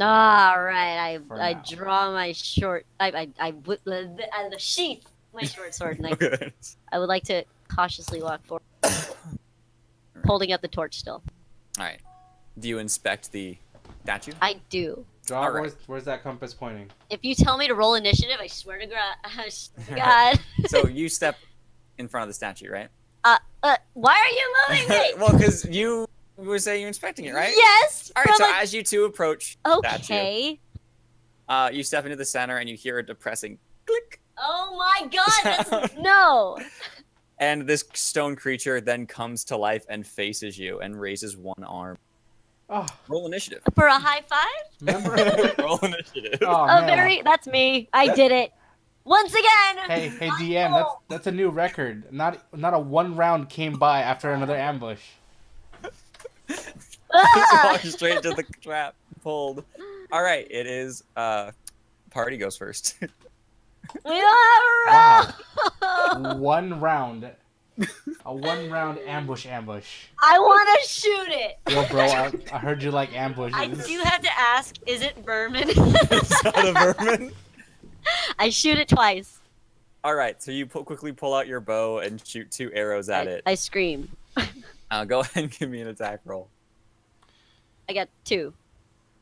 All right, For I now. draw my short. I whip the sheath my short sword, and Okay. I would like to cautiously walk forward, holding up the torch still. All right. Do you inspect the statue? I do. Draw, All right. where's that compass pointing? If you tell me to roll initiative, I swear to God. So you step in front of the statue, right? Why are you moving me? Well, because you were saying you're inspecting it, right? Yes. All right. So from as you two approach the okay. statue, you step into the center and you hear a depressing click. Oh my God! No. And this stone creature then comes to life and faces you and raises one arm. Oh, Roll initiative. For a high five? remember? Roll initiative. Oh, A man. that's me. I did it. Once again. Hey, DM, that's a new record. Not a 1 round came by after another ambush. Just Ah! walk straight to the trap. Pulled. All right. It is. Party goes first. We don't have a round. 1 round. A 1-round ambush. I want to shoot it. Yo, bro, I heard you like ambushes. I do have to ask, is it vermin? It's not a vermin. I shoot it twice. All right, so you quickly pull out your bow and shoot 2 arrows at it. I scream. Go ahead and give me an attack roll. I got 2.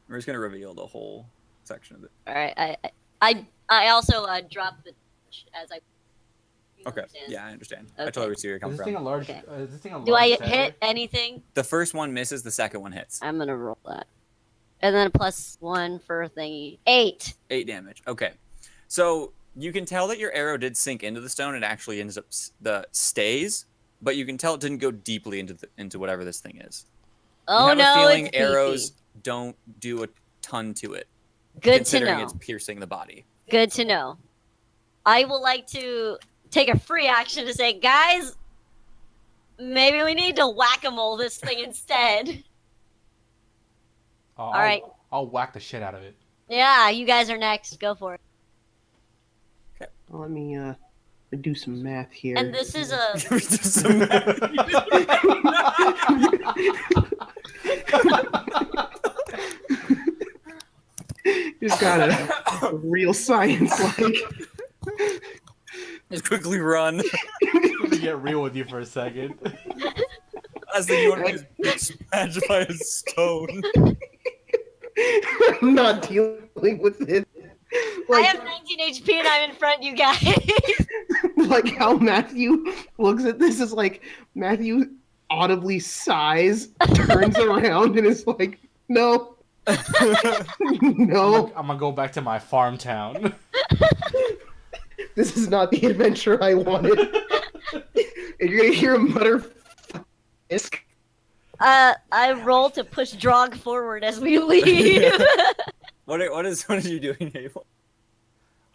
We're just gonna reveal the whole section of it. All right. I also dropped the as I. You Okay. understand? Yeah, I understand. I Okay. totally see where you're Is coming this thing a from. large? Okay. Is this thing a Do large I feather? hit anything? The first one misses. The second one hits. I'm gonna roll that, and then a +1 for thingy. 8. 8 damage. Okay. So you can tell that your arrow did sink into the stone. It actually ends up stays, but you can tell it didn't go deeply into whatever this thing is. Oh I have no, a feeling it's arrows beefy. don't do a ton to it, Good to considering know. it's piercing the body. Good to know. I will like to take a free action to say, guys, maybe we need to whack-a-mole this thing instead. All right. I'll whack the shit out of it. Yeah, you guys are next. Go for it. Let me do some math here. And this is a Just got a real science like. Just quickly run. Let me get real with you for a second. As the universe is smashed by a stone. I'm not dealing with it. I have 19 HP and I'm in front, you guys. Like how Matthew looks at this is like Matthew audibly sighs, turns around, and is like, "No, no, I'm gonna go back to my farm town. this is not the adventure I wanted." And you're gonna hear him mutter, "Isk." I roll to push Drog forward as we leave. What are you doing, Havel?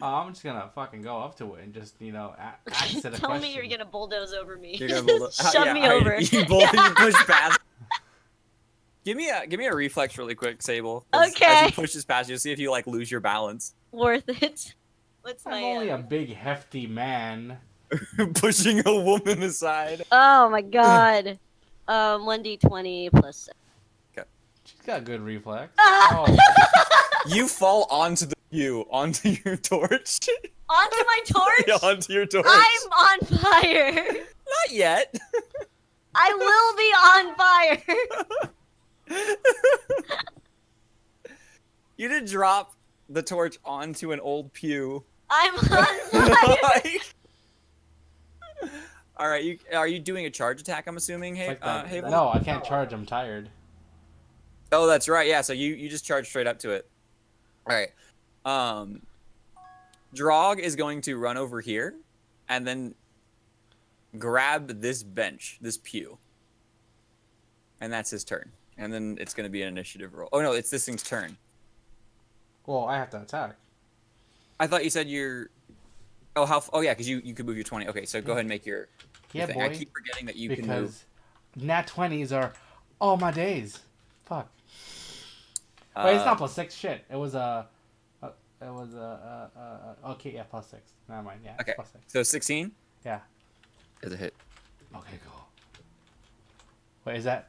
I'm just gonna fucking go up to it and just, ask it a Tell question. me you're gonna bulldoze over me. You're gonna bulldoze- Shove me over. You push past. Give me a reflex really quick, Sabel. As Okay. he pushes past you, see if you like lose your balance. Worth it. What's I'm my? only a big hefty man. Pushing a woman aside. Oh my god. 1d20 plus. She's got good reflex. Ah! Oh, You fall onto onto your torch. Onto my torch. Yeah, onto your torch. I'm on fire. Not yet. I will be on fire. You did drop the torch onto an old pew. I'm on fire. All right, are you doing a charge attack? I'm assuming, like that. Havel? No, I can't charge. I'm tired. Oh, that's right. Yeah, so you just charge straight up to it. All right. Drog is going to run over here, and then grab this bench, this pew, and that's his turn. And then it's going to be an initiative roll. Oh no, it's this thing's turn. Well, I have to attack. I thought you said you're. Oh yeah, because you could move your 20. Okay, so go ahead and make your. Yeah, thing. boy. I keep forgetting that you can move. Because nat 20s are all my days. Fuck. Wait, it's not +6. Shit. It was okay, yeah, +6. Never mind. Yeah, Okay. it's +6. So 16 Yeah. is a hit. Okay, cool. Wait, is that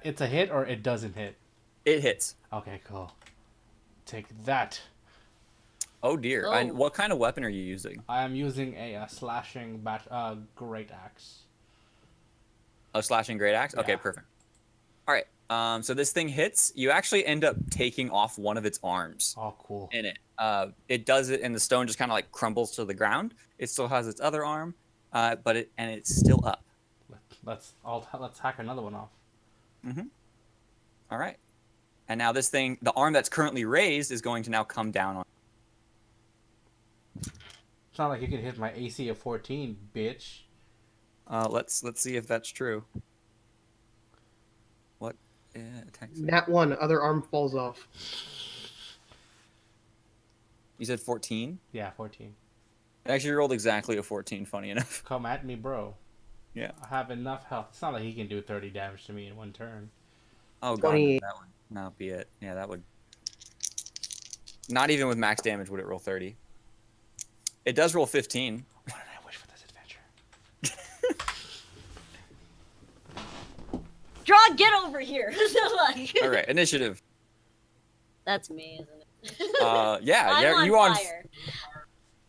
it's a hit or it doesn't hit? It hits. Okay, cool. Take that. Oh dear. Oh. And what kind of weapon are you using? I am using a slashing great axe. A slashing great axe? Okay, Yeah. perfect. All right. So this thing hits. You actually end up taking off one of its arms Oh, cool. in it. It does it, and the stone just kind of like crumbles to the ground. It still has its other arm, but it's still up. Let's hack another one off. All right. And now this thing, the arm that's currently raised, is going to now come down on. It's not like you can hit my AC of 14, bitch. Let's see if that's true. What? Attacks? Nat 1, other arm falls off. You said 14? Yeah, 14. I actually rolled exactly a 14. Funny enough. Come at me, bro. Yeah. I have enough health. It's not like he can do 30 damage to me in one turn. Oh god, 28. that would not be it. Yeah, that would. Not even with max damage would it roll 30. It does roll 15. What did I wish for this adventure? Drog, get over here. Like, All right, initiative. that's me, isn't it? Yeah, I'm yeah, on you on fire.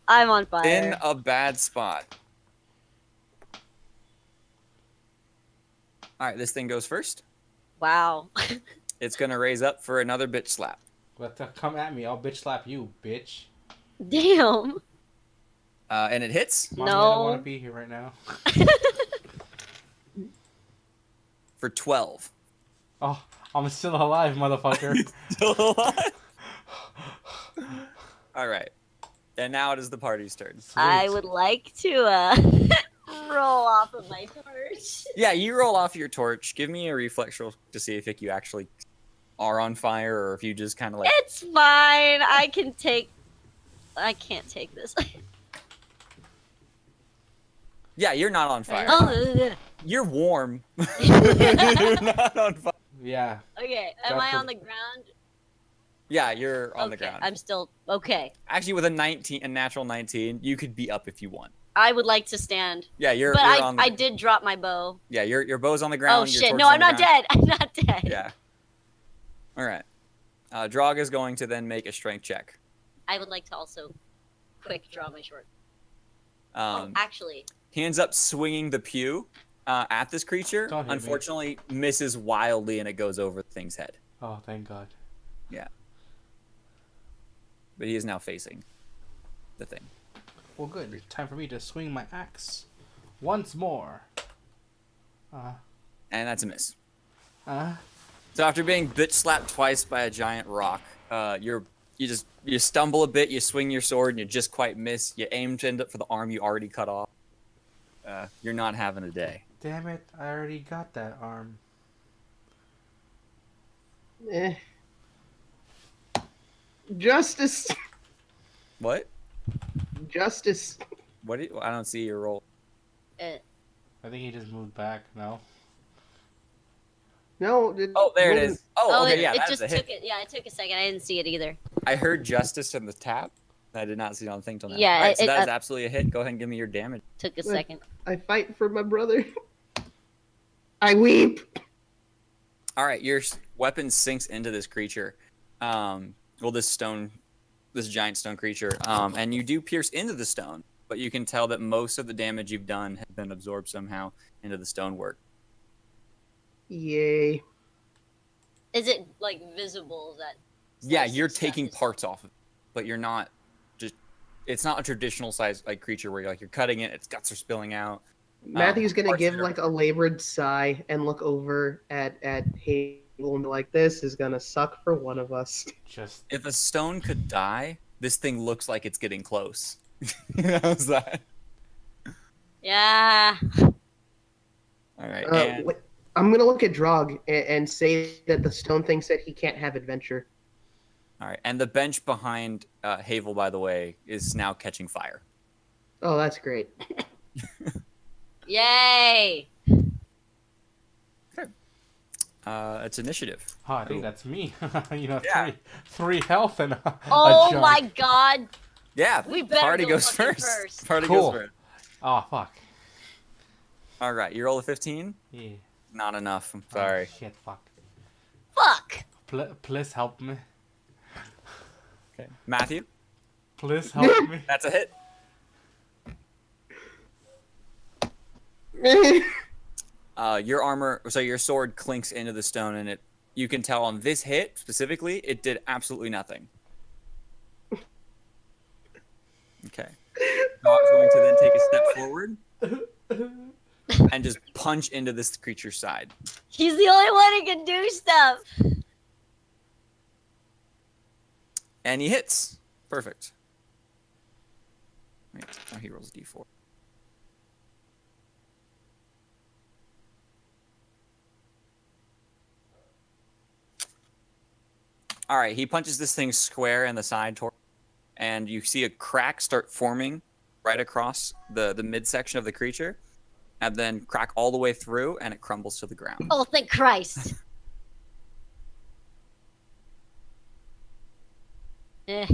I'm on fire. in a bad spot. All right, this thing goes first. Wow. It's gonna raise up for another bitch slap. But come at me, I'll bitch slap you, bitch. Damn. And it hits Mommy, I don't want No. to be here right now. for 12. Oh, I'm still alive, motherfucker. Still alive? All right, and now it is the party's turn. I Sweet. would like to roll off of my torch. Yeah, you roll off your torch. Give me a reflex roll to see if you actually are on fire or if you just kind of like. It's fine. I can't take this. Yeah, you're not on fire. Oh, You're warm. You're not on fire. Yeah. okay. Am Got I the- on the ground? Yeah, you're on the Okay, ground. I'm still okay. Actually, with a natural 19, you could be up if you want. I would like to stand, Yeah, you're but on. I did drop my bow. Yeah, your bow's on the ground. Oh your shit! torch No, is I'm on the not ground. dead. I'm not dead. Yeah. All right. Drog is going to then make a strength check. I would like to also quick draw my sword. Um, Actually, he ends up swinging the pew at this creature. Don't hit me. Unfortunately, misses wildly and it goes over the thing's head. Oh, thank God. But he is now facing the thing. Well, good. Time for me to swing my axe once more. And that's a miss. Uh, So after being bitch slapped twice by a giant rock, you stumble a bit, you swing your sword, and you just quite miss. You aim to end up for the arm you already cut off. You're not having a day. damn it! I already got that arm. Eh. Justice. What? Justice. What? I don't see your roll. I think he just moved back. No. No. Oh, there it is. Oh, okay, yeah, it that's just a hit. took it. Yeah, it took a second. I didn't see it either. I heard justice in the tap. I did not see it on the thing till now. Yeah, All right, so it- that is absolutely a hit. Go ahead and give me your damage. Took a Well, second. I fight for my brother. I weep. All right, your weapon sinks into this creature. This giant stone creature. And you do pierce into the stone, but you can tell that most of the damage you've done has been absorbed somehow into the stonework. Yay. Is it like visible that? Yeah, some you're stuff taking is- parts off of it, but you're not just. It's not a traditional size like creature where you're cutting it, its guts are spilling out. Matthew's gonna parts give that are- like a labored sigh and look over at Havel and be like, "This is gonna suck for one of us." Just If a stone could die, this thing looks like it's getting close. How's that? Yeah. All right. Uh, and wait, I'm gonna look at Drog and say that the stone thing said he can't have adventure. all right. And the bench behind Havel, by the way, is now catching fire. Oh, that's great. Yay. It's initiative. oh, I think that's me. Yeah. three health and a Oh junk. my god. Yeah. We better Party go goes fucking first. first. Party Cool. goes first. Oh fuck. All right. You roll a 15. Yeah. Not enough. I'm Oh, sorry. shit. Fuck. Fuck. Please help me. Okay. Matthew, Please help me. that's a hit. Your armor, so your sword clinks into the stone, and you can tell on this hit specifically, it did absolutely nothing. Okay. Dog's going to then take a step forward and just punch into this creature's side. He's the only one who can do stuff. And he hits. Perfect. Wait, now he rolls a d4. All right, he punches this thing square in the side, and you see a crack start forming right across the midsection of the creature, and then crack all the way through, and it crumbles to the ground. Oh, thank Christ. Eh.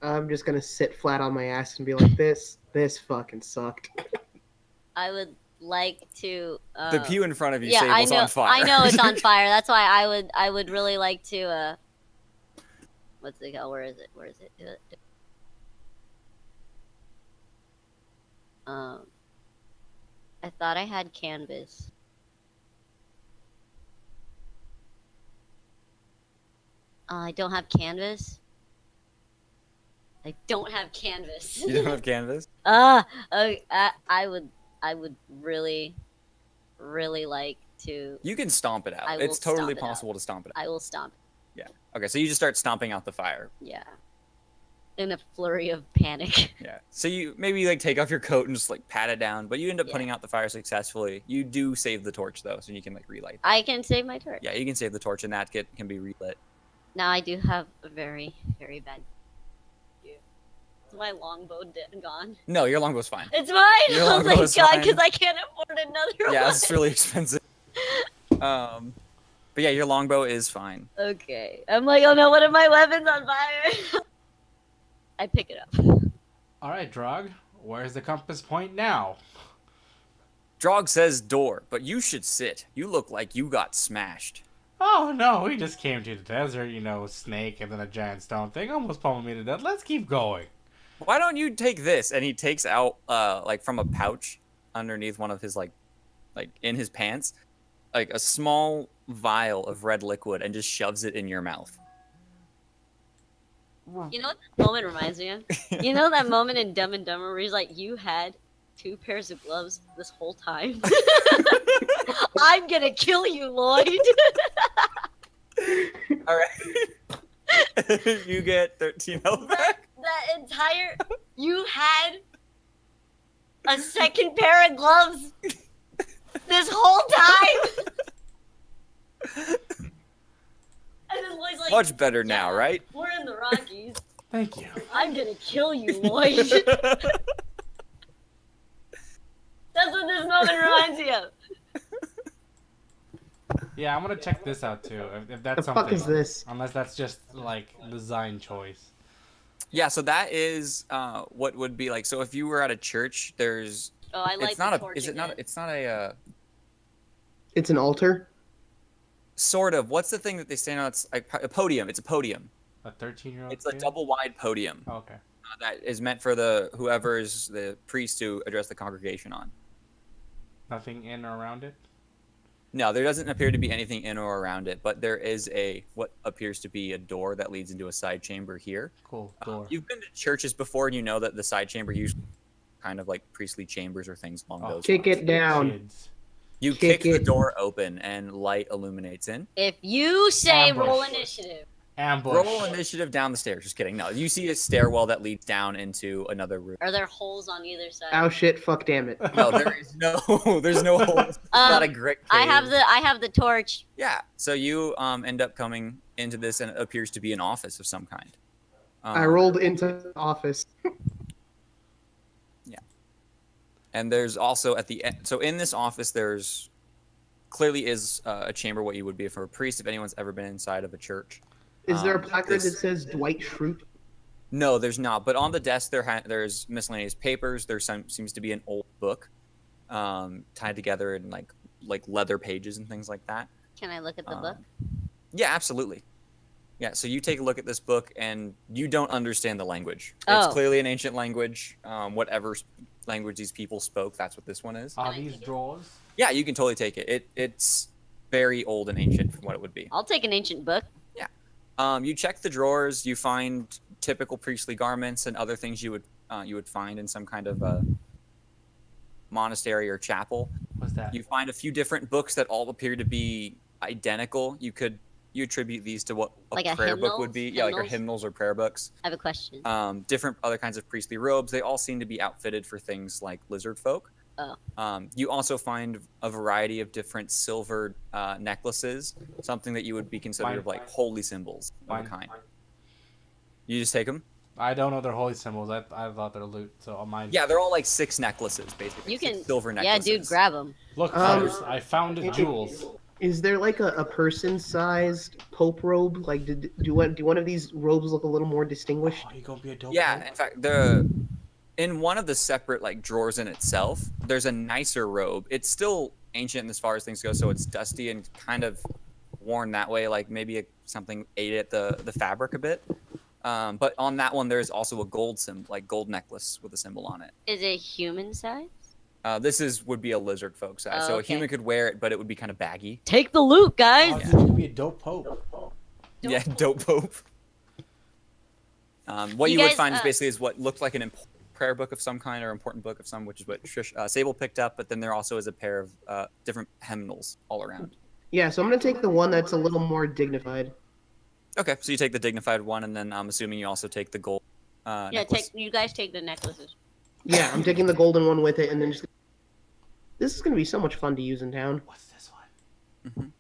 I'm just gonna sit flat on my ass and be like, "This fucking sucked." I would like to. The pew in front of you, Yeah, Sable's I know. on fire. I know it's on fire. That's why I would really like to. What's it called? Where is it? Where is it? I thought I had canvas. I don't have canvas. I don't have canvas. You don't have canvas? I would really like to. You can stomp it out. I will It's totally stomp it out. possible to stomp it out. I will stomp. Yeah. Okay, so you just start stomping out the fire. Yeah. In a flurry of panic. Yeah. So you maybe like take off your coat and just like pat it down, but you end up Yeah. putting out the fire successfully. You do save the torch though, so you can like relight. I can save my torch. Yeah, you can save the torch and that can be relit. Now I do have a very, very bad. Is my longbow gone? No, your longbow's fine. It's mine. Your Oh my longbow's god, fine. because I can't afford another Yeah, one. it's really expensive. But yeah, your longbow is fine. Okay. I'm like, oh no, one of my weapons on fire. I pick it up. All right, Drog. Where's the compass point now? Drog says door, but you should sit. You look like you got smashed. Oh no, we just came to the desert, you know, snake and then a giant stone thing almost pummeled me to death. Let's keep going. Why don't you take this? And he takes out like from a pouch underneath one of his like in his pants, like a small vial of red liquid and just shoves it in your mouth. You know what that moment reminds me of? You know that moment in Dumb and Dumber where he's like, you had 2 pairs of gloves this whole time? I'm gonna kill you, Lloyd. All right. You get 13 health back. That entire... You had a second pair of gloves this whole time? And then Lloyd's like, Much better now, "Yeah, right? We're in the Rockies. Thank you. I'm gonna kill you, Lloyd." That's what this moment reminds me of. Yeah, I'm gonna check this out too. If that's The something. fuck is this? Unless that's just like design choice. Yeah, so that is what would be like. So if you were at a church, there's Oh, I like it's not the a torch is it not again. it's not a It's an altar. sort of what's the thing that they stand on? It's like a podium. It's a podium. A 13-year-old. It's a double wide podium Okay. that is meant for the whoever is the priest to address the congregation on. Nothing in or around it. No, there doesn't appear to be anything in or around it, but there is what appears to be a door that leads into a side chamber here. Cool. Door. You've been to churches before, and you know that the side chamber usually kind of like priestly chambers or things along those Kick lines. it down. Kids. You kick kick the it. door open, and light illuminates in. If you say Ambush. roll initiative. Ambush. Roll initiative down the stairs. Just kidding. No, you see a stairwell that leads down into another room. Are there holes on either side? Oh shit! Fuck damn it! No, there is no. There's no holes. It's not a great. I cave. have the torch. Yeah. So you end up coming into this, and it appears to be an office of some kind. I rolled into the office. And there's also at the end. So in this office, there's clearly is a chamber what you would be for a priest if anyone's ever been inside of a church. Is there a placard this- that says Dwight Schrute? No, there's not. But on the desk there's miscellaneous papers. There seems to be an old book tied together in like leather pages and things like that. Can I look at the book? Yeah, absolutely. Yeah, so you take a look at this book and you don't understand the language. Oh. It's clearly an ancient language. Whatever language these people spoke, that's what this one is. Are these drawers? Yeah, you can totally take it. It's very old and ancient from what it would be. I'll take an ancient book. You check the drawers, you find typical priestly garments and other things you would find in some kind of monastery or chapel. What's that? You find a few different books that all appear to be identical. You attribute these to what Like a prayer book hymnals? would be. Yeah, like our Hymnals? hymnals or prayer books. I have a question. Different other kinds of priestly robes. They all seem to be outfitted for things like lizard folk. Oh. You also find a variety of different silver necklaces, something that you would be considered Mine. of like holy symbols of a Mine. kind. You just take them? I don't know their holy symbols. I thought they're loot. So on mine. Yeah, they're all like 6 necklaces, basically. You 6 can silver Yeah, necklaces. dude, grab them. Look, brothers, I found jewels. Is there like a person-sized pope robe? Like, do one of these robes look a little more distinguished? Oh, you gonna be a dope. Yeah, boy? in fact, in one of the separate like drawers in itself, there's a nicer robe. It's still ancient as far as things go, so it's dusty and kind of worn that way, like maybe something ate at the fabric a bit. But on that one, there's also a gold gold necklace with a symbol on it. Is it human size? This would be a lizard folk size, Oh, so a okay. human could wear it, but it would be kind of baggy. Take the loot, Oh, guys. this could be a dope pope. Yeah, dope pope. What You you would guys, find is basically is what looked like an prayer book of some kind or important book of some, which is what Sabel picked up. But then there also is a pair of different hymnals all around. Yeah, so I'm gonna take the one that's a little more dignified. Okay, so you take the dignified one, and then I'm assuming you also take the gold. Yeah, necklace. you guys take the necklaces. Yeah, I'm taking the golden one with it, and then just. This is gonna be so much fun to use in town. What's this one?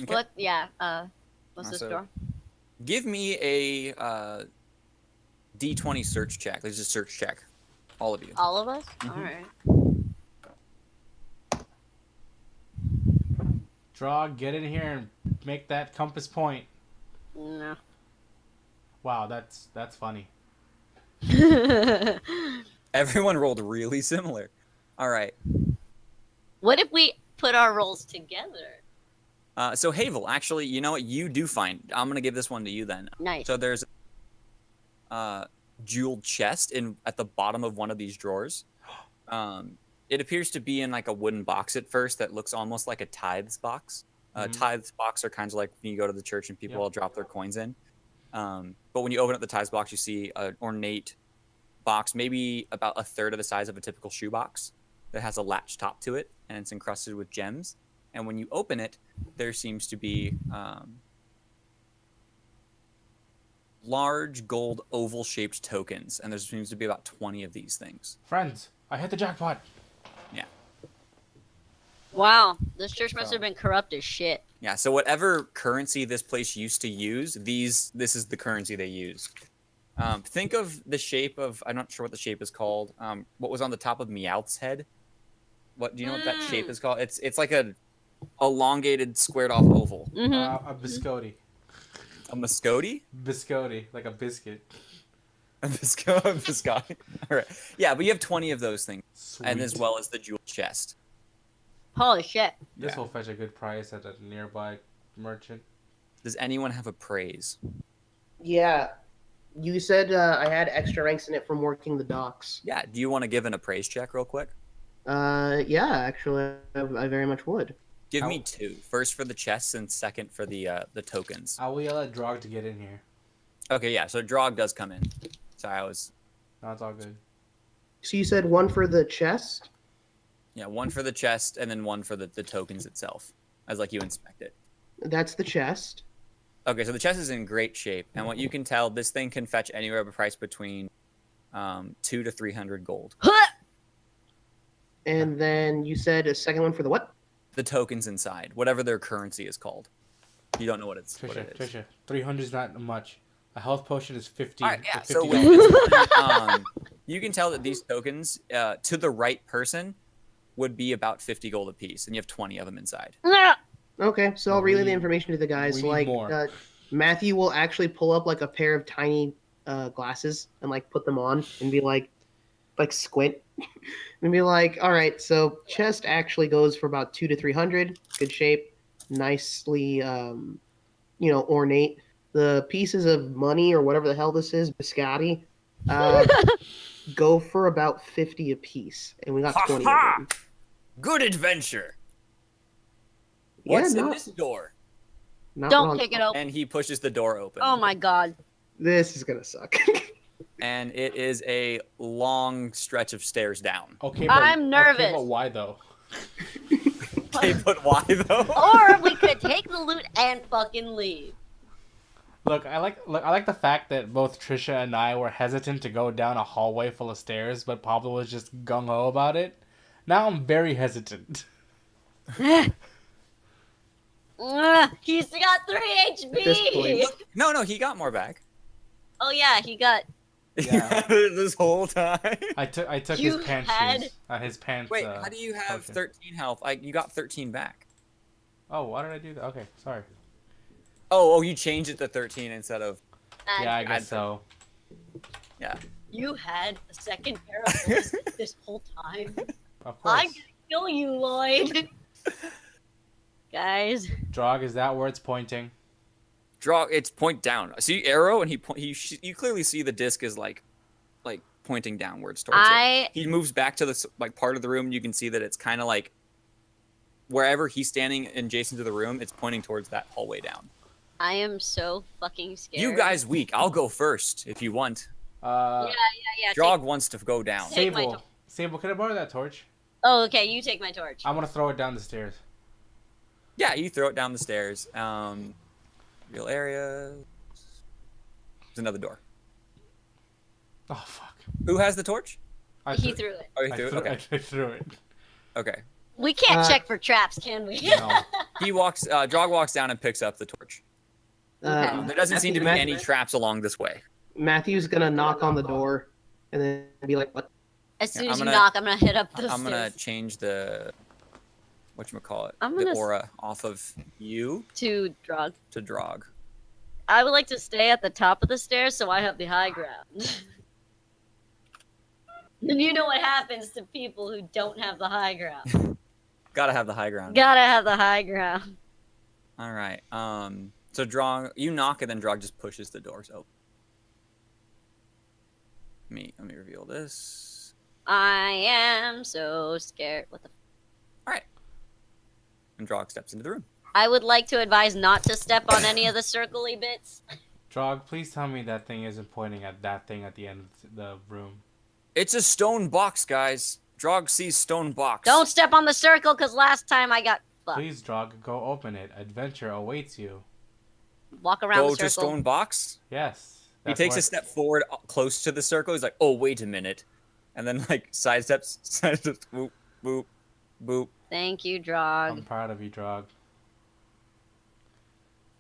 Okay. What? Yeah. What's the So- store? Give me a D20 search check. Let's just search check, all of you. All of us? Mhm. All right. Draw, get in here and make that compass point. No. Wow, that's funny. Everyone rolled really similar. All right. What if we put our rolls together? So Havel, actually, you know what? You do find. I'm gonna give this one to you then. Nice. So there's a jeweled chest at the bottom of one of these drawers. It appears to be in like a wooden box at first that looks almost like a tithes box. Tithes box are kind of like when you go to the church and people all drop their coins in. But when you open up the tithes box, you see an ornate box, maybe about a third of the size of a typical shoebox, that has a latch top to it, and it's encrusted with gems. And when you open it, there seems to be large gold oval-shaped tokens, and there seems to be about 20 of these things. Friends, I hit the jackpot. Yeah. Wow. This church must have been corrupt as shit. Yeah, so whatever currency this place used to use, this is the currency they use. Think of the shape of, I'm not sure what the shape is called, what was on the top of Meowth's head. Do you know what that shape is called? It's like a elongated, squared off oval. Mm-hmm. A biscotti. A Muscoti? Biscotti, like a biscuit. A biscotti. All right. Yeah, but you have 20 of those things, Sweet. and as well as the jewel chest. Holy shit. This Yeah. will fetch a good price at a nearby merchant. Does anyone have a praise? Yeah, you said I had extra ranks in it from working the docks. Yeah. Do you want to give an appraise check real quick? Yeah, actually, I very much would. Give How- me 2. First for the chests and second for the tokens. I will yell at Drog to get in here. Okay, yeah. So Drog does come in. Sorry, No, it's all good. So you said one for the chest? Yeah, 1 for the chest and then 1 for the tokens itself, as like you inspect it. That's the chest. Okay, so the chest is in great shape, and what you can tell, this thing can fetch anywhere of a price between 200 to 300 gold. And then you said a second one for the what? The tokens inside, whatever their currency is called. You don't know what it is. Trisha, 300 is not much. A health potion is 50. All right, yeah. to So with $50. this one, you can tell that these tokens, to the right person, would be about 50 gold apiece, and you have 20 of them inside. Okay, so I'll relay the We- information to the guys. we need Like, more. Matthew will actually pull up like a pair of tiny glasses and like put them on and be like squint and be like, all right, so chest actually goes for about 200 to 300, good shape, nicely, ornate. The pieces of money or whatever the hell this is, biscotti, go for about 50 a piece, and we got 20 of them. Good adventure. Yeah, What's in not- this door? Not Don't wrong. kick it open. And he pushes the door open. Oh my god. This is gonna suck. And it is a long stretch of stairs down. Okay, I'm Okay, nervous. but why though? Okay, but why though? Or we could take the loot and fucking leave. Look, I like the fact that both Trisha and I were hesitant to go down a hallway full of stairs, but Pablo was just gung ho about it. Now I'm very hesitant. He's got 3 this point. HP. No, he got more back. Oh yeah, he got. Yeah. This whole time. I took You his pants had- shoes. His pants. Wait, how do you have potion. 13 health? You got 13 back. Oh, why did I do that? Okay, sorry. Oh, you changed it to 13 instead of. Yeah, I guess I'd- so. Yeah. You had a second pair of balls this whole time. Of course. I'm gonna kill you, Lloyd. Guys. Drog, is that where it's pointing? Draw. It's point down. See arrow, and you clearly see the disc is like pointing downwards towards it. He moves back to the part of the room, and you can see that it's kind of like wherever he's standing adjacent to the room, it's pointing towards that hallway down. I am so fucking scared. You guys weak. I'll go first if you want. Yeah. Drog wants to go down. Take my Sable, can I borrow that torch? Oh, okay. You take my torch. I'm gonna throw it down the stairs. Yeah, you throw it down the stairs. Real area. There's another door. Oh fuck. Who has the torch? He threw it. Oh, he threw it. Okay. I threw it. Okay. We can't check for traps, can we? No. He walks. Drog walks down and picks up the torch. There doesn't seem to be any traps along this way. Matthew's gonna knock on the door, and then be like, "What?" As soon as you knock, I'm gonna hit up the I'm gonna stairs. change the whatchamacallit, I'm the gonna aura off of you To Drog. to Drog. I would like to stay at the top of the stairs so I have the high ground. And you know what happens to people who don't have the high ground. Gotta have the high ground. Gotta have the high ground. All right. So Drog, you knock, and then Drog just pushes the doors open. Let me reveal this. I am so scared. What the? All right. And Drog steps into the room. I would like to advise not to step on any of the circly bits. Drog, please tell me that thing isn't pointing at that thing at the end of the room. It's a stone box, guys. Drog sees stone box. Don't step on the circle, because last time I got fucked. Please, Drog, go open it. Adventure awaits you. Walk around go the circle. to stone box. Yes. He takes a step forward close to the circle. He's like, oh, wait a minute. And then, sidesteps, boop, boop, boop. Thank you, Drog. I'm proud of you, Drog.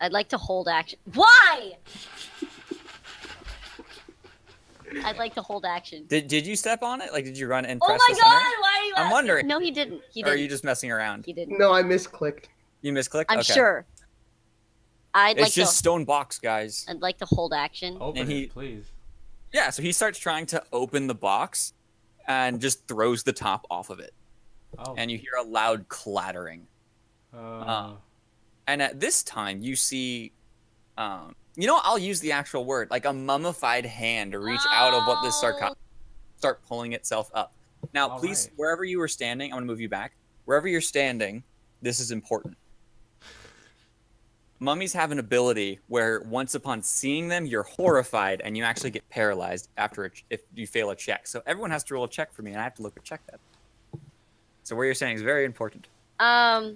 I'd like to hold action. Why? I'd like to hold action. Did you step on it? Did you run and Oh press my the god, center? why are you I'm asking? wondering. No, he didn't. He Or didn't. are you just messing around? He didn't. No, I misclicked. You misclicked? I'm Okay. sure. It's just stone box, guys. I'd like to hold action. Open And he- it, please. Yeah, so he starts trying to open the box and just throws the top off of it. Oh. And you hear a loud clattering. And at this time, you see, I'll use the actual word, like a mummified hand to reach out of what this sarcophagus, start pulling itself up. Now, All please, right. wherever you were standing, I'm going to move you back. Wherever you're standing, this is important. Mummies have an ability where once upon seeing them, you're horrified and you actually get paralyzed if you fail a check. So everyone has to roll a check for me, and I have to look at check that. So where you're standing is very important. All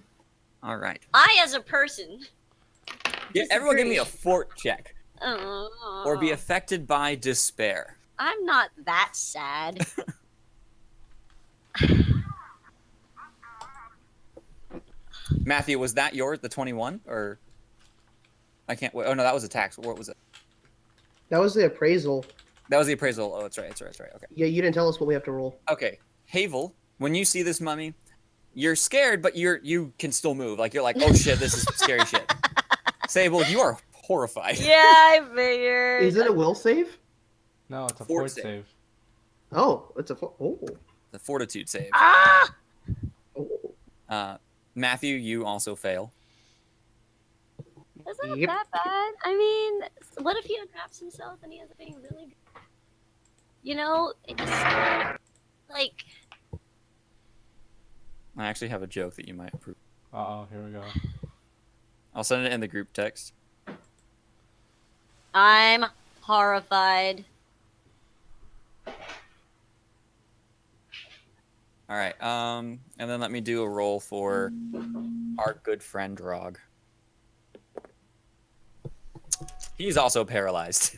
right. I, as a person. Yeah, everyone give me a disagree. fort check. Or be affected by despair. I'm not that sad. Matthew, was that yours, the 21? Or I can't wait. Oh no, that was a tax. What was it? That was the appraisal. That was the appraisal. Oh, that's right. Okay. Yeah, you didn't tell us what we have to roll. Okay. Havel, when you see this mummy, you're scared, but you can still move. You're like, oh shit, this is scary shit. Sable, you are horrified. Yeah, I figured. Is it a will save? No, it's a Fort fort save. save. Oh, it's a oh. The fortitude save. Ah! Oh. Matthew, you also fail. It's not Yep. that bad. I mean, what if he unwraps himself and he ends up being really good? It just, like... I actually have a joke that you might approve. Uh-oh, here we go. I'll send it in the group text. I'm horrified. All right. And then let me do a roll for our good friend Drog. He's also paralyzed.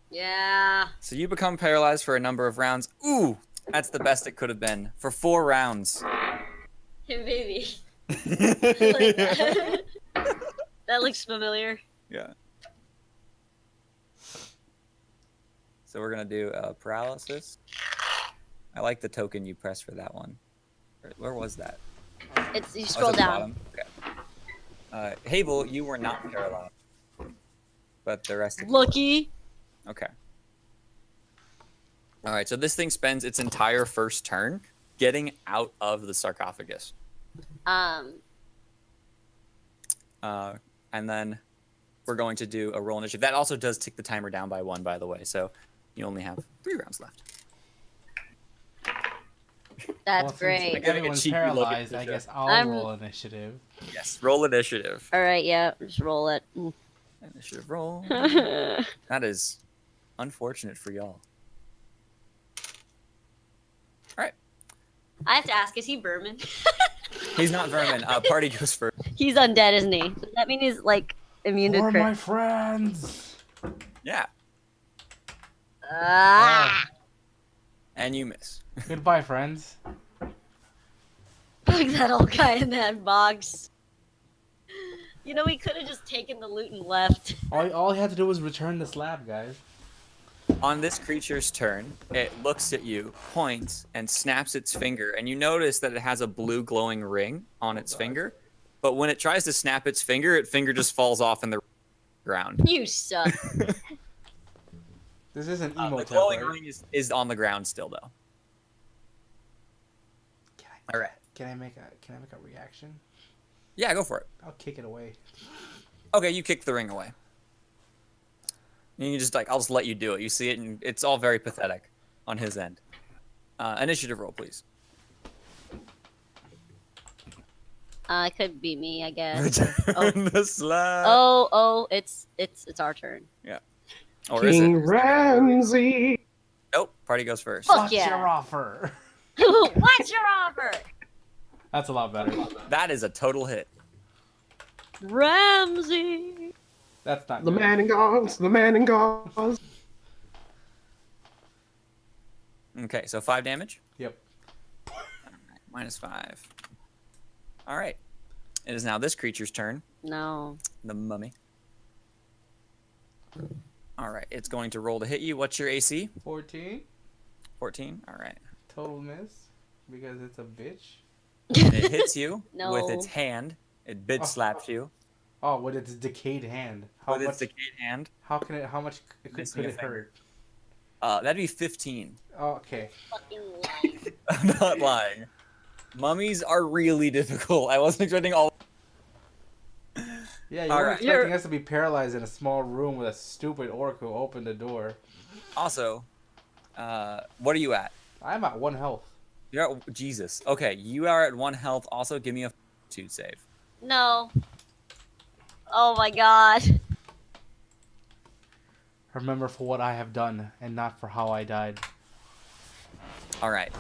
Yeah. So you become paralyzed for a number of rounds. Ooh, that's the best it could have been. For 4 rounds. Hey, baby. That looks familiar. Yeah. So we're going to do paralysis. I like the token you pressed for that one. Where was that? It's you Oh, scroll it's at the down. bottom. Okay. Havel, you were not paralyzed. But the rest of you were. Lucky. Okay. All right, so this thing spends its entire first turn getting out of the sarcophagus. Um, And then we're going to do a roll initiative. That also does tick the timer down by 1, by the way. So you only have 3 rounds left. that's Since great. Getting a everyone's cheeky look at paralyzed, I Trisha. guess I'll I'm- roll initiative. Yes, roll initiative. All right, yeah, just roll it. Initiative roll. I That is unfortunate for y'all. All right. have to ask, is he Berman? He's not vermin. Party goes first. He's undead, isn't he? Does that mean he's like immune to For crit? my friends. Yeah. Ah! And you miss. Goodbye, friends. Fuck that old guy in that box. You know, we could have just taken the loot and left. All he had to do was return the slab, guys. On this creature's turn, it looks at you, points, and snaps its finger, and you notice that it has a blue glowing ring on its finger. But when it tries to snap its finger just falls off in the ground. You suck. This isn't emo The tech, glowing right? ring is on the ground still, though. All right. Can I make a reaction? Yeah, go for it. I'll kick it away. Okay, you kick the ring away. And you just I'll just let you do it. You see it, and it's all very pathetic on his end. Initiative roll, please. It could be me, I guess. Return the slab. Oh, it's our turn. Or is King it? Ramsey. Nope. Party goes first. Fuck What's yeah. your offer? What's your offer? That's a lot better. That is a total hit. Ramsey. That's not The good. man in gauze. The man in gauze. Okay, so 5 damage. Yep. -5. All right. It is now this creature's turn. No. The mummy. All right. It's going to roll to hit you. What's your AC? 14. 14. All right. Total miss. Because it's a bitch. It hits you No. with its hand. It bid Oh. slaps you Oh, with its decayed hand. How with much? its decayed hand. How much could Missing a it finger. hurt? That'd be 15. Oh, okay. Fucking lie. I'm not lying. Mummies are really difficult. I wasn't expecting all. Yeah, you All weren't right. expecting You're- us to be paralyzed in a small room with a stupid orc who opened the door. Also, what are you at? I'm at 1 health. You're at Jesus. Okay, you are at 1 health. Also, give me a fortitude save. No. Oh my god. Remember for what I have done and not for how I died. All right.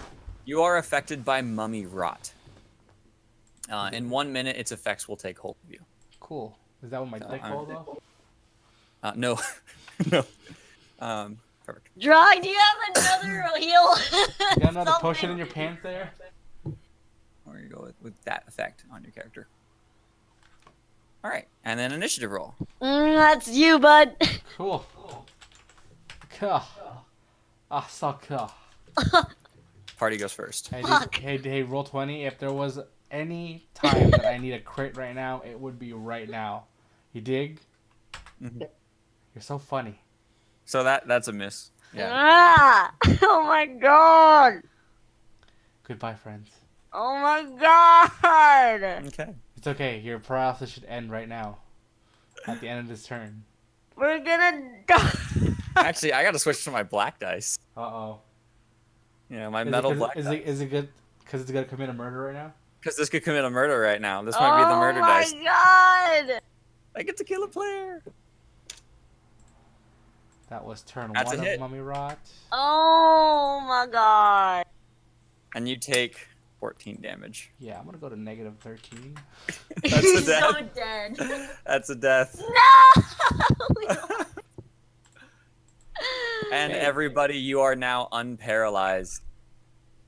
You are affected by mummy rot. In 1 minute, its effects will take hold of you. Cool. Is that what my dick called off? No. No. Perfect. Drog, do you have another heal? You got another potion Something. in your pants there? Or you go with that effect on your character. All right. And then initiative roll. That's you, bud. Cool. Ka. Ah, sucker. Party goes first. Hey, Fuck. hey, roll 20. If there was any time that I need a crit right now, it would be right now. You dig? Mhm. You're so funny. So that's a miss. Yeah. Ah! Oh my god! Goodbye, friends. Oh my god! Okay. It's okay. Your paralysis should end right now. At the end of this turn. We're gonna die! Actually, I got to switch to my black dice. Uh-oh. Yeah, my Is metal it, black is dice. it good? Because it's going to commit a murder right now? Because this could commit a murder right now. This might be the murder dice. Oh my god! I get to kill a player. That was turn That's 1 a of hit. Mummy Rot. Oh my god! And you take 14 damage. Yeah, I'm going to go to negative 13. That's a He's death. so dead. That's a death. No! And everybody, you are now unparalyzed.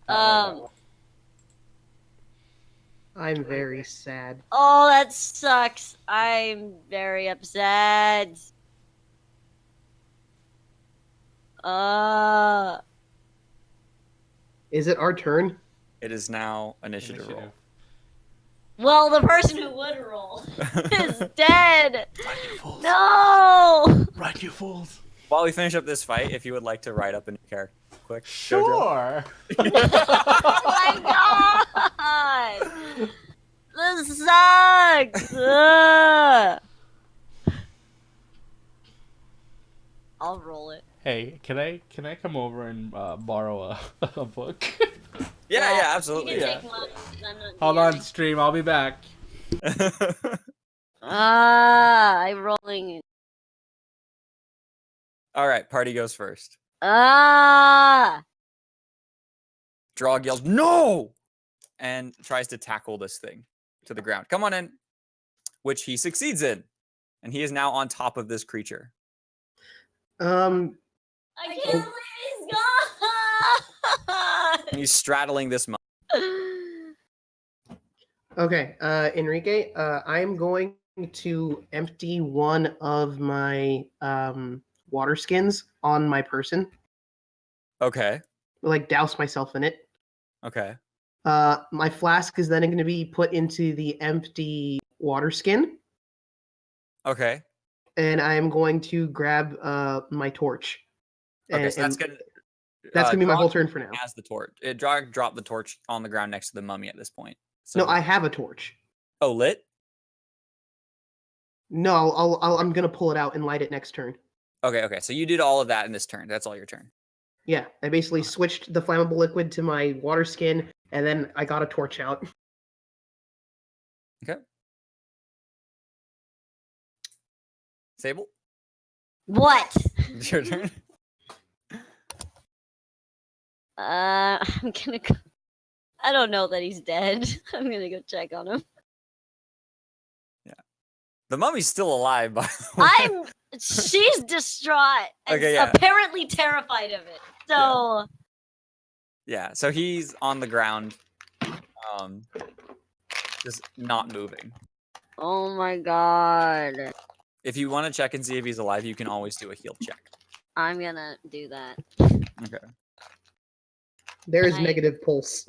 um. I'm very sad. Oh, that sucks. I'm very upset. Is it our turn? It is now initiative roll. Well, the person who would roll is dead. Run, you fools. No! Run, you fools. While we finish up this fight, if you would like to write up a new character, quick. Jojo. Sure. Oh my god! This sucks! Ugh. I'll roll it. Hey, can I come over and borrow a book? Yeah, You absolutely. can Yeah. take mine. 'Cause I'm not Hold on, DMing. stream. I'll be back. I'm rolling. All right, party goes first. Ah! Drog yells, "No!" and tries to tackle this thing to the ground. Come on in, which he succeeds in, and he is now on top of this creature. I can't believe he's And he's straddling this mummy. gone! Okay, Enrique, I'm going to empty one of my water skins on my person, Okay, like douse myself in it. okay. My flask is then going to be put into the empty water skin, Okay. and I am going to grab my torch. Okay, so that's and gonna that's gonna be my Drog whole turn for now. has the torch. Drog dropped the torch on the ground next to the mummy at this point. So No, I have a torch. Oh, lit? No, I'm gonna pull it out and light it next turn. Okay. So you did all of that in this turn. That's all your turn. Yeah, I basically switched the flammable liquid to my water skin, and then I got a torch out. Sable, What? it's your turn. I'm gonna go. I don't know that he's dead. I'm gonna go check on him. The mummy's still alive, by the way. She's distraught and Okay, yeah. apparently terrified of it. So Yeah, so he's on the ground, just not moving. oh my god. If you want to check and see if he's alive, you can always do a heal check. I'm gonna do that. Okay. There is Can I- negative pulse.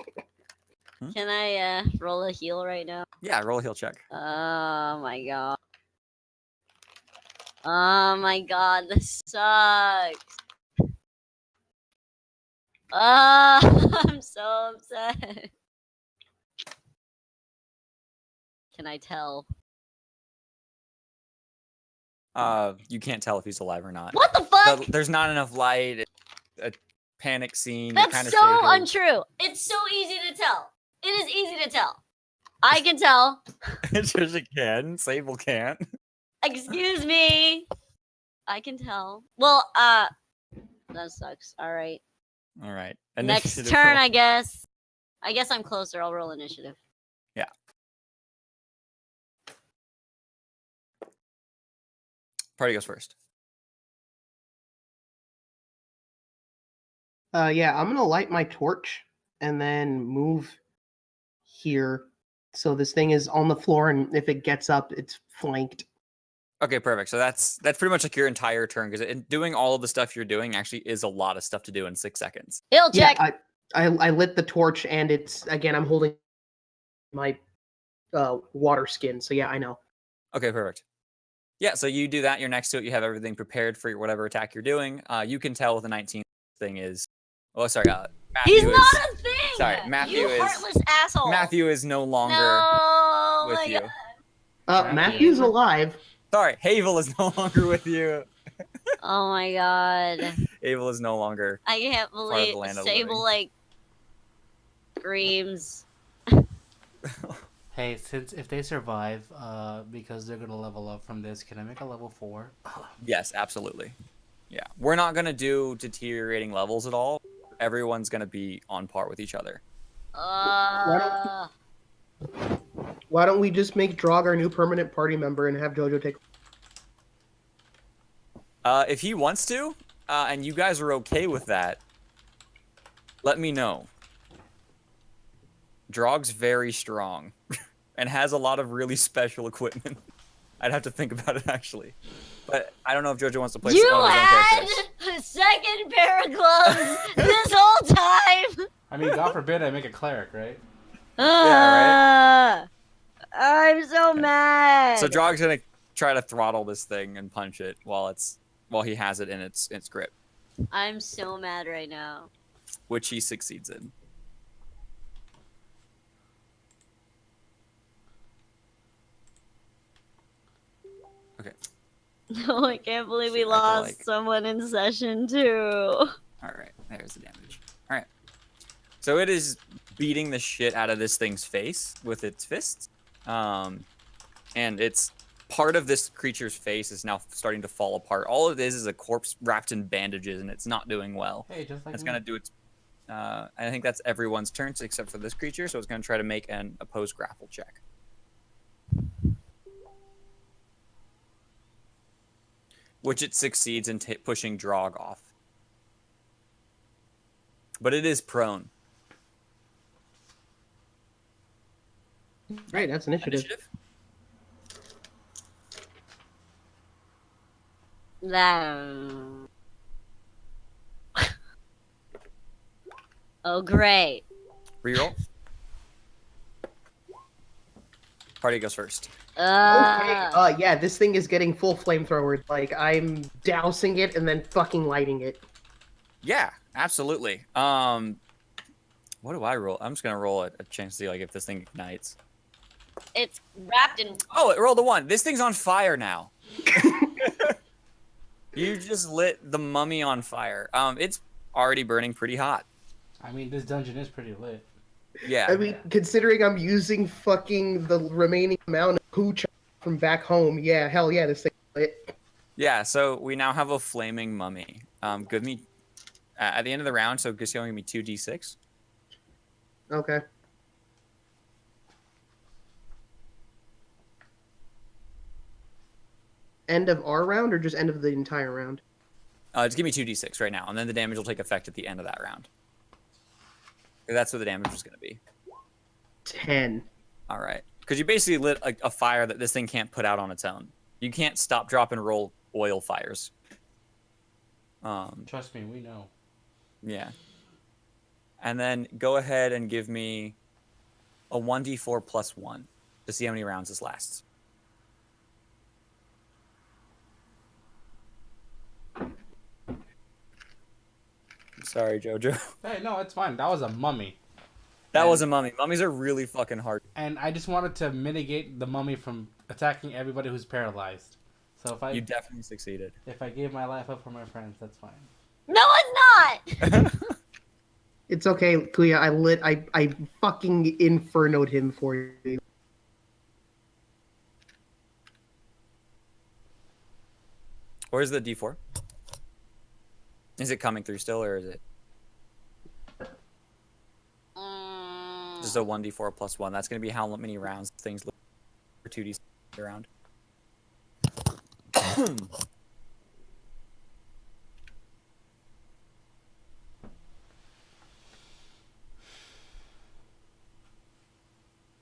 Can I roll a heal right now? Yeah, roll a heal check. Oh my god. Oh my god, this sucks. I'm so upset. Can I tell? You can't tell if he's alive or not. What the fuck? There's not enough light. It's a panic scene. That's kind of so untrue. It's so easy to tell. It is easy to tell. I can tell. Trisha can. Sable can't. Excuse me. I can tell. Well, that sucks. All right. All right. Next Initiative turn, roll. I guess. I guess I'm closer. I'll roll initiative. Party goes first. Yeah, I'm gonna light my torch and then move here. So this thing is on the floor, and if it gets up, it's flanked. Okay, perfect. So that's pretty much like your entire turn because doing all of the stuff you're doing actually is a lot of stuff to do in 6 seconds. He'll check. Yeah, I lit the torch, and it's again. I'm holding my water skin. So yeah, I know. Okay, perfect. Yeah, so you do that. You're next to it. You have everything prepared for whatever attack you're doing. You can tell with the 19 thing is. Oh, sorry. Matthew He's is, not a thing. sorry, Matthew you is- heartless asshole. Matthew is no longer No, with my you. God. Matthew's alive. Sorry, Havel is no longer with you. Oh my god. Havel is no longer. I can't of the believe land of Sable living. like screams. Hey, if they survive, because they're gonna level up from this, can I make a level 4? Yes, absolutely. Yeah, we're not gonna do deteriorating levels at all. Everyone's gonna be on par with each other. Why don't we just make Drog our new permanent party member and have JoJo take? If he wants to, and you guys are okay with that, let me know. Drog's very strong and has a lot of really special equipment. I'd have to think about it actually, but I don't know if JoJo wants to play. You one of his own had characters. a second pair of gloves this whole time. I mean, God forbid I make a cleric, right? Yeah, I'm so mad. So Drog's gonna try to throttle this thing and punch it while it's while he has it in its grip, I'm so mad right now. which he succeeds in. Okay. No, I can't believe we Shit, I have to, lost like- someone in session 2. All right, there's the damage. All right. So it is beating the shit out of this thing's face with its fists. And it's part of this creature's face is now starting to fall apart. All it is a corpse wrapped in bandages, and it's not doing well. Hey, just like It's me. going to do its... I think that's everyone's turns except for this creature, so it's going to try to make an opposed grapple check. Which it succeeds in pushing Drog off. But it is prone. Right, that's initiative. That. Oh, great. Reroll. Party goes first. Okay. Yeah, this thing is getting full flamethrower. Like, I'm dousing it and then fucking lighting it. Yeah, absolutely. What do I roll? I'm just gonna roll a chance to see like if this thing ignites. It's wrapped in. Oh, it rolled a 1. This thing's on fire now. You just lit the mummy on fire. It's already burning pretty hot. I mean, this dungeon is pretty lit. Yeah. I mean, considering I'm using fucking the remaining amount of pooch from back home, yeah, hell yeah, this thing is lit. Yeah, so we now have a flaming mummy. Give me at the end of the round, so just give me 2d6. Okay. End of our round or just end of the entire round? Just give me 2d6 right now, and then the damage will take effect at the end of that round. That's what the damage is going to be. 10. All right. Because you basically lit a fire that this thing can't put out on its own. You can't stop, drop, and roll oil fires. Trust me, we know. Yeah. And then go ahead and give me a 1d4 plus 1 to see how many rounds this lasts. I'm sorry, Jojo. Hey, no, it's fine. That was a mummy. That was a mummy. Mummies are really fucking hard. And I just wanted to mitigate the mummy from attacking everybody who's paralyzed. So You definitely succeeded. if I gave my life up for my friends, that's fine. No, it's not. It's okay, Kuya. I fucking infernoed him for you. Where's the d4? Is it coming through still, or is it just a 1d4 plus 1? That's going to be how many rounds things look for 2d around.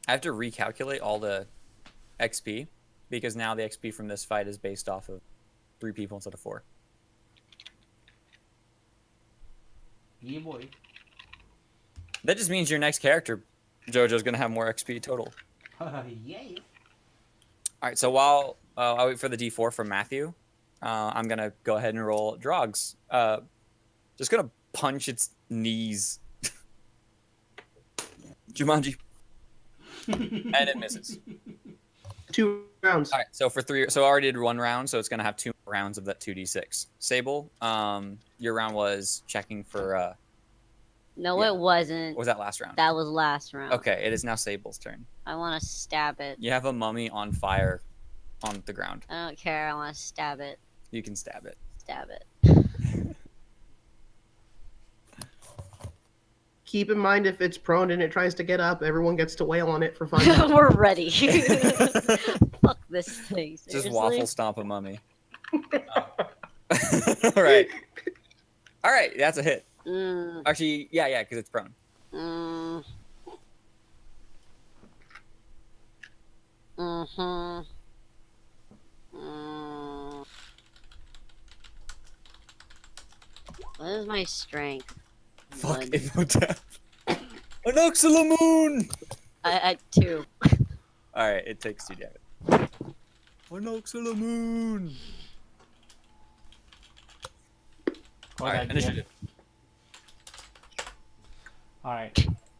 I have to recalculate all the XP because now the XP from this fight is based off of 3 people instead of 4. Yeah, boy. That just means your next character, Jojo's going to have more XP total. Yay. All right, so while I wait for the D4 from Matthew, I'm going to go ahead and roll Drogs. Just going to punch its knees. Jumanji. And it misses. 2 rounds. All right, so for 3, so I already did 1 round, so it's going to have 2 rounds of that 2d6. Sable, your round was checking for, No, Yeah. it wasn't. what was that last round? That was last round. Okay, it is now Sable's turn. I want to stab it. You have a mummy on fire on the ground. I don't care. I want to stab it. You can stab it. Stab it. Keep in mind, if it's prone and it tries to get up, everyone gets to wail on it for fun. We're ready. Fuck this thing. Just Seriously? waffle stomp a mummy. All right. All right, that's a hit. Actually, yeah, because it's prone. What is my strength? Fuck, One. Imhotep. An Oxalamoon! I 2. All right, it takes 2 damage. An Oxalamoon! for Alright, that initiative. gift. All right,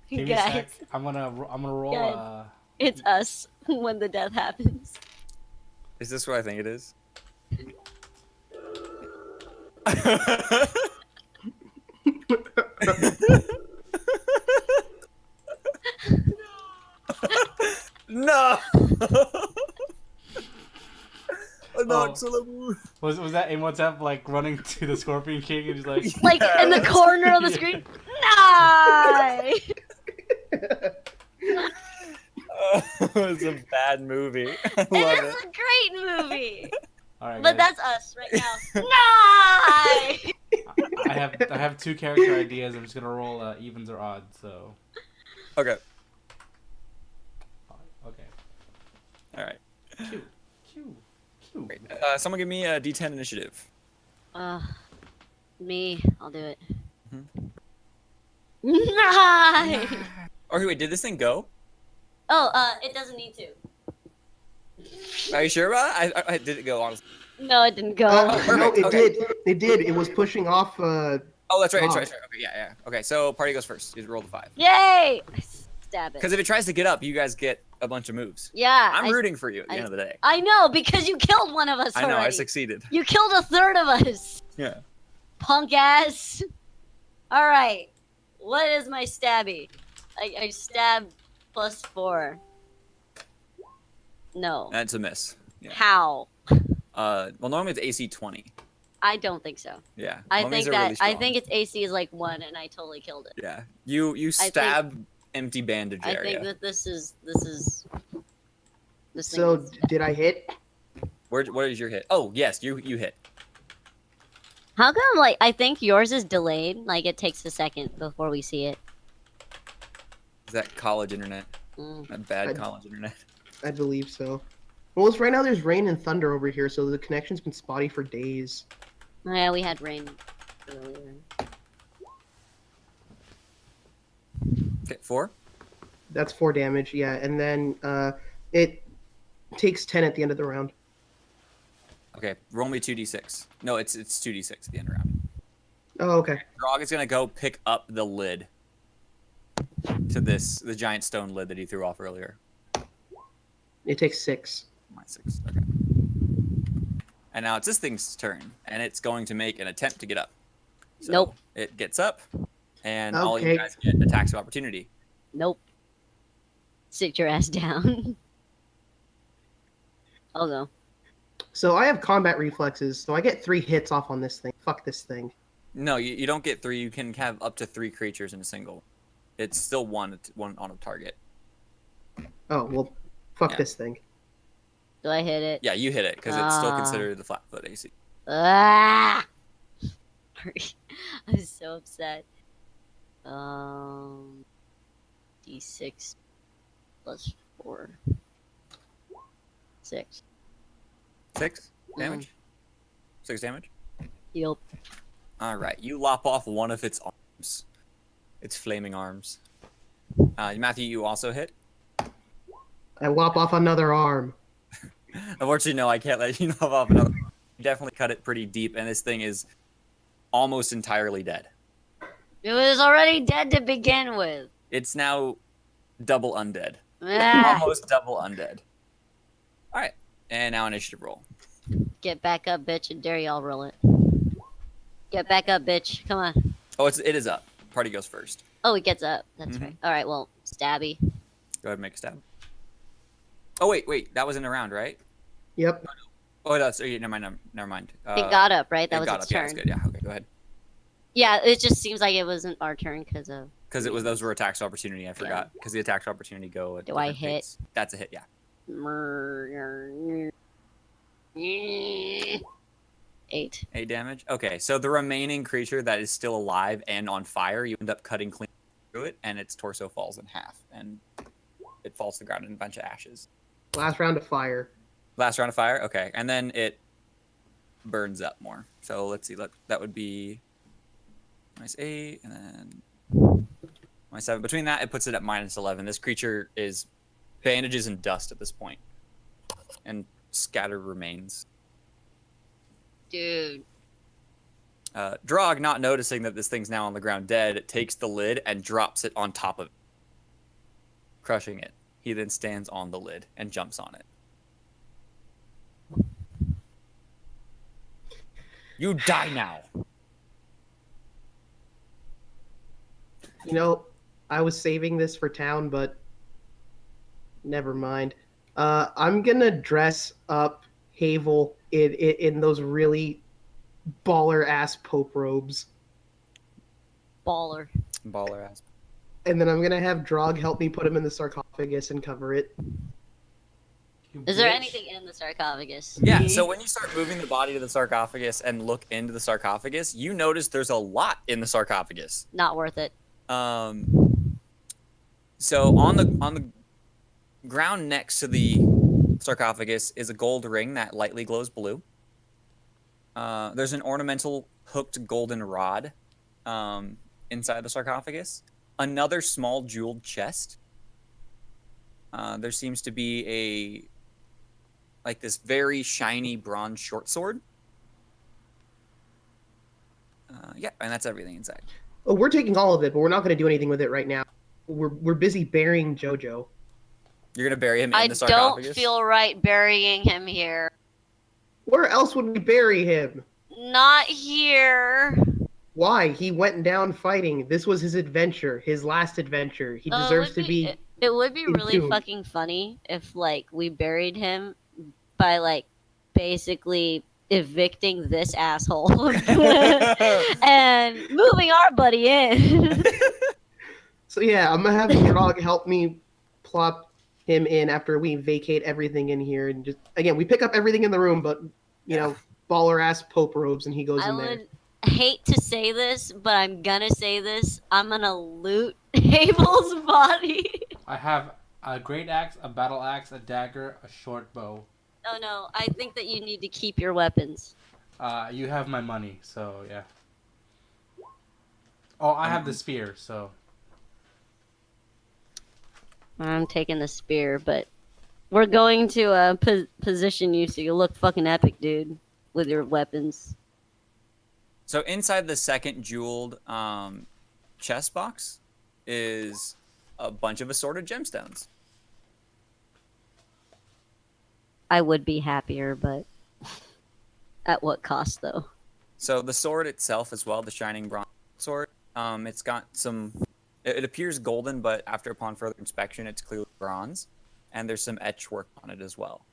You give me a guys, sec. I'm gonna roll. Guys. it's us when the death happens. Is this what I think it is? No. Was that Imhotep like running to the Scorpion King and he's like, Like in the corner of the screen. No! It's a bad movie. I It love is it. a great movie. all right, But guys, that's us right now. No! I have 2 character ideas. I'm just gonna roll evens or odds. So Okay. okay, All right. Q. Great. Someone give me a D10 initiative. Me. I'll do it. Mhm. Nice! Okay, wait. Did this thing go? Oh, it doesn't need to. Are you sure about it? I did it go, honestly. No, it didn't go. No, perfect, it okay. did. It did. It was pushing off. Oh, that's right. That's Oh. right. Okay, yeah. Okay, so party goes first. You roll the 5. Yay! Stab it. Because if it tries to get up, you guys get a bunch of moves. Yeah. I'm rooting for you at the end of the day. I know, because you killed one of us I know. I already. succeeded. You killed a third of us. Yeah. Punk ass. Alright. What is my stabby? I stabbed +4. No. That's a miss. Yeah. How? Well, normally it's AC 20. I don't think so. Yeah. I Mummies think are that really strong. I think its AC is like 1 and I totally killed it. Yeah. You think- stab empty bandage I area. think that this thing So is- did I hit? What is your hit? Oh, yes, you hit. How come like I think yours is delayed? Like it takes a second before we see it. Is that college internet? Mm. That bad I- college internet. I believe so. Well, it's right now there's rain and thunder over here, so the connection's been spotty for days. Oh, yeah, we had rain earlier. Okay, 4. That's 4 damage, yeah, and then it takes 10 at the end of the round. Okay, roll me 2d6. No, it's 2d6 at the end of the round. Oh, okay. Grog is gonna go pick up the lid to the giant stone lid that he threw off earlier. It takes 6. My 6. Okay. And now it's this thing's turn, and it's going to make an attempt to get up. So Nope. It gets up, and all you Okay. guys get attacks of opportunity. Nope. Sit your ass down. I'll go. So I have combat reflexes, so I get 3 hits off on this thing. Fuck this thing. No, you don't get 3. You can have up to 3 creatures in a single. It's still one on a target. Oh, well, fuck Yeah. this thing. Do I hit it? Yeah, you hit it because it's still Ah. considered the flat-foot AC. Ah! I'm so upset. D6 plus 4. 6. 6 damage. 6 damage. Yup. All right, you lop off one of its arms. Its flaming arms. Matthew, you also hit. I lop off another arm. Unfortunately, no, I can't let you lop off another. You definitely cut it pretty deep, and this thing is almost entirely dead. It was already dead to begin with. It's now double undead. Ah, Almost double undead. All right, and now initiative roll. get back up, bitch, and dare y'all roll it. Get back up, bitch. Come on. Oh, it is up. Party goes first. Oh, it gets up. That's Mhm. right. All right, well, stabby. Go ahead and make a stab. Oh wait, that was in a round, right? Yep. Oh, that's never mind. Never mind. It got up, right? That it was got its up. Yeah, turn. that's good. Yeah, okay, go ahead. Yeah, it just seems like it wasn't our turn because of. Because those were attacks of opportunity. I forgot. Because the attacks of opportunity go. At Do I different hit? dates. That's a hit. Yeah. 8. 8 damage. Okay, so the remaining creature that is still alive and on fire, you end up cutting clean through it, and its torso falls in half, and it falls to the ground in a bunch of ashes. Last round of fire. Last round of fire. Okay, and then it burns up more. So let's see. That would be -8, and then -7. Between that, it puts it at -11. This creature is bandages and dust at this point, and scattered remains. Dude. Drog, not noticing that this thing's now on the ground dead, takes the lid and drops it on top of it, crushing it. He then stands on the lid and jumps on it. You die now. You know, I was saving this for town, but never mind. I'm gonna dress up Havel in those really baller ass Pope robes, Baller. Baller ass. and then I'm gonna have Drog help me put him in the sarcophagus and cover it. You Is there bitch. anything in the sarcophagus? Yeah, so when you start moving the body to the sarcophagus and look into the sarcophagus, you notice there's a lot in the sarcophagus. Not worth it. So on the ground next to the sarcophagus is a gold ring that lightly glows blue. There's an ornamental hooked golden rod inside the sarcophagus. Another small jeweled chest. There seems to be this very shiny bronze short sword. Yeah, and that's everything inside. Oh, we're taking all of it, but we're not gonna do anything with it right now. We're busy burying Jojo. You're gonna bury him in I the sarcophagus? don't feel right burying him here. Where else would we bury him? Not here. Why? He went down fighting. This was his adventure, his last adventure. He It deserves would to be. It would be really entombed. fucking funny if, like, we buried him by, like, basically evicting this asshole and moving our buddy in. So yeah, I'm gonna have Drog help me plop him in after we vacate everything in here, and just again we pick up everything in the room, but you know, baller ass Pope robes, and he goes I in there. would hate to say this, but I'm gonna say this. I'm gonna loot Abel's body. I have a great axe, a battle axe, a dagger, a short bow. Oh no, I think that you need to keep your weapons. You have my money, so yeah. Oh, I have the spear, so I'm taking the spear, but we're going to position you so you look fucking epic, dude, with your weapons. So inside the second jeweled chest box is a bunch of assorted gemstones. I would be happier, but at what cost, though? So the sword itself as well, the shining bronze sword, it's got some... It appears golden, but upon further inspection, it's clearly bronze. And there's some etch work on it as well.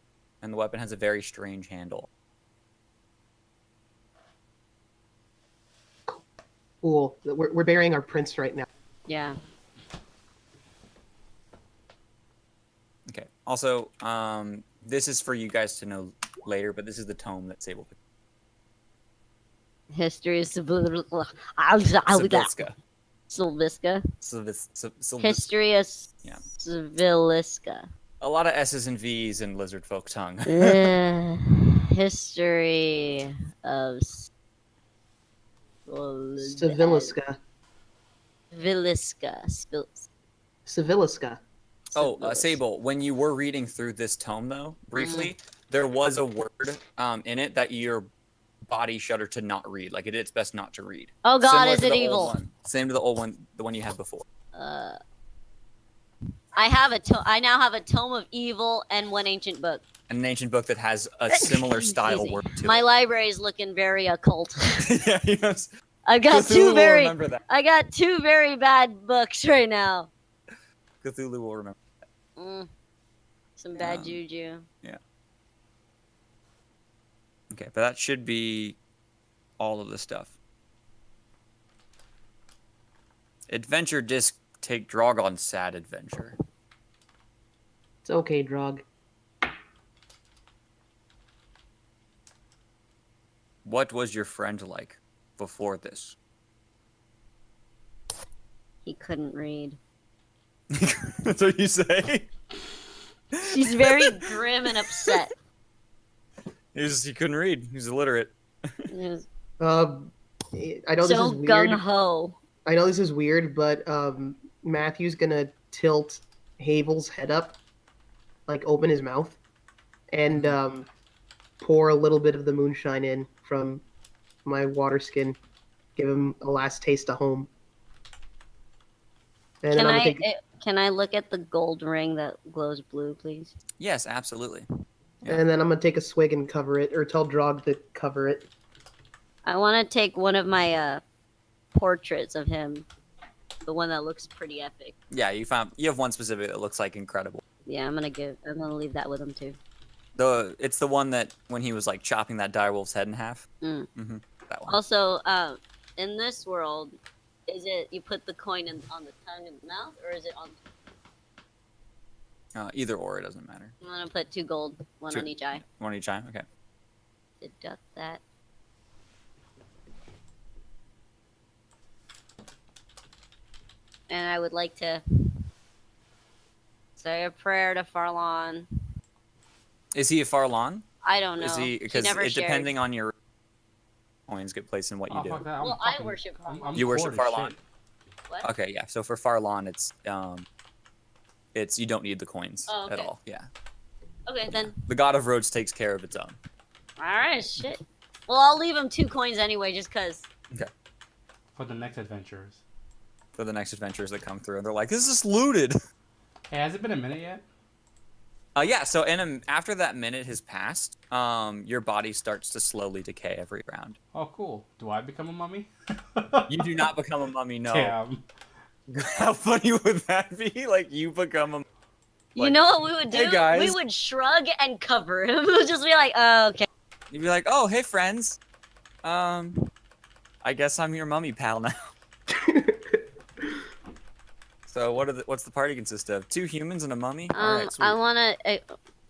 And the weapon has a very strange handle. Cool. We're burying our prince right now. Yeah. Okay. Also, this is for you guys to know later, but this is the tome that Sabel picked. History is Silviska. Silviska. Silviska. History is Yeah. Silviska. A lot of S's and V's in lizard folk tongue. History of Civiliska. Civiliska. Oh, Sable, when you were reading through this tome, though, briefly, there was a word in it that your body shuddered to not read. Like, it's best not to read. Oh god, Similar is to it the old evil? one. Same to the old one, the one you had before. I now have a tome of evil and one ancient book. An ancient book that has a similar style Easy. word to My it. library is looking very occult. Yeah, yes. I got Cthulhu will two remember that. very bad books right now. Cthulhu will remember. Some bad juju. Yeah. Okay, but that should be all of the stuff. Adventure disc, take Drog on sad adventure. It's okay, Drog. What was your friend like before this? He couldn't read. That's what you say? She's very grim and upset. He couldn't read. He's illiterate. He's I know this so is weird. gung ho. I know this is weird, but Matthew's gonna tilt Havel's head up, like open his mouth, and pour a little bit of the moonshine in from my water skin give him a last taste of home. And Can then I'm I gonna take, can I look at the gold ring that glows blue, please? Yes, absolutely. Yeah. and then I'm gonna take a swig and cover it, or tell Drog to cover it. I want to take one of my portraits of him, the one that looks pretty epic. Yeah, you have one specific that looks like incredible. Yeah, I'm gonna leave that with him too. It's the one that when he was like chopping that direwolf's head in half. Mm. That one. Also, in this world, is it you put the coin on the tongue and mouth, or is it on? Either or, it doesn't matter. I'm gonna put 2 gold, one Sure. on each eye. One each eye. Okay. Deduct that. And I would like to say a prayer to Farlon. Is he a Farlon? I don't know. Is he? She Because never shared. depending on your coins get placed in what you Oh, do. fuck that. Well, I worship I'm Farlon. You worship poor as Farlon? shit. What? Okay, yeah. So for Farlon, it's you don't need the coins Oh, at okay. all. Yeah. Okay, then. The God of Roads takes care of its own. All right, shit. Well, I'll leave him 2 coins anyway, just cause. For the next adventures. For the next adventures that come through, and they're like, "This is looted." Hey, has it been a minute yet? Yeah. So after that minute has passed, your body starts to slowly decay every round. Oh, cool. Do I become a mummy? You do not become a mummy. No. Damn. How funny would that be? Like you become a. You Like, know what we would do? "Hey, guys." We would shrug and cover him. We'd just be like, oh, okay. You'd be like, "Oh, hey, friends. I guess I'm your mummy pal now." So what's the party consist of? 2 humans and a mummy? All right, sweet. I wanna.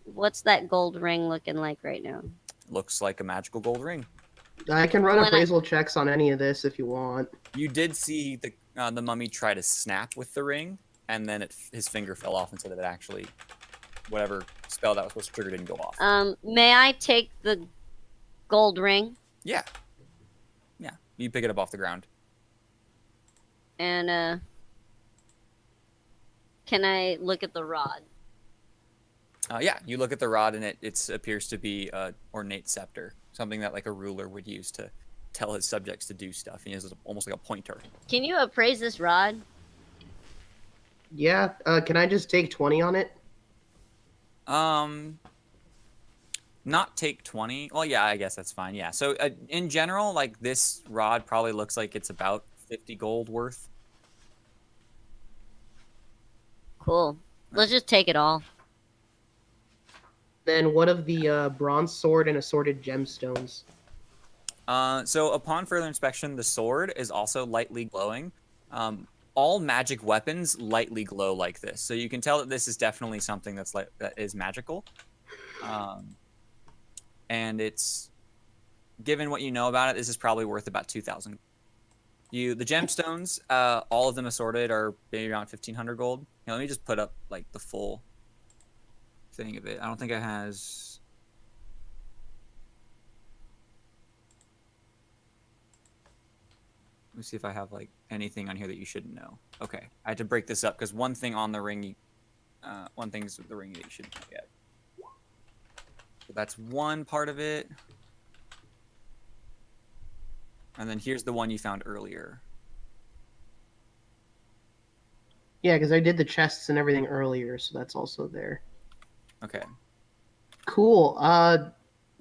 What's that gold ring looking like right now? Looks like a magical gold ring. I can run When I- appraisal checks on any of this if you want. You did see the mummy try to snap with the ring, and then his finger fell off instead of it actually, whatever spell that was supposed to trigger didn't go off. May I take the gold ring Yeah. You pick it up off the ground. and can I look at the rod? Yeah, you look at the rod, and it appears to be a ornate scepter, something that like a ruler would use to tell his subjects to do stuff. He has almost like a pointer. Can you appraise this rod? Yeah, can I just take 20 on it? Not take 20. Well, yeah, I guess that's fine. Yeah. So in general, like this rod probably looks like it's about 50 gold worth. Cool. Let's just take it all. Then what of the bronze sword and assorted gemstones? So upon further inspection, the sword is also lightly glowing. All magic weapons lightly glow like this, so you can tell that this is definitely something that is magical. And it's, given what you know about it, this is probably worth about 2,000. The gemstones, all of them assorted, are maybe around 1,500 gold. Now, let me just put up like the full thing of it. I don't think it has. Let me see if I have like anything on here that you shouldn't know. Okay, I had to break this up because one thing on the ring, one thing's the ring that you shouldn't know yet. So that's one part of it. And then here's the one you found earlier. Yeah, because I did the chests and everything earlier, so that's also there. Okay. Cool. I'm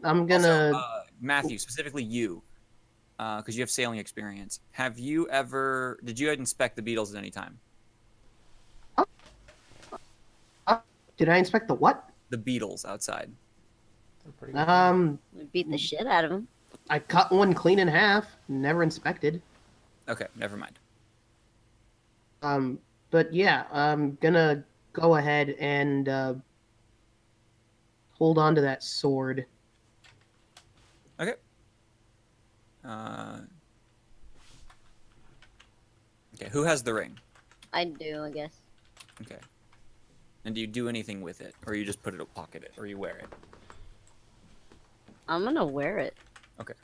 gonna. Also, Matthew, specifically you, because you have sailing experience. Did you inspect the beetles at any time? Did I inspect the what? The beetles outside. They're pretty good. We beat the shit out of him. I cut one clean in half. Never inspected. Okay, never mind. But yeah, I'm gonna go ahead and hold on to that sword. Okay. Okay, who has the ring? I do, I guess. Okay. And do you do anything with it, or you just put it, pocket it, or you wear it? I'm gonna wear it. Okay.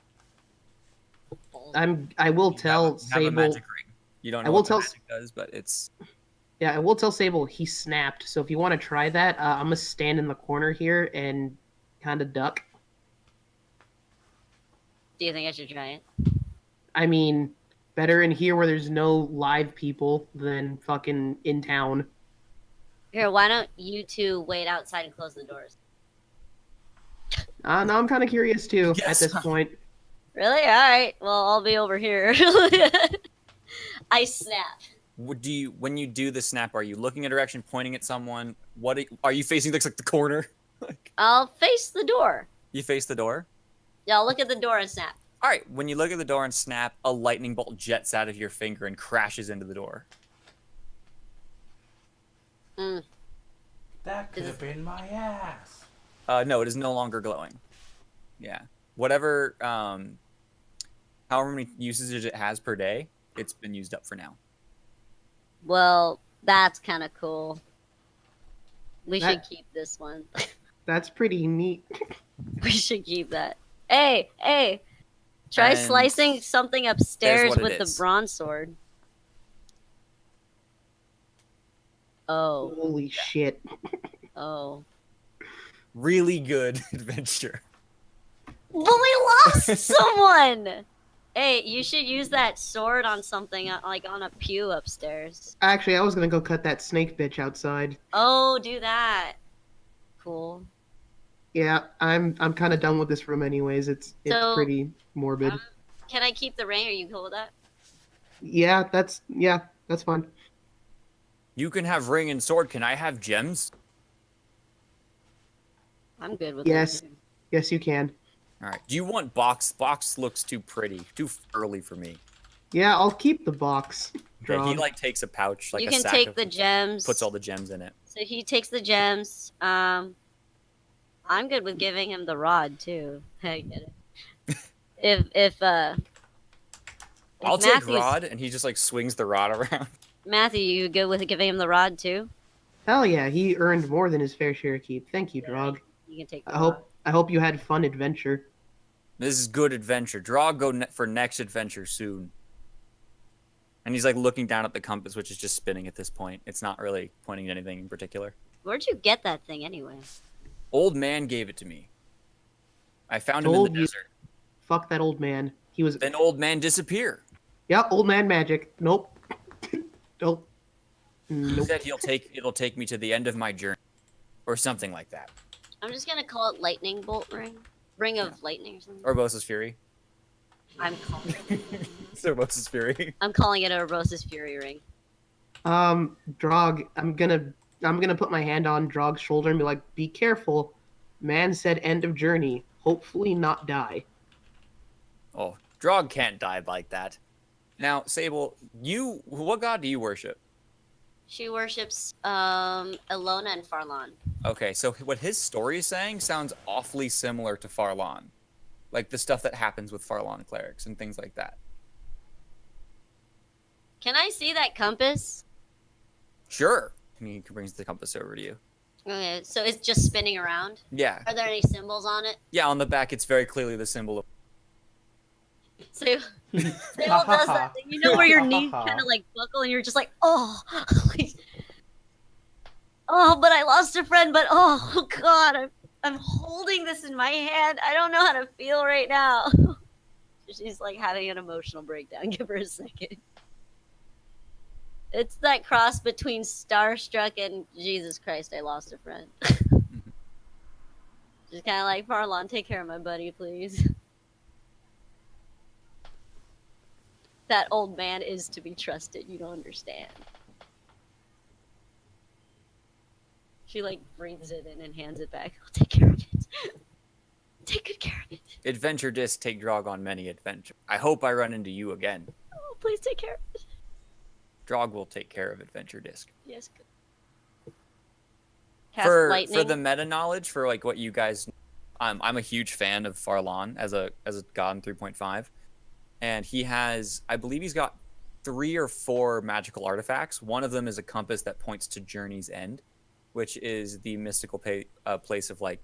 I will You tell have a Sabel. magic ring. You don't I know will what the tell- magic does, but it's Yeah, I will tell Sabel he snapped. So if you want to try that, I'm gonna stand in the corner here and kind of duck. Do you think I should try it? I mean, Better in here where there's no live people than fucking in town. Here, why don't you two wait outside and close the doors? Now I'm kind of curious too Yes. at this point. Really? All right. Well, I'll be over here. I snap. When you do the snap, are you looking a direction, pointing at someone? Are you facing like the corner? Like, I'll face the door. you face the door. Yeah, I'll look at the door and snap. All right. When you look at the door and snap, a lightning bolt jets out of your finger and crashes into the door. Mm. That could have been my ass. No, it is no longer glowing. Yeah. Whatever, however many usages it has per day, it's been used up for now. Well, that's kind of cool. We should That- keep this one. That's pretty neat. We should keep that. Hey, try And slicing something upstairs what it with the is. bronze sword. Oh, Holy shit. oh. Really good adventure. But we lost someone! Hey, you should use that sword on something, like on a pew upstairs. Actually, I was gonna go cut that snake bitch outside. Oh, do that. Cool. Yeah, I'm kind of done with this room anyways. It's So, pretty morbid. Can I keep the ring? Are you cool with that? Yeah, that's fine. You can have ring and sword. Can I have gems? I'm good with Yes. that. Yes, you can. All right. Do you want box? Box looks too pretty, too early for me. Yeah, I'll keep the box. Okay, he Drawn. like takes a pouch, like You a can sack take of, the gems. puts all the gems in it. So he takes the gems. I'm good with giving him the rod too. I get it. if I'll take Matthew's- rod, and he just like swings the rod around. Matthew, you good with giving him the rod too? Hell yeah, he earned more than his fair share keep. Thank you, Drog. You can take the I rod. hope you had fun adventure. This is good adventure. Draw go for next adventure soon. And he's like looking down at the compass, which is just spinning at this point. It's not really pointing at anything in particular. Where'd you get that thing anyway? Old man gave it to me. I found him in Told the you. desert. Fuck that old man. He was Then old man disappear. yeah, old man magic. Nope. Nope. He Nope. said it'll take me to the end of my journey, or something like that. I'm just gonna call it lightning bolt ring. Ring of lightning or something. Urbosa's fury. I'm calling It's Urbosa's fury. I'm calling it a Urbosa's Fury ring. Drog, I'm gonna put my hand on Drog's shoulder and be like, be careful. Man said end of journey. Hopefully not die. Oh, Drog can't die like that. Now, Sabel, what god do you worship? She worships Elona and Farlon. Okay, so what his story is saying sounds awfully similar to Farlon. Like the stuff that happens with Farlon clerics and things like that. Can I see that compass? Sure. And he brings the compass over to you. Okay, so it's just spinning around. Yeah. Are there any symbols on it? Yeah, on the back it's very clearly the symbol of So it all does that thing. You know where your knees kind of like buckle and you're just like, oh, oh, but I lost a friend. But oh God, I'm holding this in my hand. I don't know how to feel right now. She's like having an emotional breakdown. Give her a second. It's that cross between starstruck and Jesus Christ, I lost a friend. Just kind of like, Farlon, take care of my buddy, please. That old man is to be trusted. You don't understand. She like breathes it in and hands it back. I'll take care of it. Take good care of it. Adventure Disc take Drog on many adventures. I hope I run into you again. Oh, please take care of it. Drog will take care of Adventure Disc. Yes. Good. Cast For lightning. the meta knowledge, for like what you guys, I'm a huge fan of Farlon as a god in 3.5, and he has, I believe he's got 3 or 4 magical artifacts. One of them is a compass that points to Journey's End, which is the mystical place of like,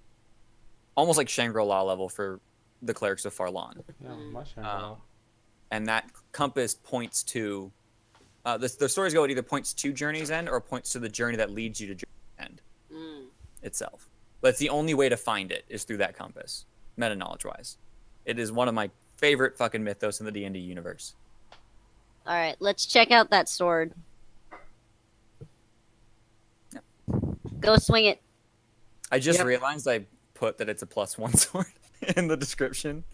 almost like Shangri-La level for the clerics of Farlon. Yeah, much Shangri-La. And that compass points to, the stories go, it either points to Journey's End or points to the journey that leads you to Journey's End itself. But it's the only way to find it is through that compass, meta knowledge wise. It is one of my favorite fucking mythos in the D&D universe. All right, let's check out that sword. Yep. Go swing it. I just Yep. realized I put that it's a +1 sword in the description.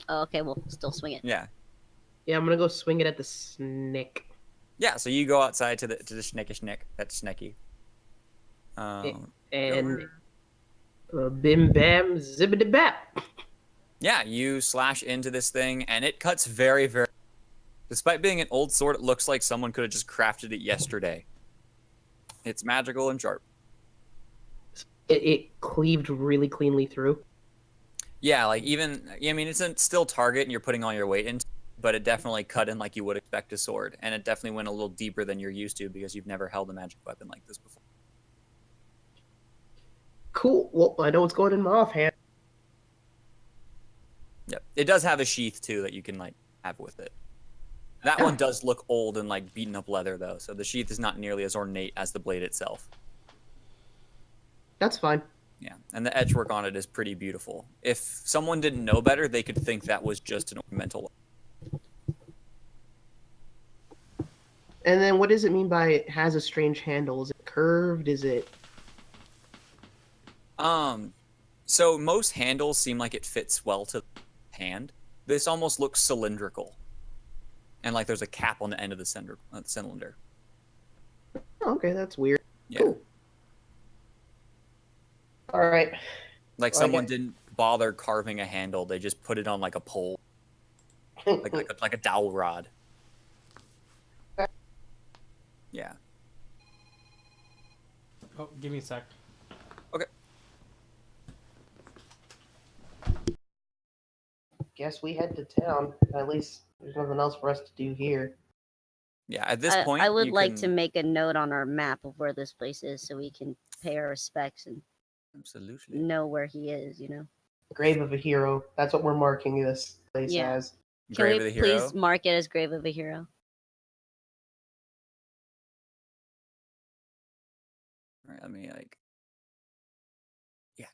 Oh, okay, we'll still swing it. Yeah. Yeah, I'm gonna go swing it at the snake. Yeah, so you go outside to the schnick. That's Snecky. And bim bam zibbity bap. Yeah, you slash into this thing, and it cuts very, very. Despite being an old sword, it looks like someone could have just crafted it yesterday. It's magical and sharp. It cleaved really cleanly through. Yeah, like even I mean, it's a still target, and you're putting all your weight into, but it definitely cut in like you would expect a sword, and it definitely went a little deeper than you're used to because you've never held a magic weapon like this before. Cool. Well, I know what's going in my offhand. Yep, it does have a sheath too that you can like have with it. That one does look old and like beaten up leather though, so the sheath is not nearly as ornate as the blade itself. That's fine. Yeah, and the edge work on it is pretty beautiful. If someone didn't know better, they could think that was just an ornamental. And then what does it mean by it has a strange handle? Is it curved? Is it... So most handles seem like it fits well to the hand. This almost looks cylindrical. And like there's a cap on the end of the cylinder. Oh, okay, that's weird. Yeah. Cool. All right. Like Well, I someone guess- didn't bother carving a handle. They just put it on like a pole, like a dowel rod. Yeah. Oh, give me a sec. Guess we head to town. At least there's nothing else for us to do here. Yeah, at this point, I would you like can... to make a note on our map of where this place is so we can pay our respects and Absolutely. know where he is, you know? Grave of a hero. That's what we're marking this place Yeah. as. Can Grave we of the Hero. please mark it as Grave of a Hero? All right, let me like... Yeah.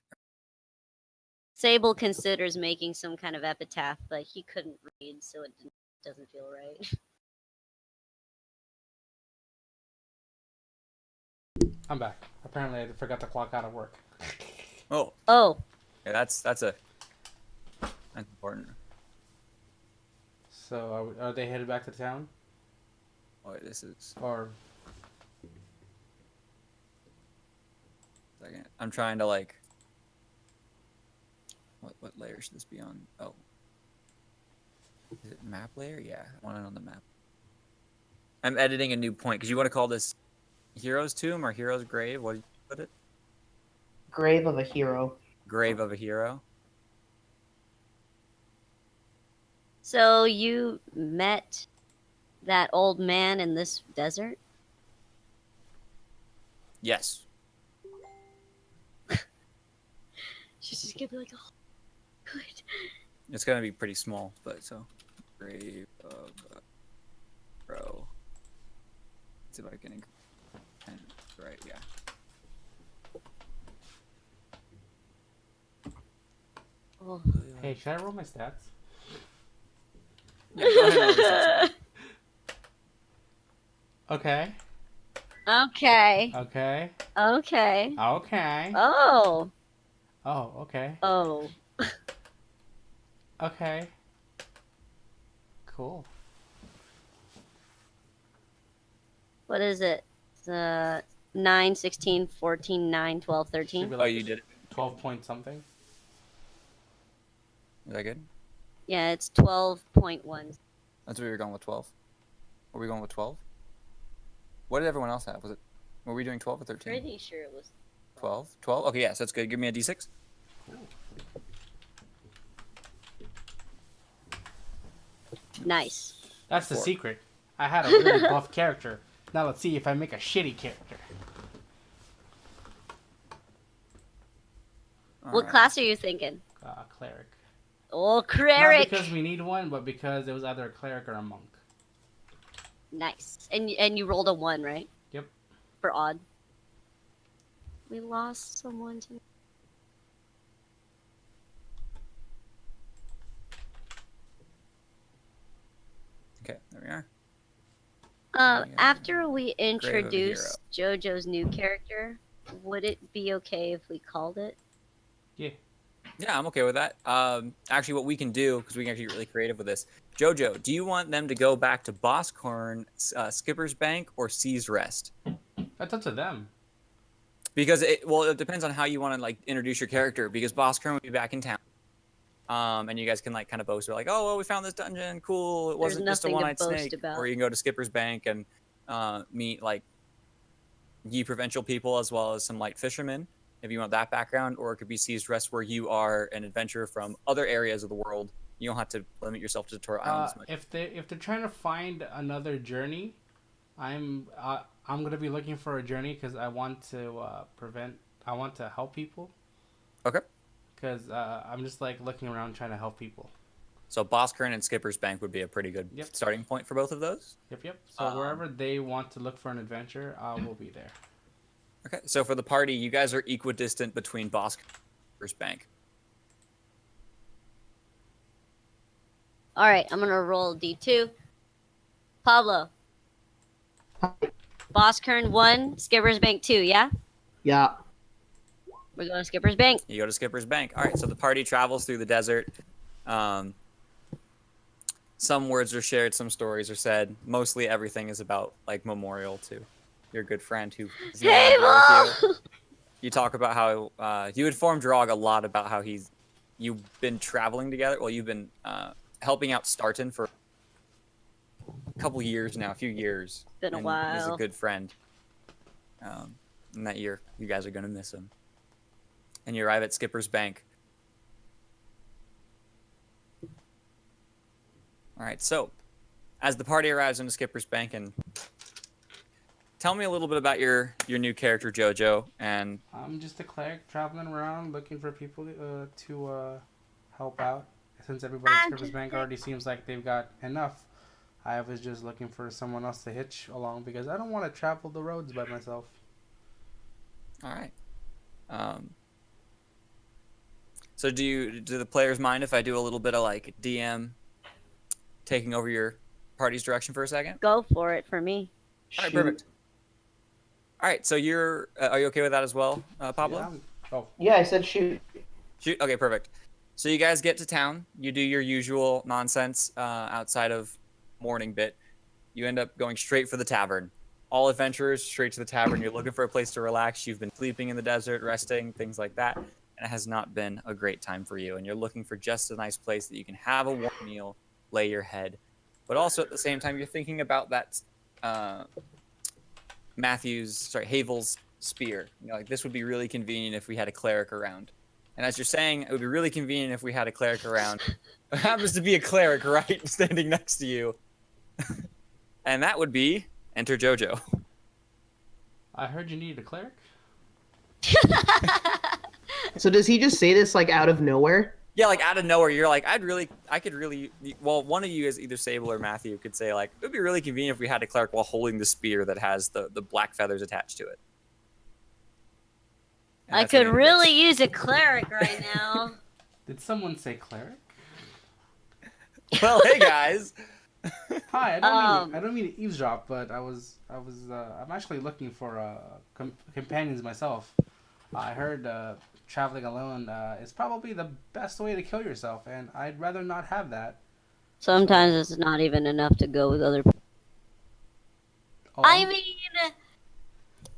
Sabel considers making some kind of epitaph, but he couldn't read, so it doesn't feel right. I'm back. Apparently, I forgot to clock out of work. Oh, Oh, yeah, that's important. So, are they headed back to town? Oh, wait, this is... Or Second. I'm trying to like... What layer should this be on? Oh. Is it map layer? Yeah, I want it on the map. I'm editing a new point, because you want to call this Hero's Tomb or Hero's Grave? What did you put it? Grave of a hero. Grave of a Hero? so you met that old man in this desert? Yes. She's just gonna be like, oh, good. It's going to be pretty small, but so... Grave of a Hero. Let's see if I can... Right, yeah. Oh. hey, should I roll my stats? Yeah, go ahead and roll the stats. Okay. Okay. Okay. Okay. Okay. Oh. Oh, okay. Oh. Okay. Cool. What is it? 9, 16, 14, 9, 12, Should be 13. Oh, like you did it. 12 point something. Is that good? Yeah, it's 12.1. That's what we were going with 12. Were we going with 12? What did everyone else have? Were we doing 12 or 13? Pretty sure it was 12? 12? Okay, yes, that's good. Give me a d6. nice. That's the 4. secret. I had a really buff character. Now let's see if I make a shitty character. What Alright. class are you thinking? Cleric. Oh, Not cleric. because we need one, but because it was either a cleric or a monk. Nice. And you rolled a 1, right? Yep. For odd. We lost someone to. Okay, there we are. After we Grave of a introduce JoJo's new character, would it be okay if we called it? Yeah. Yeah, I'm okay with that. Actually, what we can do, because we can actually get really creative with this. Jojo, do you want them to go back to Bosscorn, Skipper's Bank, or Sea's Rest? That's up to them. Because it depends on how you want to like introduce your character. Because Bosscorn will be back in town, and you guys can like kind of boast, like, oh, well, we found this dungeon, cool. It wasn't just a nothing to one-eyed boast snake. about. Or you can go to Skipper's Bank and meet like ye provincial people as well as some light fishermen, if you want that background. Or it could be Sea's Rest, where you are an adventurer from other areas of the world. You don't have to limit yourself to Tutorial Island as much. If they're trying to find another journey, I'm gonna be looking for a journey because I want to I want to help people. Okay. Because I'm just like looking around trying to help people. So Boskern and Skipper's Bank would be a pretty good starting point for both of those. Yep. So wherever they want to look for an adventure, I will be there. Okay. So for the party, you guys are equidistant between Boskern and Skipper's Bank. All right, I'm gonna roll D2. Pablo. Boskern 1, Skipper's Bank 2. Yeah, Yeah. we're going to Skipper's Bank. You go to Skipper's Bank. All right. So the party travels through the desert. Some words are shared, some stories are said. Mostly everything is about like memorial to your good friend who is no longer with you. You talk about how you informed Drog a lot about how you've been traveling together. Well, you've been helping out Starton for a couple years now, a few years. Been a and while. He's a good friend. And that year, you guys are gonna miss him. And you arrive at Skipper's Bank. All right, so as the party arrives into Skipper's Bank, and tell me a little bit about your new character, Jojo. And I'm just a cleric traveling around looking for people to help out. Since everybody at Skipper's Bank already seems like they've got enough, I was just looking for someone else to hitch along because I don't want to travel the roads by myself. all right. So do the players mind if I do a little bit of like DM taking over your party's direction for a second? Go for it for me. All right, perfect. All right, so you're are you okay with that as well, Pablo? Yeah, Yeah, I said shoot. Shoot. Okay, perfect. So you guys get to town. You do your usual nonsense outside of morning bit. You end up going straight for the tavern. All adventurers straight to the tavern. You're looking for a place to relax. You've been sleeping in the desert, resting, things like that, and it has not been a great time for you. And you're looking for just a nice place that you can have a warm meal, lay your head, but also at the same time you're thinking about that Havel's spear. You know, like this would be really convenient if we had a cleric around. And as you're saying, it would be really convenient if we had a cleric around. There happens to be a cleric right standing next to you. And that would be enter Jojo. I heard you needed a cleric. So does he just say this like out of nowhere? Yeah, like out of nowhere, you're like, I could really, well, one of you is either Sabel or Matthew could say like, it would be really convenient if we had a cleric while holding the spear that has the black feathers attached to it. And I that's what could he really does. use a cleric right now. Did someone say cleric? Well, hey guys. Hi, I don't mean to eavesdrop, but I'm actually looking for companions myself. I heard traveling alone is probably the best way to kill yourself, and I'd rather not have that. Sometimes it's not even enough to go with other people. Oh, I mean,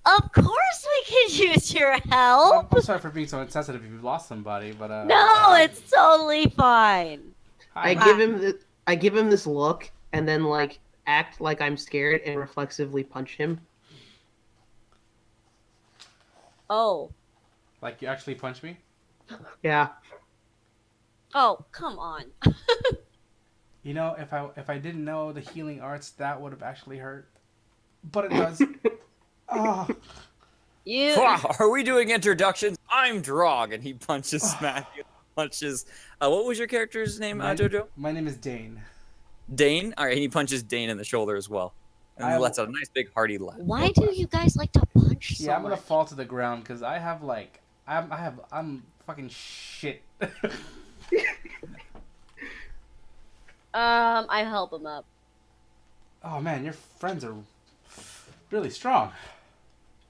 of course we could use your help. I'm sorry for being so insensitive if you've lost somebody, but No, it's totally fine. I give him this look and then like act like I'm scared and reflexively punch him. Oh. Like you actually punch me? Yeah. Oh, come on. You know, if I didn't know the healing arts, that would have actually hurt. But it does. Oh. You. Are we doing introductions? I'm Drog, and he punches Matthew. Punches. What was your character's name, Jojo? My name is Dane. Dane. All right, and he punches Dane in the shoulder as well, and he lets out a nice big hearty laugh. Why do you guys like to punch so Yeah, I'm gonna much? fall to the ground because I have like I'm fucking shit. I help him up. Oh man, your friends are really strong.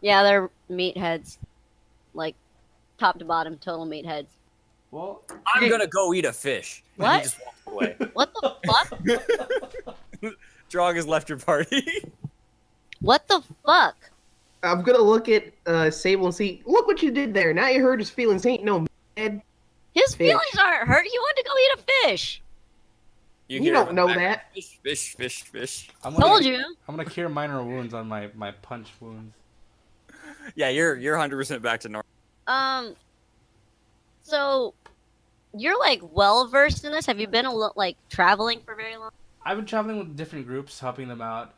Yeah, they're meatheads. Like, top to bottom, total meatheads. Well, I'm gonna go eat a fish. And he What? just walks away. What the fuck? Drog has left your party. What the fuck? I'm gonna look at Sable and see. Look what you did there. Now you hurt his feelings. Ain't no mad. His Fish. feelings aren't hurt. He wanted to go eat a fish. You hear don't him know back, that. Fish. Told you. I'm gonna cure minor wounds on my punch wounds. Yeah, you're 100% back to normal. So you're like well versed in this. Have you been like traveling for very long? I've been traveling with different groups, helping them out.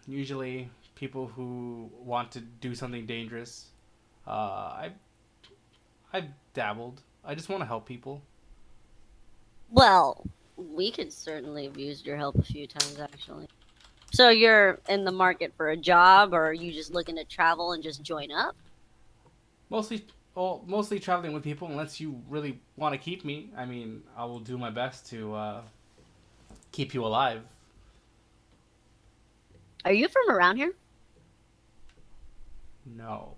Usually people who want to do something dangerous. I've dabbled. I just want to help people. Well, we could certainly have used your help a few times, actually. So you're in the market for a job, or are you just looking to travel and just join up? Mostly traveling with people. Unless you really want to keep me, I mean, I will do my best to keep you alive. Are you from around here? No.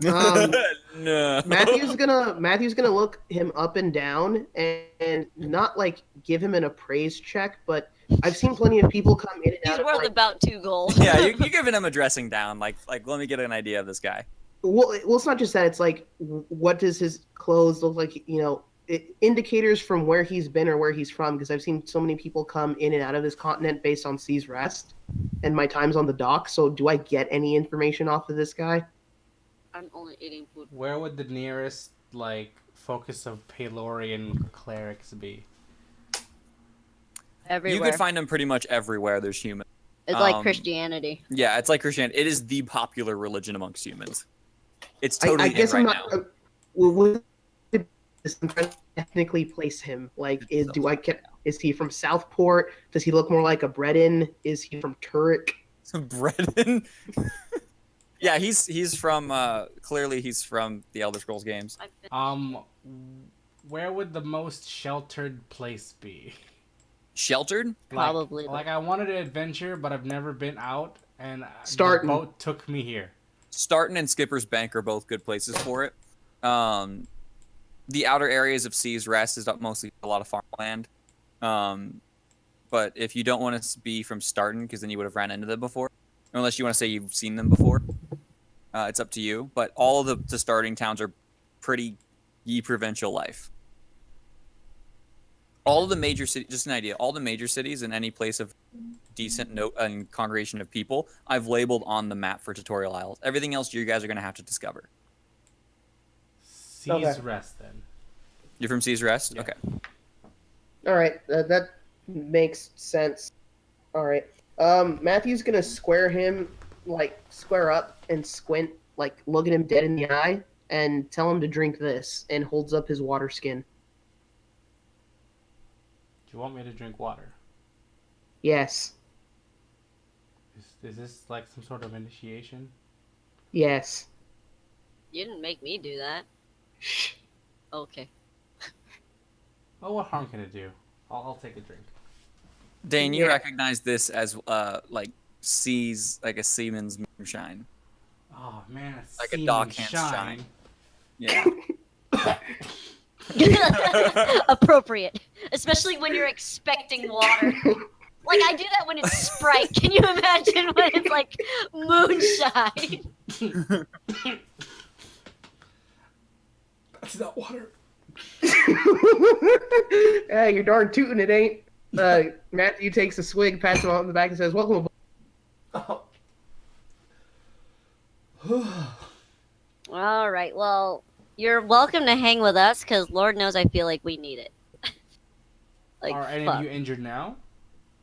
No. Matthew's gonna look him up and down and not like give him an appraise check, but I've seen plenty of people come in and He's out of worth like, about 2 gold. Yeah, you're giving him a dressing down. Like let me get an idea of this guy. well, it's not just that. It's like, what does his clothes look like? You know, indicators from where he's been or where he's from. Because I've seen so many people come in and out of this continent based on Sea's Rest and my times on the dock. So, do I get any information off of this guy? I'm only eating food. Where would the nearest focus of Palorian clerics be? Everywhere. You could find him pretty much everywhere there's humans. It's like Christianity. Yeah, it's like Christianity. It is the popular religion amongst humans. It's totally I guess in I'm right not. now. Well, I'm trying to technically place him. Like, is he from Southport? Does he look more like a Breton? Is he from Turek? Brennan. Yeah, he's from clearly he's from the Elder Scrolls games. Where would the most sheltered place be? Sheltered? Probably. Like I wanted an adventure, but I've never been out, and Starting. the boat took me here. Starton and Skipper's Bank are both good places for it. The outer areas of Sea's Rest is mostly a lot of farmland. But if you don't want to be from Starton, because then you would have ran into them before, unless you want to say you've seen them before, it's up to you. But all of the starting towns are pretty provincial life. All of the major cities, just an idea, all the major cities in any place of decent note and congregation of people, I've labeled on the map for Tutorial Isles. Everything else you guys are going to have to discover. Sea's Rest, then. You're from Sea's Rest? Yeah. Okay. All right, that makes sense. All right, Matthew's gonna square up and squint, like look at him dead in the eye, and tell him to drink this, and holds up his water skin. Do you want me to drink water? Yes. Is this like some sort of initiation? Yes. You didn't make me do that. Shh. Okay. Oh, what harm can it do? I'll take a drink. Dane, you Yeah. recognize this as like a seaman's moonshine. Oh man, it's Like a seeming dockhand shine. Yeah. Appropriate. Especially when you're expecting water. Like, I do that when it's Sprite. Can you imagine when it's like moonshine? That's not water. Hey, you're darn tootin' it ain't. Matthew takes a swig, pats him on the back, and says, "Welcome aboard." All right. Well, you're welcome to hang with us, because Lord knows I feel like we need it. Like, Are any fuck. of you injured now?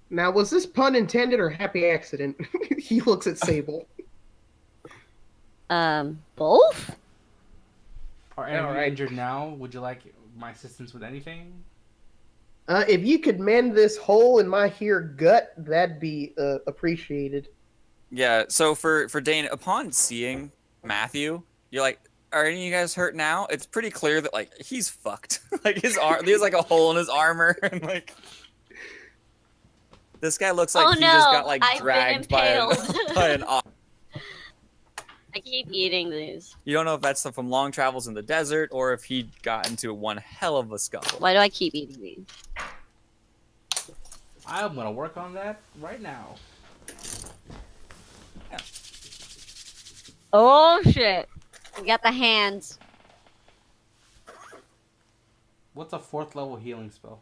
Now, was this pun intended or happy accident? He looks at Sable. Both? Are any of you Alright. injured now? Would you like my assistance with anything? If you could mend this hole in my here gut, that'd be appreciated. Yeah, so for Dane, upon seeing Matthew, you're like, are any of you guys hurt now? It's pretty clear that like he's fucked. Like his arm, there's like a hole in his armor, and like This guy looks like Oh, he just no, got like I've been dragged impaled. by an ox. I keep eating these. You don't know if that's from long travels in the desert or if he got into one hell of a scuffle. Why do I keep eating these? I'm gonna work on that right now. Oh shit! We got the hands. What's a 4th level healing spell?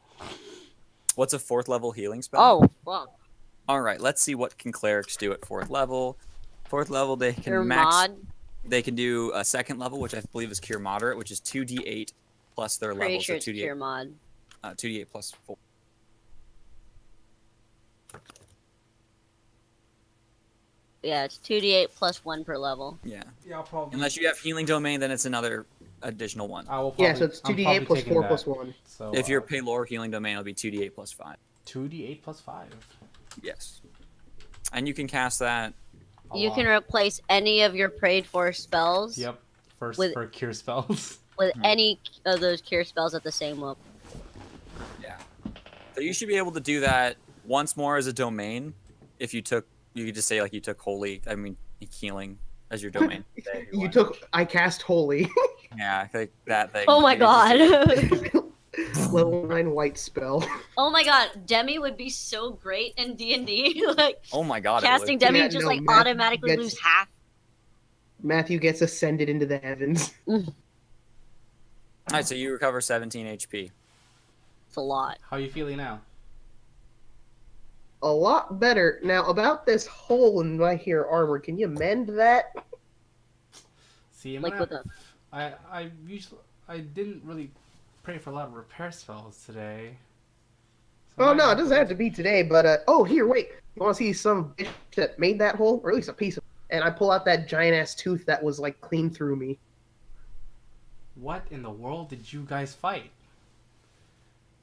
What's a 4th level healing spell? Oh fuck! All right, let's see what can clerics do at 4th level. 4th level, they can Your max. mod. They can do a 2nd level, which I believe is Cure Moderate, which is 2d8 plus their Pretty level, sure so it's 2d8. pure mod. 2d8 plus 4. Yeah, it's 2d8 plus 1 per level. Yeah. Yeah, I'll probably. Unless you have Healing Domain, then it's another additional one. I will probably, Yeah, so it's I'm 2d8 probably plus taking 4 that. plus 1. So, If you're Paylor Healing Domain, it'll be 2d8 plus 5. 2d8 plus 5. Yes. And you can cast that. You can replace any of your prayed for spells Yep. First with- for cure spells. with any of those cure spells at the same level. Yeah. So you should be able to do that once more as a domain. If you took, you could just say like you took Holy, Healing as your domain. I cast Holy. Yeah, I think that thing. Oh my you could just god! Level 9 white spell. Oh my god, Demi would be so great in D&D. Like Oh my god. it casting would. Demi Yeah, would just no, like Matt automatically gets- lose half. Matthew gets ascended into the heavens. All right, so you recover 17 HP. It's a lot. How are you feeling now? A lot better. Now, about this hole in my here armor, can you mend that? See, I'm Like gonna, with a I didn't really pray for a lot of repair spells today. Oh, no, it doesn't have to be today, but, oh, here, wait. You want to see some bitch that made that hole? Or at least a piece of it. And I pull out that giant-ass tooth that was, like, clean through me. What in the world did you guys fight?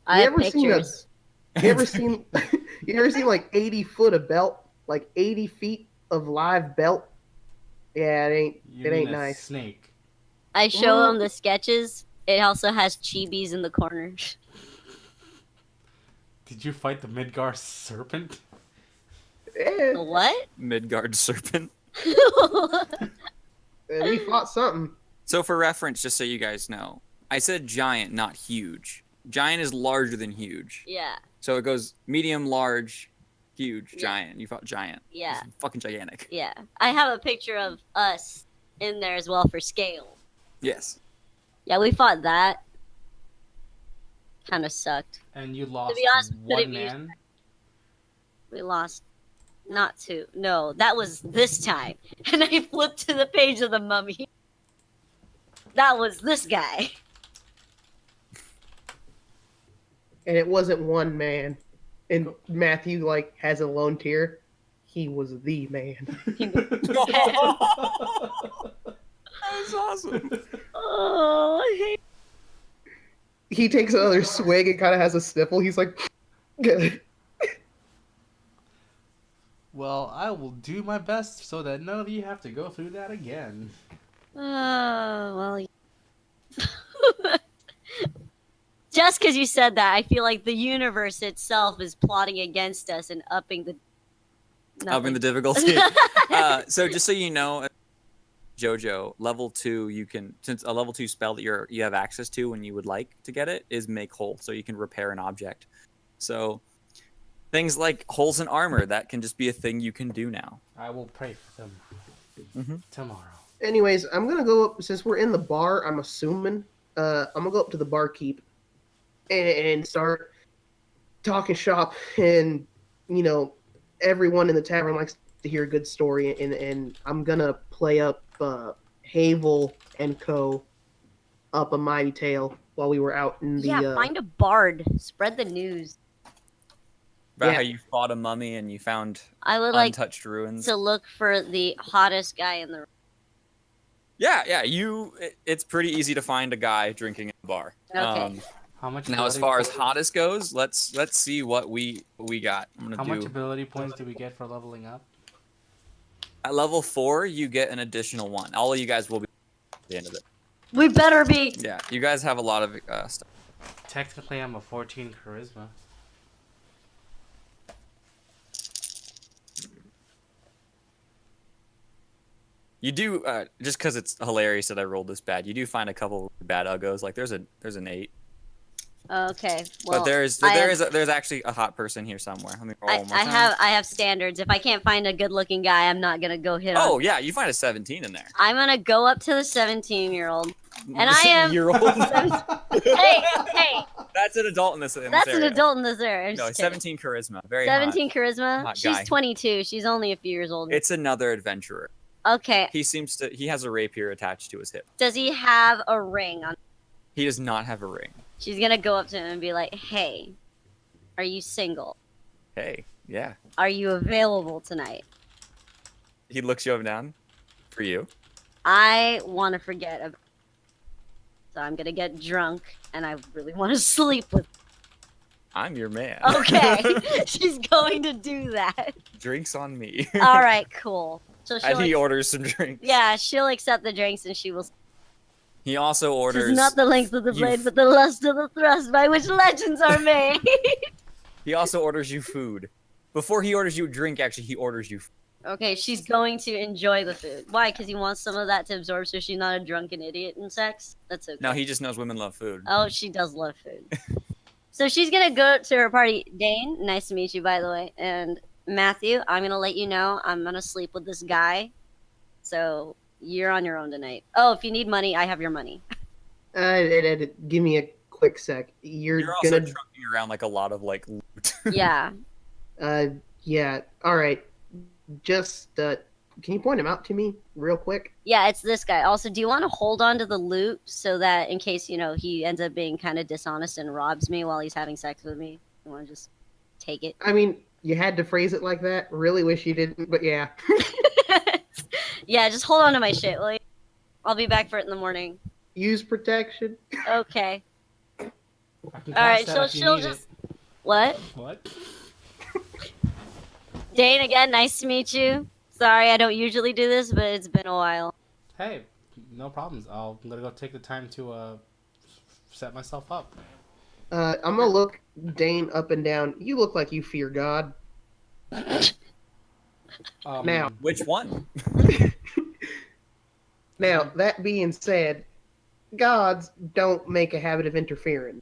I have pictures. You ever seen, like, 80 foot of belt? Like, 80 feet of live belt? Yeah, it You ain't mean a nice. snake. I show him the sketches. It also has chibis in the corners. Did you fight the Midgar serpent? Eh, The what? Midgard Serpent. we fought something. So for reference, just so you guys know, I said giant, not huge. Giant is larger than huge. Yeah, So it goes medium, large, huge, Yeah. giant. You fought giant. yeah, It's fucking gigantic. yeah. I have a picture of us in there as well for scale. Yes. Yeah, we fought that. Kind of sucked. And you lost be honest, we could've one used- man? We lost. Not two. No, that was this time. And I flipped to the page of the mummy. That was this guy. And it wasn't one man. And Matthew, like, has a lone tear. He was the man. That's awesome. Oh, I hate. He takes another swig and kind of has a sniffle. He's like, good. Well, I will do my best so that none of you have to go through that again. Well. Just because you said that, I feel like the universe itself is plotting against us and upping the. Upping the difficulty. So just so you know, JoJo, level 2, you can, since a level 2 spell that you have access to when you would like to get it is make whole, so you can repair an object. So things like holes in armor, that can just be a thing you can do now. I will pray for them Mhm. tomorrow. Anyways, I'm going to go up, since we're in the bar, I'm assuming, I'm going to go up to the barkeep and start talking shop. And, you know, everyone in the tavern likes to hear a good story. And I'm going to play up Havel and Co. up a mighty tale while we were out in the... Yeah, find a bard. Spread the news. About Yeah. how you fought a mummy and you found I would like untouched ruins. to look for the hottest guy in the room. Yeah, it's pretty easy to find a guy drinking in a bar. Okay. How much? Now, as ability far as points- hottest goes, let's see what we got. I'm how gonna much do ability points do we get for leveling up? at level 4. You get an additional one. All of you guys will be at the end of it. We better be. Yeah, you guys have a lot of stuff. Technically, I'm a 14 charisma. You do just because it's hilarious that I rolled this bad. You do find a couple bad uggos. Like there's an 8. Okay. Well, But there's actually a hot person here somewhere. Let me roll one more time. I have standards. If I can't find a good-looking guy, I'm not gonna go hit on. Oh yeah, you find a 17 in there. I'm gonna go up to the 17-year-old, and I am. Year old. Hey, That's an adult in this area. that's an adult in this area. No, 17 charisma. Very 17 hot. charisma. Hot She's guy. 22. She's only a few years old. It's another adventurer. Okay. He has a rapier attached to his hip. Does he have a ring on? He does not have a ring. She's gonna go up to him and be like, "Hey, are you single? Hey, yeah. Are you available tonight? He looks you up and down. For you. I want to forget about. So I'm gonna get drunk, and I really want to sleep with. I'm your man. Okay, she's going to do that. Drinks on me. All right, cool. So And he she'll, orders some drinks. yeah, she'll accept the drinks, and she will. He also orders. Tis not the length of the blade, but the lust of the thrust by which legends are made. He also orders you food. Before he orders you a drink, actually, he orders you food. Okay, she's going to enjoy the food. Why? Because he wants some of that to absorb, so she's not a drunken idiot in sex. That's okay. No, he just knows women love food. Oh, she does love food. So she's gonna go to her party. Dane, nice to meet you, by the way. And Matthew, I'm gonna let you know I'm gonna sleep with this guy. So you're on your own tonight. Oh, if you need money, I have your money. Give me a quick sec. You're also gonna. trucking around like a lot of like loot. Yeah. Yeah. All right. Just can you point him out to me real quick? Yeah, it's this guy. Also, do you want to hold on to the loot so that in case, he ends up being kind of dishonest and robs me while he's having sex with me? You want to just take it? I mean, you had to phrase it like that. Really wish you didn't, but yeah. Yeah, just hold on to my shit, will you? I'll be back for it in the morning. Use protection. Okay. I can All right, cast that if you she'll need just. What? it. What? Dane, again, nice to meet you. Sorry, I don't usually do this, but it's been a while. Hey, no problems. I'm gonna go take the time to set myself up. I'm gonna look Dane up and down. You look like you fear God. Now. Which one? Now, that being said, gods don't make a habit of interfering.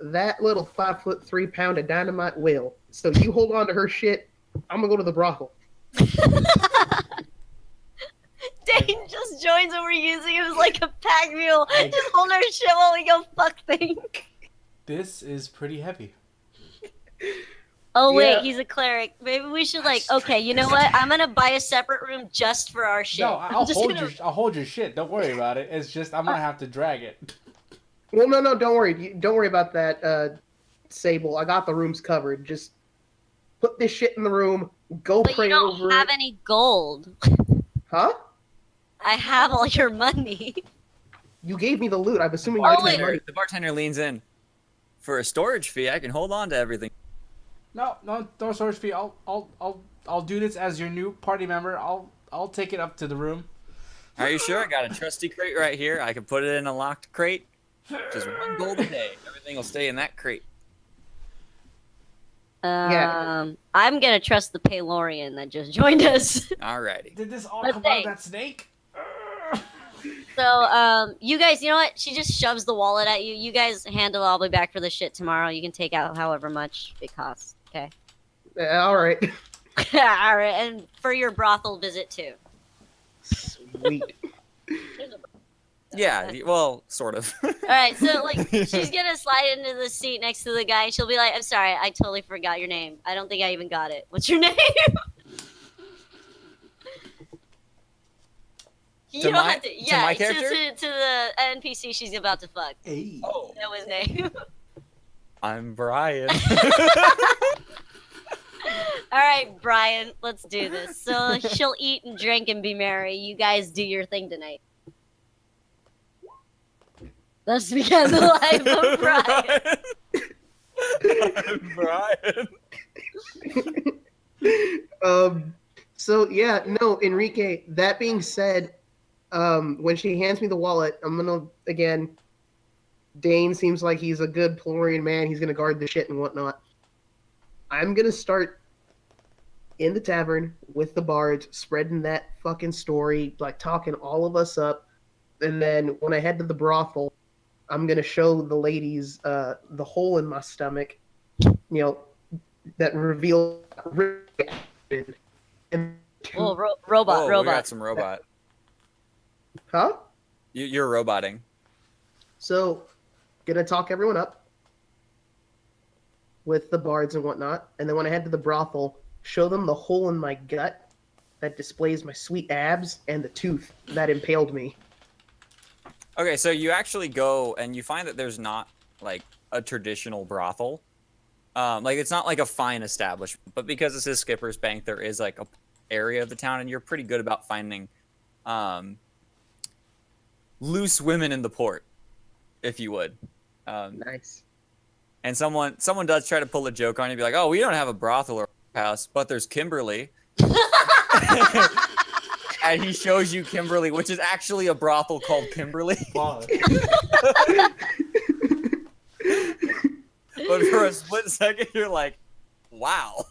That little 5'3" pound of dynamite will. So you hold on to her shit. I'm gonna go to the brothel. Dane just joins and we're using him as like a pack mule. Just hold our shit while we go fuck things. This is pretty heavy. Oh wait, Yeah. he's a cleric. Maybe we should okay, you know what? I'm gonna buy a separate room just for our shit. No, I'll I'm hold your shit. Don't worry about it. It's just I'm gonna have to drag it. Well, no, don't worry. Don't worry about that, Sabel. I got the rooms covered. Just put this shit in the room. Go But pray you don't over have it. any gold. Huh? I have all your money. You gave me the loot. I'm assuming Oh, you wait. gave me money. The bartender leans in. For a storage fee, I can hold on to everything. No, storage fee. I'll do this as your new party member. I'll take it up to the room. Are you sure? I got a trusty crate right here. I can put it in a locked crate. Just 1 gold a day. Everything will stay in that crate. Yeah. I'm gonna trust the Paylorian that just joined us. Alrighty. Did this all But come out of thanks. that snake? So, you guys, you know what? She just shoves the wallet at you. You guys handle it. I'll be back for the shit tomorrow. You can take out however much it costs. Okay. All right. All right, and for your brothel visit too. Sweet. Yeah, well, sort of. All right, so she's gonna slide into the seat next to the guy. She'll be like, "I'm sorry, I totally forgot your name. I don't think I even got it. What's your name?" You To don't my- have to. to Yeah, my character? to the NPC she's about to fuck. Hey. Oh, Know his name. I'm Brian. All right, Brian, let's do this. So she'll eat and drink and be merry. You guys do your thing tonight. Thus began the life of Brian. Brian. So yeah, no, Enrique. That being said, when she hands me the wallet, I'm gonna again. Dane seems like he's a good Plorian man. He's gonna guard the shit and whatnot. I'm gonna start in the tavern with the bards, spreading that fucking story, like talking all of us up. And then when I head to the brothel, I'm gonna show the ladies the hole in my stomach, that reveal. And Whoa, robot, Whoa, we robot. got some robot. huh? You're roboting. So, gonna talk everyone up with the bards and whatnot, and then when I head to the brothel, show them the hole in my gut that displays my sweet abs and the tooth that impaled me. Okay, so you actually go and you find that there's not like a traditional brothel. Like it's not like a fine establishment, but because this is Skipper's Bank, there is like a area of the town, and you're pretty good about finding loose women in the port, if you would. Nice. And someone does try to pull a joke on you, be like, "Oh, we don't have a brothel or a house, but there's Kimberly." And he shows you Kimberly, which is actually a brothel called Kimberly. Wow. But for a split second, you're like, "Wow."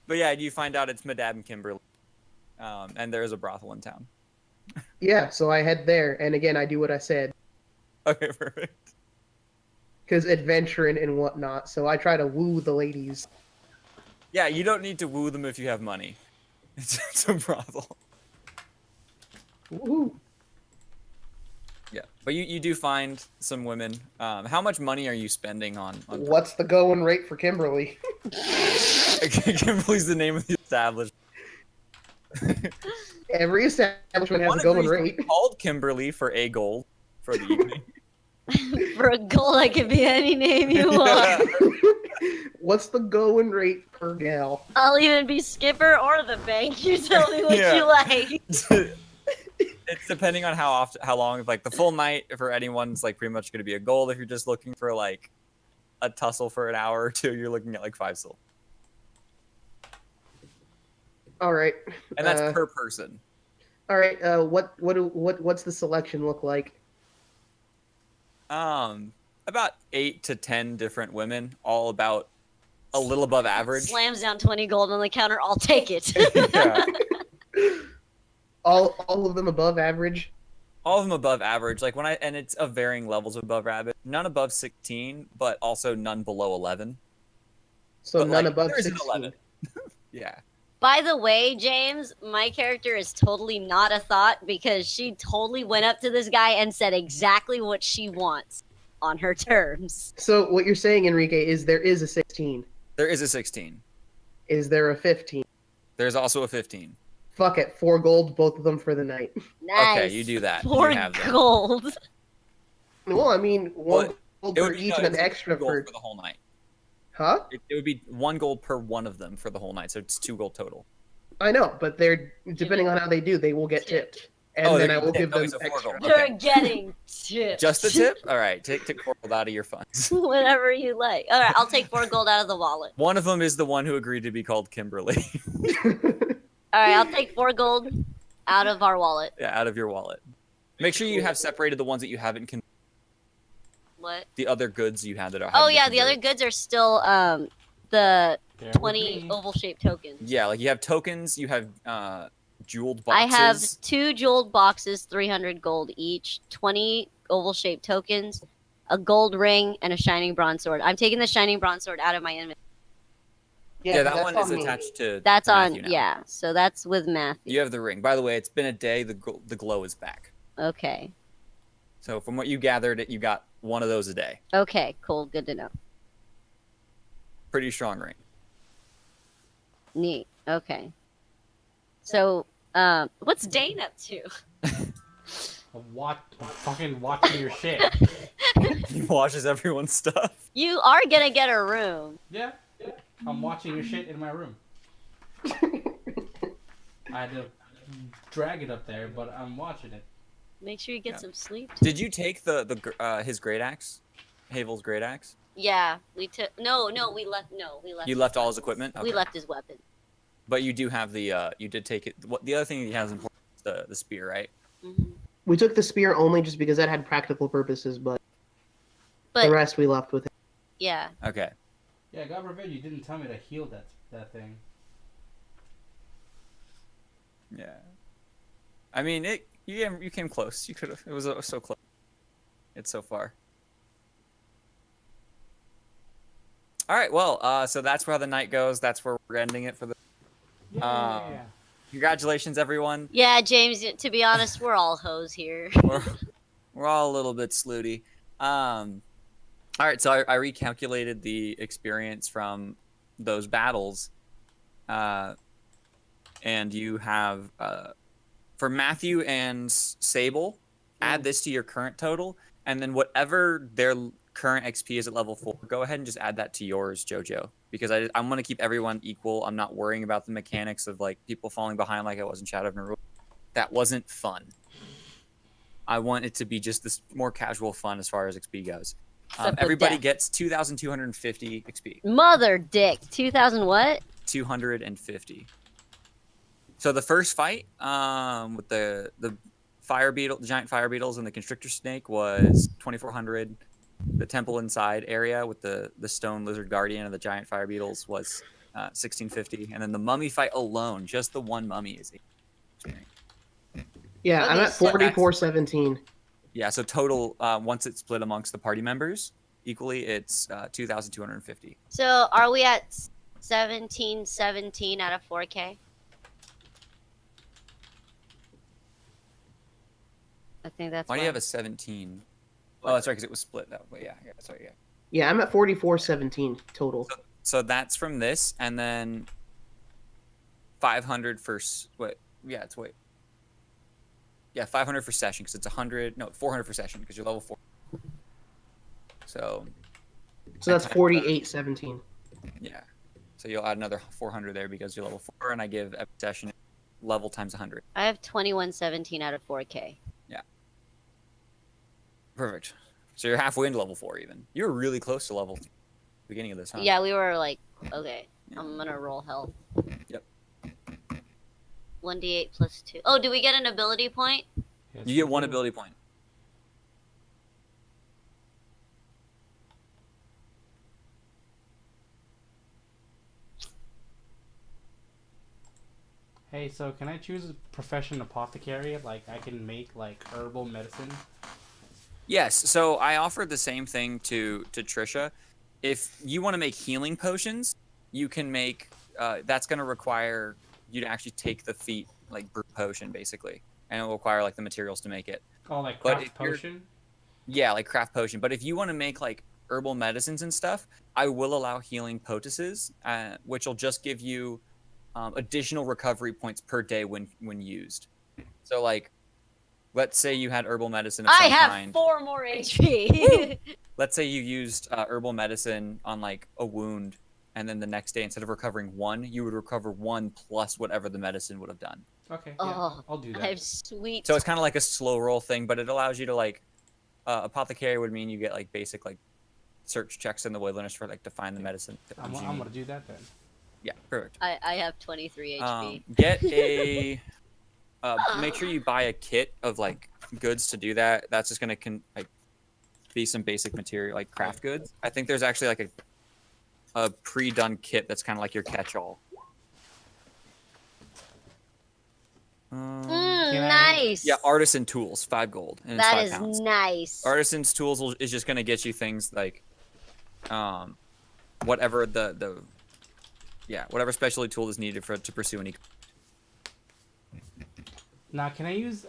But yeah, you find out it's Madame Kimberly, and there is a brothel in town. Yeah, so I head there, and again, I do what I said. Okay, perfect. Because adventuring and whatnot, so I try to woo the ladies. Yeah, you don't need to woo them if you have money. It's a brothel. Woohoo! Yeah, but you do find some women. How much money are you spending on What's the going rate for Kimberly? Kimberly's the name of the establishment. Every establishment has One a going agrees to rate. be called Kimberly for a gold for the evening. For a gold, I can be any name you want. What's the going rate per gal? I'll even be Skipper or the bank. You tell me what Yeah. you like. It's depending on how long. Like the full night for anyone's like pretty much going to be a gold. If you're just looking for like a tussle for an hour or two, you're looking at like 5 silver. All right. And that's per person. All right. What's the selection look like? About 8 to 10 different women, all about a little above average. Slams down 20 gold on the counter. I'll take it. Yeah. All of them above average. All of them above average. Like and it's of varying levels of above average. None above 16, but also none below 11. So But, none like, above there is an 16. 11. Yeah. By the way, James, my character is totally not a thought because she totally went up to this guy and said exactly what she wants on her terms. So what you're saying, Enrique, is there is a 16. There is a 16. Is there a 15? There's also a 15. Fuck it, 4 gold, both of them for the night. Nice. Okay, you do that. 4 You have that. gold. Well, I mean, 1 Well, gold It per would be each no, and an it's extra gold for... for the whole night. Huh? It would be 1 gold per one of them for the whole night, so it's 2 gold total. I know, but they're depending on how they do, they will get tipped. And Oh, then they're I will getting give them tipped. Oh, so 4 extra. gold. You're Okay. getting tipped. Just the tip? All right, take 4 gold out of your funds. Whatever you like. All right, I'll take 4 gold out of the wallet. One of them is the one who agreed to be called Kimberly. All right, I'll take 4 gold out of our wallet. Yeah, out of your wallet. Make sure you have separated the ones that you haven't What? the other goods you had that are. Oh yeah, the other goods are still the Bear with 20 me. oval-shaped tokens. Yeah, like you have tokens, you have jeweled I boxes. have 2 jeweled boxes, 300 gold each, 20 oval-shaped tokens, a gold ring, and a shining bronze sword. I'm taking the shining bronze sword out of my inventory. Yeah, that that's one on is me. attached to. That's to on, Matthew now. yeah. So that's with Matthew. You have the ring. By the way, it's been a day. The glow is back. Okay. So from what you gathered, you got one of those a day. Okay. Cool. Good to know. Pretty strong ring. Neat. Okay. So, what's Dane up to? Fucking watching your shit. He washes everyone's stuff. You are gonna get a room. Yeah. I'm watching your shit in my room. I had to drag it up there, but I'm watching it. Make sure you get Yeah. some sleep. Did you take his great axe, Havel's great axe? Yeah, we took. No, we left. You left all his equipment. We Okay. left his weapon. But you do have the. You did take it. What the other thing he has important is the spear, right? Hmm. We took the spear only just because that had practical purposes, but the But rest we left with it. yeah, Okay. Yeah, God forbid you didn't tell me to heal that thing. Yeah. I mean, you came close. You could have. It was so close. It's so far. All right. Well, so that's where the night goes. That's where we're ending it for the. Yeah. Congratulations, everyone. Yeah, James. To be honest, we're all hoes here. We're all a little bit slooty. All right. So I recalculated the experience from those battles, and you have for Matthew and Sabel, add this to your current total, and then whatever their current XP is at level 4, go ahead and just add that to yours, JoJo, because I'm going to keep everyone equal. I'm not worrying about the mechanics of like people falling behind like I was in Shadow of Nerul. That wasn't fun. I want it to be just this more casual fun as far as XP goes. Everybody gets 2,250 XP. Mother dick. 2,000 what? 250. So the first fight with the fire beetle, the giant fire beetles and the constrictor snake was 2,400. The temple inside area with the stone lizard guardian and the giant fire beetles was 1,650. And then the mummy fight alone, just the one mummy is 8. Yeah, I'm at 4417. Yeah, so total, once it's split amongst the party members equally, it's 2,250. So are we at 1717 out of 4K? I think that's Why do you have a 17? Oh, that's right, because it was split that way. Yeah, sorry, yeah. Yeah, I'm at 4417 total. So that's from this, and then 500 for Yeah, 500 for session because it's 400 for session because you're level 4. So that's 4817. Yeah. So you'll add another 400 there because you're level 4, and I give every session level times 100. I have 2117 out of 4K. Yeah. Perfect. So you're halfway into level 4 even. You were really close to level 2 beginning of this, huh? Yeah, we were like, okay, yeah. I'm gonna roll health. Yep. 1d8 plus 2. Oh, do we get an ability point? Yes, You get 1 ability point. Hey, so can I choose a profession apothecary? Like, I can make, like, herbal medicine? Yes, so I offered the same thing to Trisha. If you want to make healing potions, you can make, that's going to require you to actually take the feat, like, brew potion, basically. And it will require, like, the materials to make it. Oh, like craft potion? Yeah, like craft potion. But if you want to make, like, herbal medicines and stuff, I will allow healing poultices, which will just give you additional recovery points per day when used. So, like, let's say you had herbal medicine of some kind. I have 4 more HP. Let's say you used herbal medicine on, like, a wound, and then the next day, instead of recovering 1, you would recover 1 plus whatever the medicine would have done. Okay, yeah, I'll do that. I have sweet. So it's kind of like a slow roll thing, but it allows you to, like, apothecary would mean you get, like, basic, like, search checks in the wilderness for, like, to find the medicine. I'm gonna do that then. Yeah, perfect. I have 23 HP. Get a... make sure you buy a kit of, like, goods to do that. That's just gonna be some basic material, like craft goods. I think there's actually like a pre-done kit that's kind of like your catch-all. Nice. Yeah, artisan tools, 5 gold, and it's that 5 is pounds. nice. Artisan's tools is just gonna get you things like, whatever whatever specialty tool is needed to pursue any. Now, can I use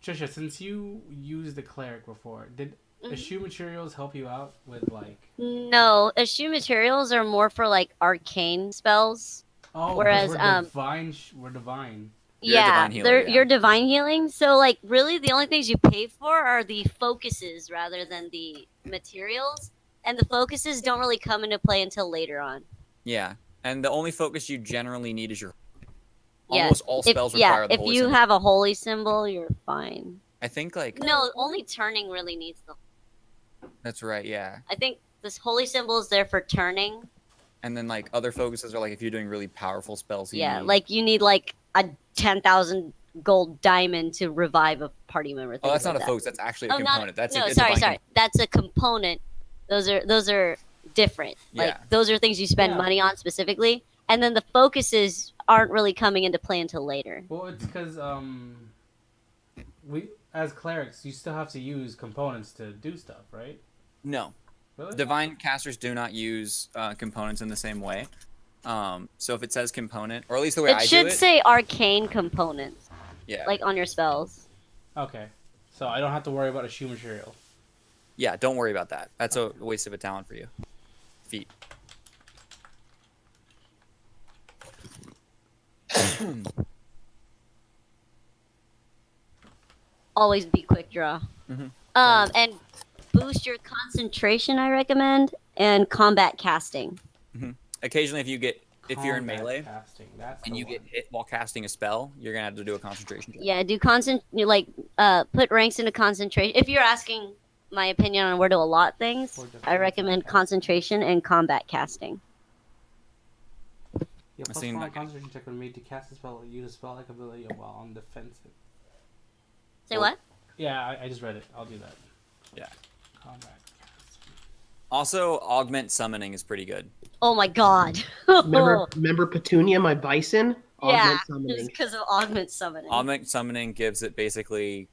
Trisha, since you used the cleric before, did eschew materials help you out with, like... No, eschew materials are more for, like, arcane spells. Oh, whereas we're divine. Yeah, divine healer, you're divine healing. So, like, really the only things you pay for are the focuses rather than the materials. And the focuses don't really come into play until later on. Yeah, and the only focus you generally need is your... Yeah. Almost all spells require the if holy you symbol. have a holy symbol, you're fine. I think, like... No, only turning really needs the... That's right, yeah. I think this holy symbol is there for turning. And then, like, other focuses are, like, if you're doing really powerful spells. Like, you need, like, a 10,000 gold diamond to revive a party member. Oh, that's not a focus. That's actually a component. Sorry. That's a component. Those are different. Like Yeah. those are things you spend Yeah. money on specifically, and then the focuses aren't really coming into play until later. Well, it's because we as clerics, you still have to use components to do stuff, right? No. Really? Divine casters do not use components in the same way. So if it says component, or at least the way It I do should it, say arcane components, yeah, like on your spells. Okay. So I don't have to worry about a shoe material. yeah, don't worry about that. That's a waste of a talent for you. Feet. Always be quick draw. Mhm. And boost your concentration, I recommend, and combat casting. Occasionally, if you're in Combat melee casting, that's and the you get one. hit while casting a spell, you're gonna have to do a concentration check. Yeah, do put ranks into concentration. If you're asking my opinion on where to allot things, Or I defensive recommend casting. concentration and combat casting. Yeah, plus seen 1 that. concentration check when made to cast a spell or use a spell-like ability while on defensive. Say what? Yeah, I just read it. I'll do that. Yeah. Combat casting. Also, augment summoning is pretty good. Oh my god. Remember Petunia, my bison? Yeah, Augment just summoning. because of augment summoning. Augment summoning gives it basically,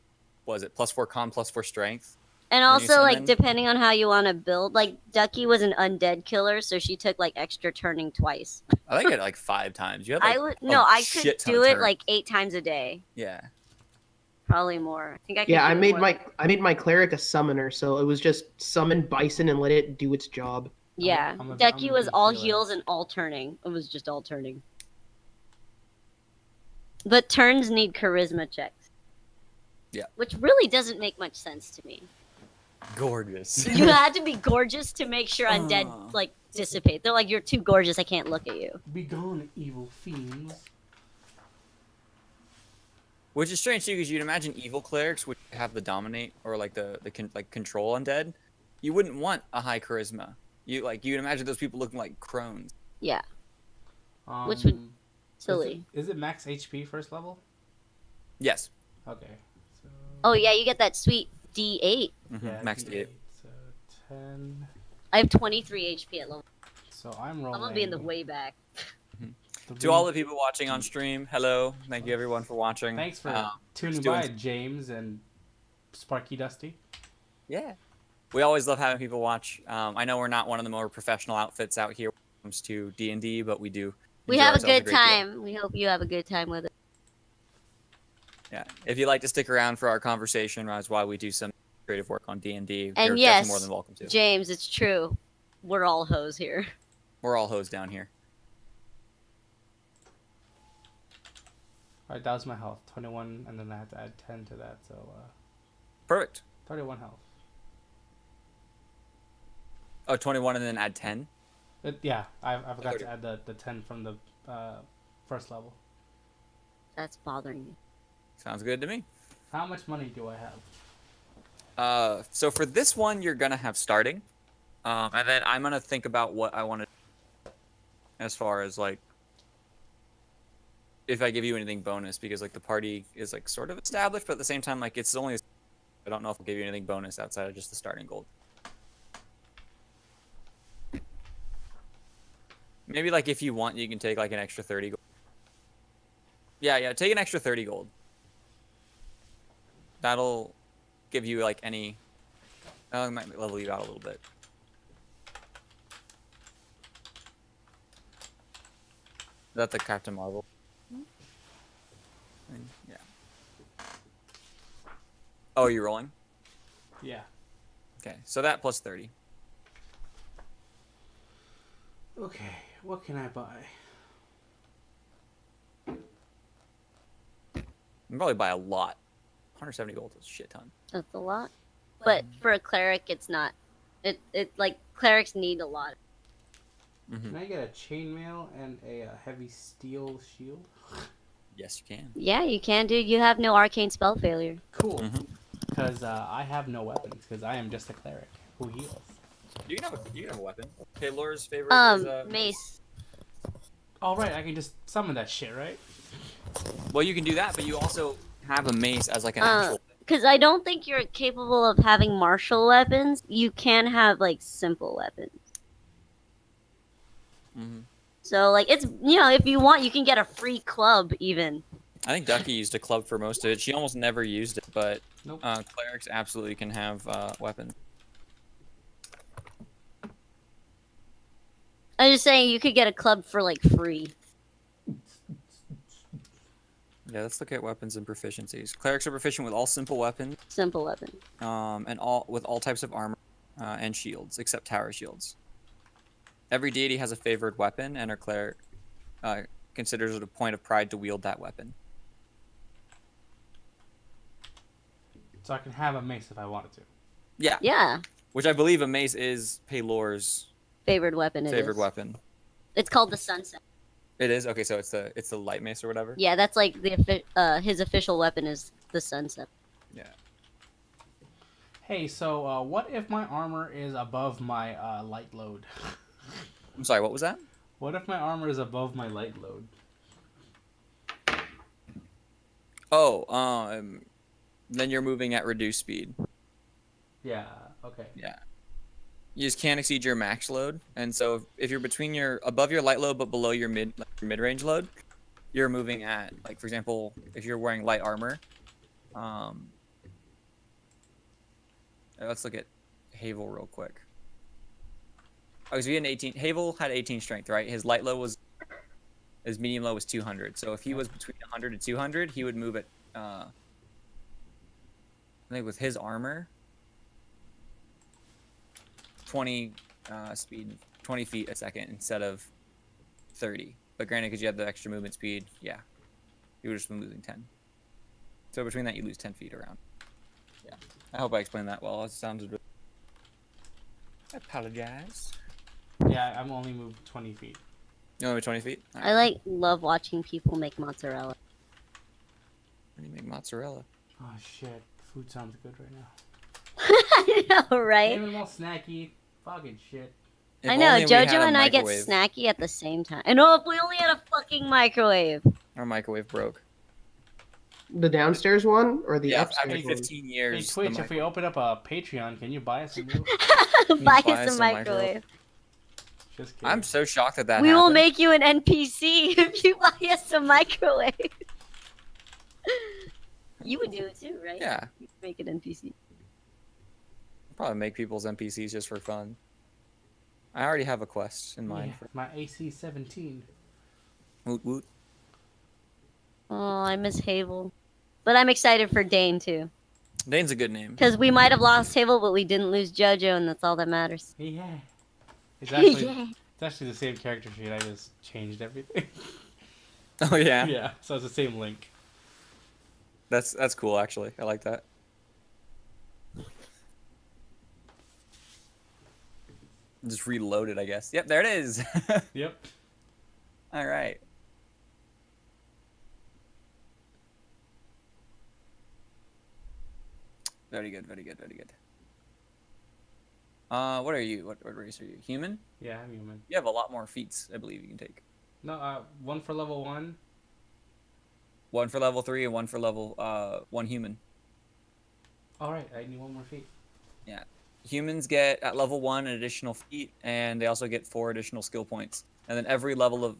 was it +4 con, +4 strength? And when you also, like, summon- depending on how you want to build, like, Ducky was an undead killer, so she took, like, extra turning twice. I think it like 5 times. You had like I could shit ton do of it, turn. like, 8 times a day. Yeah. Probably more. I think I could Yeah, do it more. I made my cleric a summoner, so it was just summon bison and let it do its job. Yeah. I'm a Ducky was big all healer. heals and all turning. It was just all turning. But turns need charisma checks. Yeah. Which really doesn't make much sense to me. Gorgeous. You had to be gorgeous to make sure undead, Oh. like, dissipate. They're like, you're too gorgeous, I can't look at you. Be gone, evil fiends. Which is strange too, because you'd imagine evil clerics would have the dominate or like the control undead. You wouldn't want a high charisma. You'd imagine those people looking like crones. Yeah. Um, Which would- Silly. Is it max HP first level? Yes. Okay. So, Oh, yeah, you get that sweet D8. yeah, Max D8. D8. So 10. I have 23 HP at level. So I'm rolling. I'm gonna be in the way back. To all the people watching on stream, hello. Thank you everyone for watching. Thanks for tuning just doing- by, James and Sparky Dusty. Yeah. We always love having people watch. I know we're not one of the more professional outfits out here when it comes to D&D, but we do. We enjoy have a ourselves good great deal. time. We hope you have a good time with it. Yeah. If you'd like to stick around for our conversation, that's why we do some creative work on D&D. And you're yes, definitely more than welcome to. James, it's true. We're all hoes here. We're all hoes down here. Alright, that was my health. 21, and then I had to add 10 to that, so Perfect. 31 health. Oh, 21 and then add 10? Yeah, I forgot 30. to add the 10 from the first level. That's bothering me. Sounds good to me. How much money do I have? So for this one, you're going to have starting. And then I'm going to think about what I want to do as far as, like, if I give you anything bonus, because, like, the party is, like, sort of established, but at the same time, like, it's only... I don't know if I'll give you anything bonus outside of just the starting gold. Maybe, like, if you want, you can take, like, an extra 30 gold. Yeah, take an extra 30 gold. That'll give you, like, any... Oh, it might level you out a little bit. Is that the Captain Marvel? Yeah. Oh, you're rolling? Yeah. Okay, so that plus 30. Okay, what can I buy? You can probably buy a lot. 170 gold is a shit ton. That's a lot. But for a cleric, it's not. It like, clerics need a lot. Can I get a chainmail and a heavy steel shield? Yes, you can. Yeah, you can, dude. You have no arcane spell failure. Cool. Because I have no weapons, because I am just a cleric who heals. You can have a weapon. Okay, Laura's favorite is Mace. All right, I can just summon that shit, right? Well, you can do that, but you also have a mace as like an actual. because I don't think you're capable of having martial weapons. You can have like simple weapons. Hmm. So like it's if you want, you can get a free club even. I think Ducky used a club for most of it. She almost never used it, but Nope. clerics absolutely can have weapons. I'm just saying you could get a club for like free. Yeah, let's look at weapons and proficiencies. Clerics are proficient with all simple weapons, Simple weapon. and all types of armor and shields, except tower shields. Every deity has a favored weapon, and our cleric considers it a point of pride to wield that weapon. So I can have a mace if I wanted to. Yeah. Yeah. Which I believe a mace is Paylor's Favored weapon. favored weapon. It's called the Sunset. It is? Okay, so it's the light mace or whatever? Yeah, that's like his official weapon is the Sunset. Yeah. Hey, so what if my armor is above my light load? I'm sorry, what was that? What if my armor is above my light load? Oh, then you're moving at reduced speed. Yeah, okay. Yeah. You just can't exceed your max load, and so if you're above your light load but below your mid-range load, you're moving at, like, for example, if you're wearing light armor, let's look at Havel real quick. Oh, so he had 18. Havel had 18 strength, right? His medium low was 200. So if he was between 100 and 200, he would move at I think with his armor, 20 speed, 20 feet a second instead of 30. But granted, because you have the extra movement speed, yeah, you would just be losing 10. So between that, you lose 10 feet around. Yeah, I hope I explained that well. It sounded really... I apologize. Yeah, I'm only moved 20 feet. You only 20 feet? All I love watching people make mozzarella. How do you make mozzarella? Oh shit, food sounds good right now. I know, right? Even all snacky, fucking shit. If I know, only we had JoJo a and I get microwave. snacky at the same time. I know, if we only had a fucking microwave. Our microwave broke. The downstairs one or the Yeah, upstairs after one? 15 Hey years. Twitch, if we open up a Patreon, can you buy us a new? Buy buy us us a a microwave. Just kidding. I'm so shocked that We happened. will make you an NPC if you buy us a microwave. You would do it too, right? Yeah, You'd make an NPC. I'll probably make people's NPCs just for fun. I already have a quest in mind. Yeah, my AC-17. Woot woot. Oh, I miss Havel. But I'm excited for Dane too. Dane's a good name. Because we might have lost Havel, but we didn't lose JoJo, and that's all that matters. Yeah. It's actually Yeah. it's actually the same character sheet. I just changed everything. Oh yeah? Yeah, so it's the same link. That's cool actually. I like that. Just reload it, I guess. Yep, there it is. Yep. All right. Very good, very good, very good. What are you? What race are you? Human? Yeah, I'm human. You have a lot more feats, I believe you can take. No, one for level 1. One for level 3 and one for level 1 human. Alright, I need one more feat. Yeah. Humans get at level 1 an additional feat, and they also get 4 additional skill points. And then every level of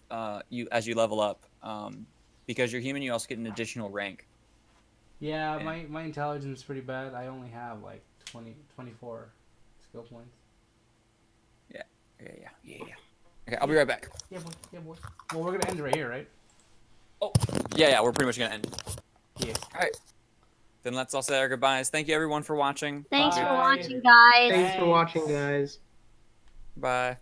as you level up, because you're human, you also get an additional rank. Yeah, my intelligence is pretty bad. I only have like 24 skill points. Yeah. Okay, I'll be right back. Yeah, boy. Well, we're gonna end it right here, right? Oh, yeah, we're pretty much gonna end. Yeah. All right. Then let's all say our goodbyes. Thank you everyone for watching. Thanks for Bye. watching, guys. Thanks for watching, guys. Bye.